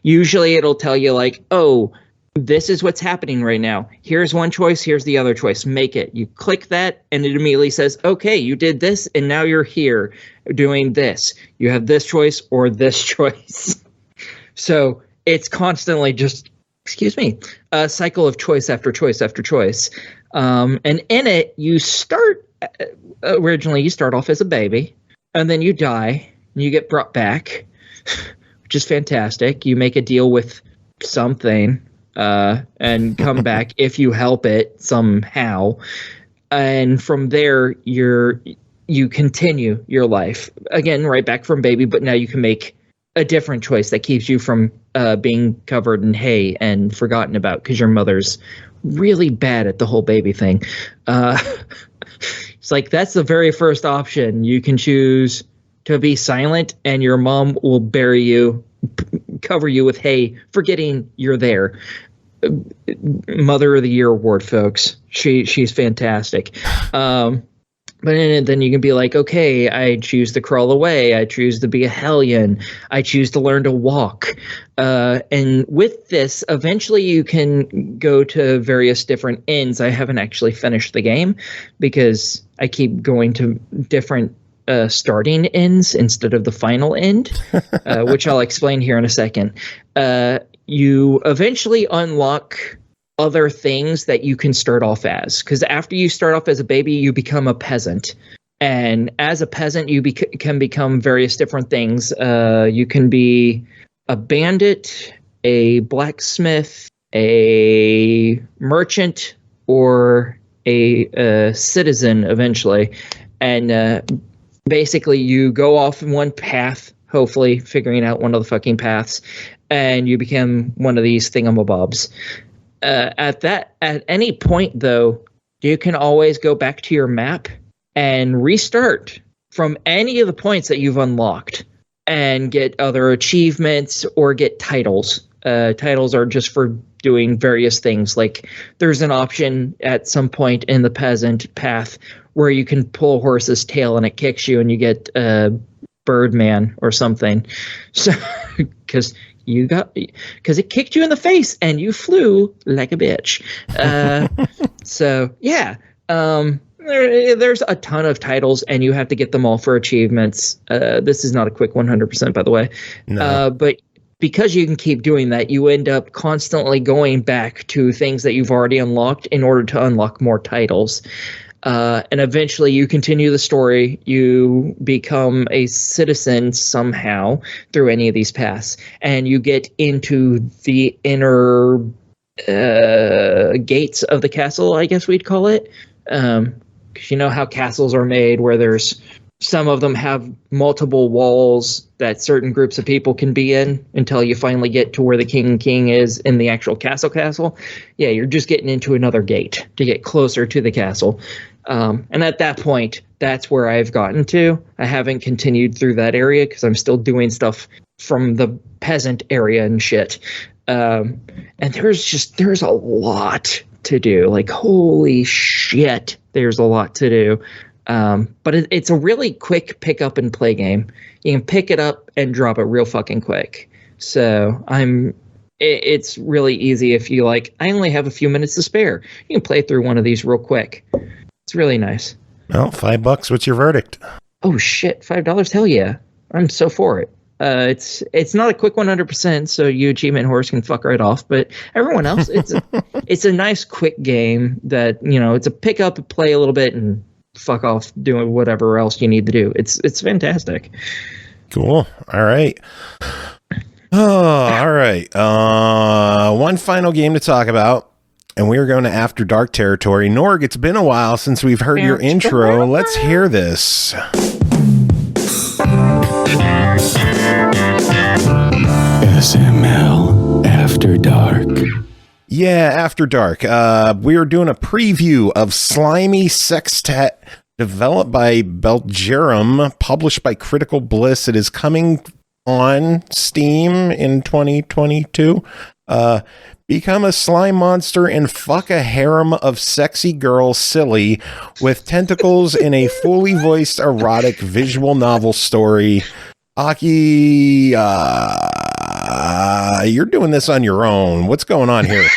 Usually it'll tell you like, oh, this is what's happening right now. Here's one choice. Here's the other choice. Make it. You click that and it immediately says, okay, you did this and now you're here doing this. You have this choice or this choice. So it's constantly just, a cycle of choice after choice after choice. And in it, you start off as a baby and then you die and you get brought back, which is fantastic. You make a deal with something. And come back if you help it somehow, and from there you continue your life again, right back from baby, but now you can make a different choice that keeps you from being covered in hay and forgotten about because your mother's really bad at the whole baby thing. It's like that's the very first option. You can choose to be silent, and your mom will bury you, cover you with hay, forgetting you're there. Mother of the Year award, folks. She's fantastic. But then you can be like, okay, I choose to crawl away. I choose to be a hellion. I choose to learn to walk. And with this, eventually you can go to various different ends. I haven't actually finished the game because I keep going to different starting ends instead of the final end, which I'll explain here in a second. You eventually unlock other things that you can start off as, because after you start off as a baby, you become a peasant. And as a peasant, you can become various different things. You can be a bandit, a blacksmith, a merchant, or a citizen eventually. And basically, you go off in one path, hopefully figuring out one of the fucking paths, and you become one of these thingamabobs. At any point, though, you can always go back to your map and restart from any of the points that you've unlocked and get other achievements or get titles. Titles are just for doing various things. Like there's an option at some point in the peasant path where you can pull a horse's tail and it kicks you and you get Birdman or something. So because it kicked you in the face and you flew like a bitch. So yeah, there's a ton of titles and you have to get them all for achievements. This is not a quick 100%, by the way. No. But because you can keep doing that, you end up constantly going back to things that you've already unlocked in order to unlock more titles. And eventually you continue the story. You become a citizen somehow through any of these paths. And you get into the inner gates of the castle, I guess we'd call it. Because you know how castles are made, where there's some of them have multiple walls that certain groups of people can be in until you finally get to where the king is in the actual castle. Yeah, you're just getting into another gate to get closer to the castle. And at that point, that's where I've gotten to. I haven't continued through that area because I'm still doing stuff from the peasant area and shit. And there's a lot to do. Like, holy shit, there's a lot to do. But it's a really quick pick up and play game. You can pick it up and drop it real fucking quick. So it's really easy if you like, I only have a few minutes to spare. You can play through one of these real quick. It's really nice. Well, $5. What's your verdict? Oh shit, $5. Hell yeah. I'm so for it. It's not a quick 100%, so you achievement horse can fuck right off. But everyone else, it's a nice quick game that, you know, it's a pick up, play a little bit, and fuck off doing whatever else you need to do. It's fantastic. Cool. All right. Oh, all right. One final game to talk about, and we are going to After Dark territory. Norg, it's been a while since we've heard your intro. Let's hear this. SML After Dark. Yeah, After Dark. We are doing a preview of Slimy Sextet, developed by Belgerum, published by Critical Bliss. It is coming on Steam in 2022. Become a slime monster and fuck a harem of sexy girls silly with tentacles in a fully voiced erotic visual novel story. Aki, you're doing this on your own. What's going on here?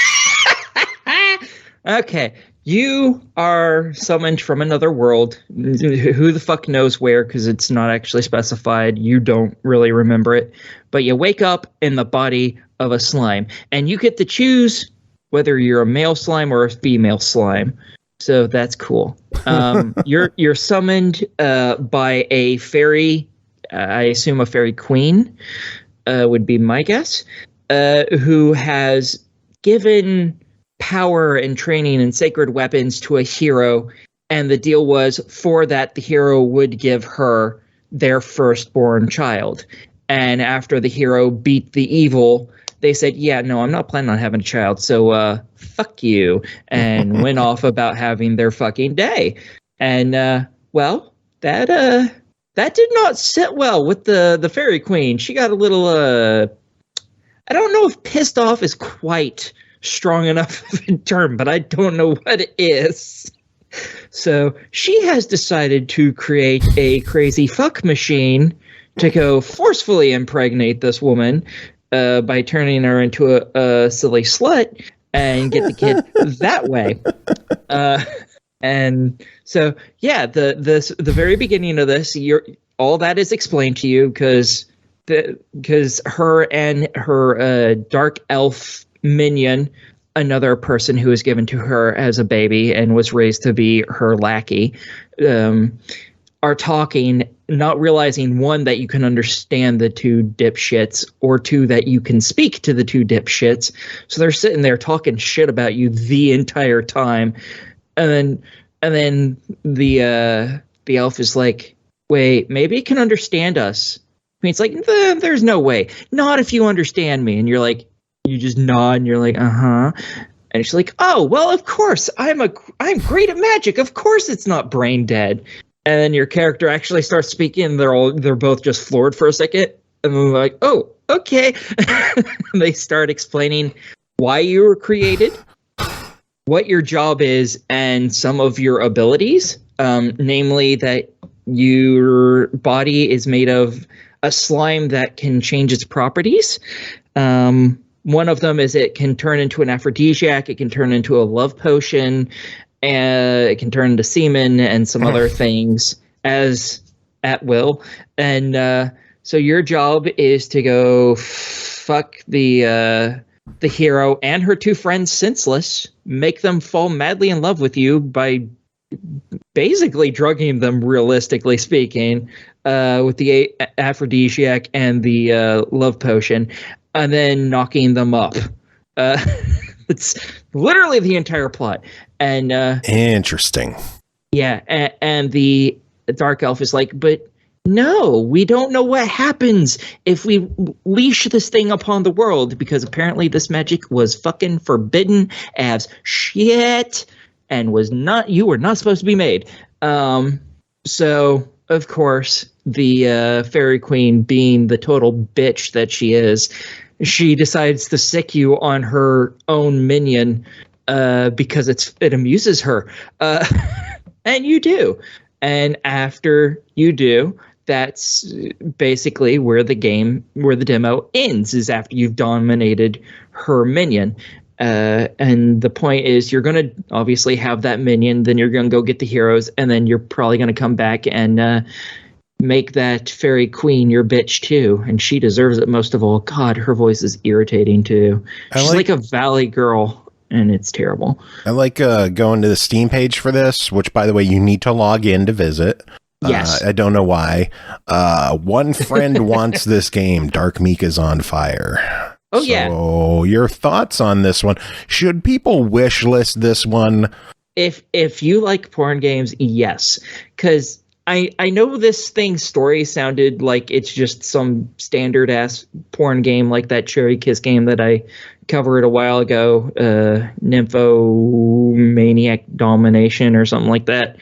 Okay, you are summoned from another world. Who the fuck knows where, because it's not actually specified. You don't really remember it. But you wake up in the body of a slime, and you get to choose whether you're a male slime or a female slime. So that's cool. You're summoned by a fairy, I assume a fairy queen would be my guess, who has given power and training and sacred weapons to a hero, and the deal was for that the hero would give her their firstborn child. And after the hero beat the evil, they said, yeah, no, I'm not planning on having a child, so fuck you, and went off about having their fucking day. And well, that did not sit well with the fairy queen. She got a little I don't know if pissed off is quite strong enough of a term, but I don't know what it is. So she has decided to create a crazy fuck machine to go forcefully impregnate this woman by turning her into a silly slut and get the kid that way. And so, yeah, the very beginning of this, all that is explained to you because her and her dark elf minion, another person who was given to her as a baby and was raised to be her lackey, are talking, not realizing, one, that you can understand the two dipshits, or two, that you can speak to the two dipshits. So they're sitting there talking shit about you the entire time. And then the elf is like, wait, maybe it can understand us. I mean, it's like, there's no way. Not if you understand me. And you're like, you just nod and you're like, uh-huh. And she's like, oh, well, of course, I'm great at magic. Of course it's not brain dead. And then your character actually starts speaking. They're both just floored for a second. And they're like, oh, okay. And they start explaining why you were created, what your job is, and some of your abilities. Namely, that your body is made of a slime that can change its properties. One of them is it can turn into an aphrodisiac, it can turn into a love potion, and it can turn into semen and some other things as at will. And so your job is to go fuck the hero and her two friends senseless, make them fall madly in love with you by basically drugging them, realistically speaking, with the aphrodisiac and the love potion, and then knocking them up. It's literally the entire plot. And interesting. Yeah, and the Dark Elf is like, but no, we don't know what happens if we leash this thing upon the world, because apparently this magic was fucking forbidden as shit and you were not supposed to be made. So, of course, the Fairy Queen, being the total bitch that she is, she decides to sick you on her own minion because it amuses her. And you do. And after you do, that's basically where the demo ends, is after you've dominated her minion. And the point is, you're going to obviously have that minion, then you're going to go get the heroes, and then you're probably going to come back and make that Fairy Queen your bitch too. And she deserves it most of all. God, her voice is irritating too. She's like a valley girl, and it's terrible. I like going to the Steam page for this, which, by the way, you need to log in to visit. Yes. I don't know why. One friend wants this game. Dark Meek is on fire. Oh, yeah. So your thoughts on this one? Should people wish list this one? If you like porn games, yes. Because I know this thing's story sounded like it's just some standard ass porn game like that Cherry Kiss game that I covered a while ago, Nymphomaniac Domination or something like that.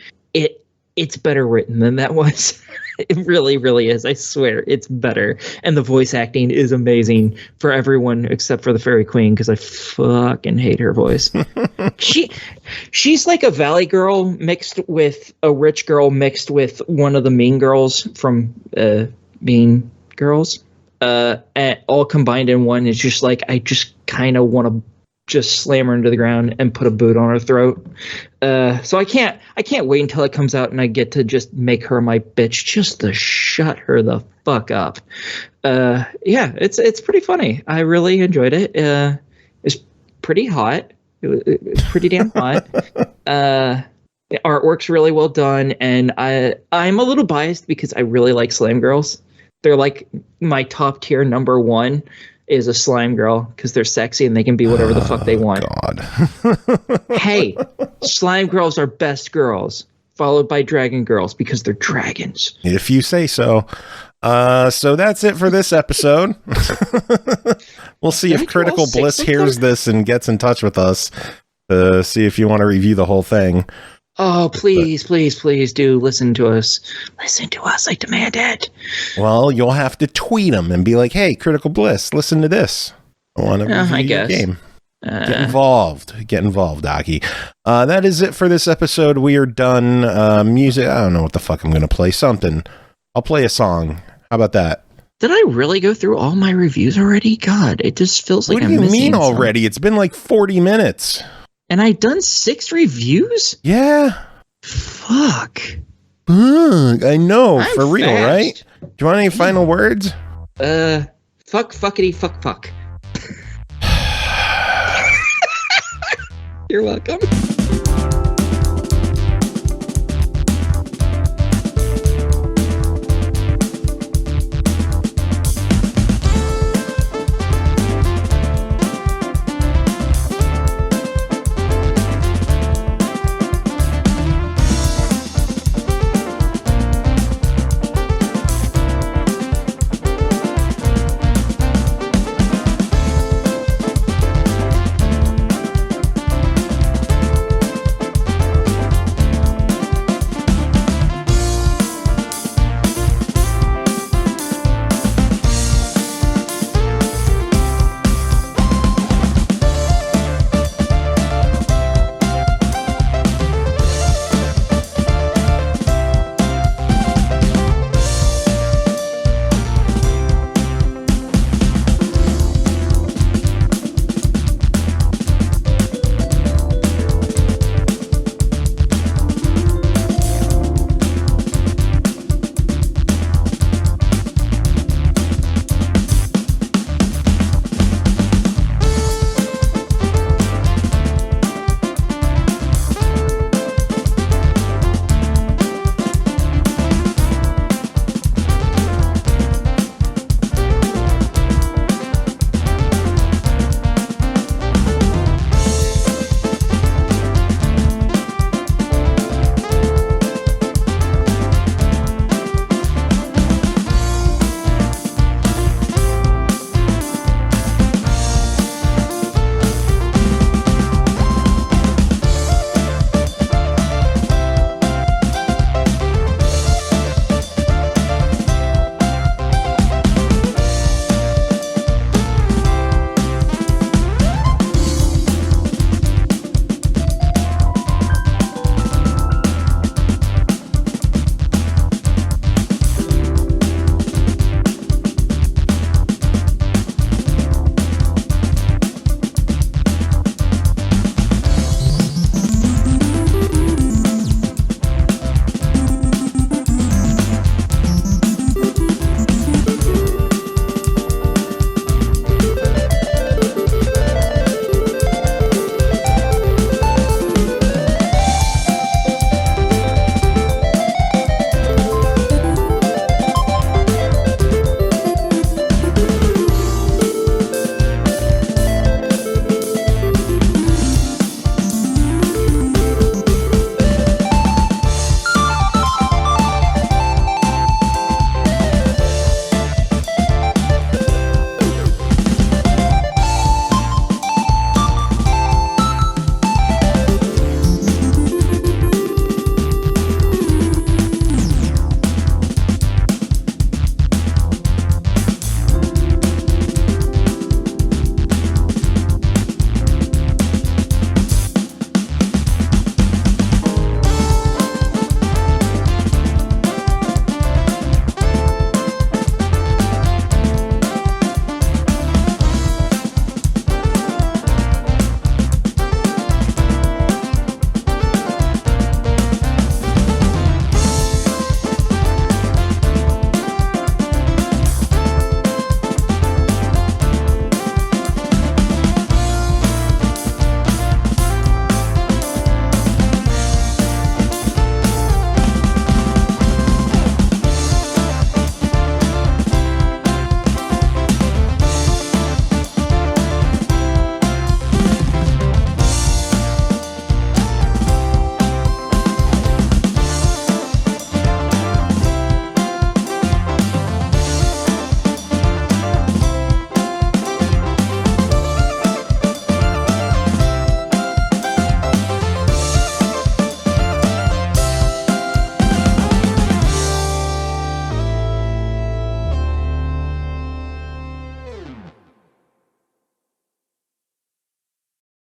It's better written than that was. It really, really is. I swear, it's better. And the voice acting is amazing for everyone except for the Fairy Queen, because I fucking hate her voice. She's like a valley girl mixed with a rich girl mixed with one of the mean girls from Mean Girls. And all combined in one. It's just like, I just kind of want to just slam her into the ground and put a boot on her throat. So I can't wait until it comes out and I get to just make her my bitch, just to shut her the fuck up. Yeah, it's pretty funny. I really enjoyed it. It's pretty hot. It was pretty damn hot. The artwork's really well done, and I'm a little biased because I really like Slime Girls. They're like my top tier number one is a slime girl, because they're sexy and they can be whatever the fuck they want. God. Hey, slime girls are best girls, followed by dragon girls, because they're dragons. If you say so. So that's it for this episode. We'll see if Critical Bliss hears this and gets in touch with us to see if you want to review the whole thing. Oh, please do listen to us. Listen to us. I demand it. Well, you'll have to tweet them and be like, hey, Critical Bliss, listen to this. I want to review your game. Get involved, Aki. That is it for this episode. We are done. Music, I don't know what the fuck I'm going to play. Something. I'll play a song. How about that? Did I really go through all my reviews already? God, it just feels like I'm missing. What do you mean already? It's been like 40 minutes. And I've done 6 reviews? Yeah. Fuck. I know. I'm for real, fast. Right? Do you want any final words? Fuck, fuckity, fuck. You're welcome.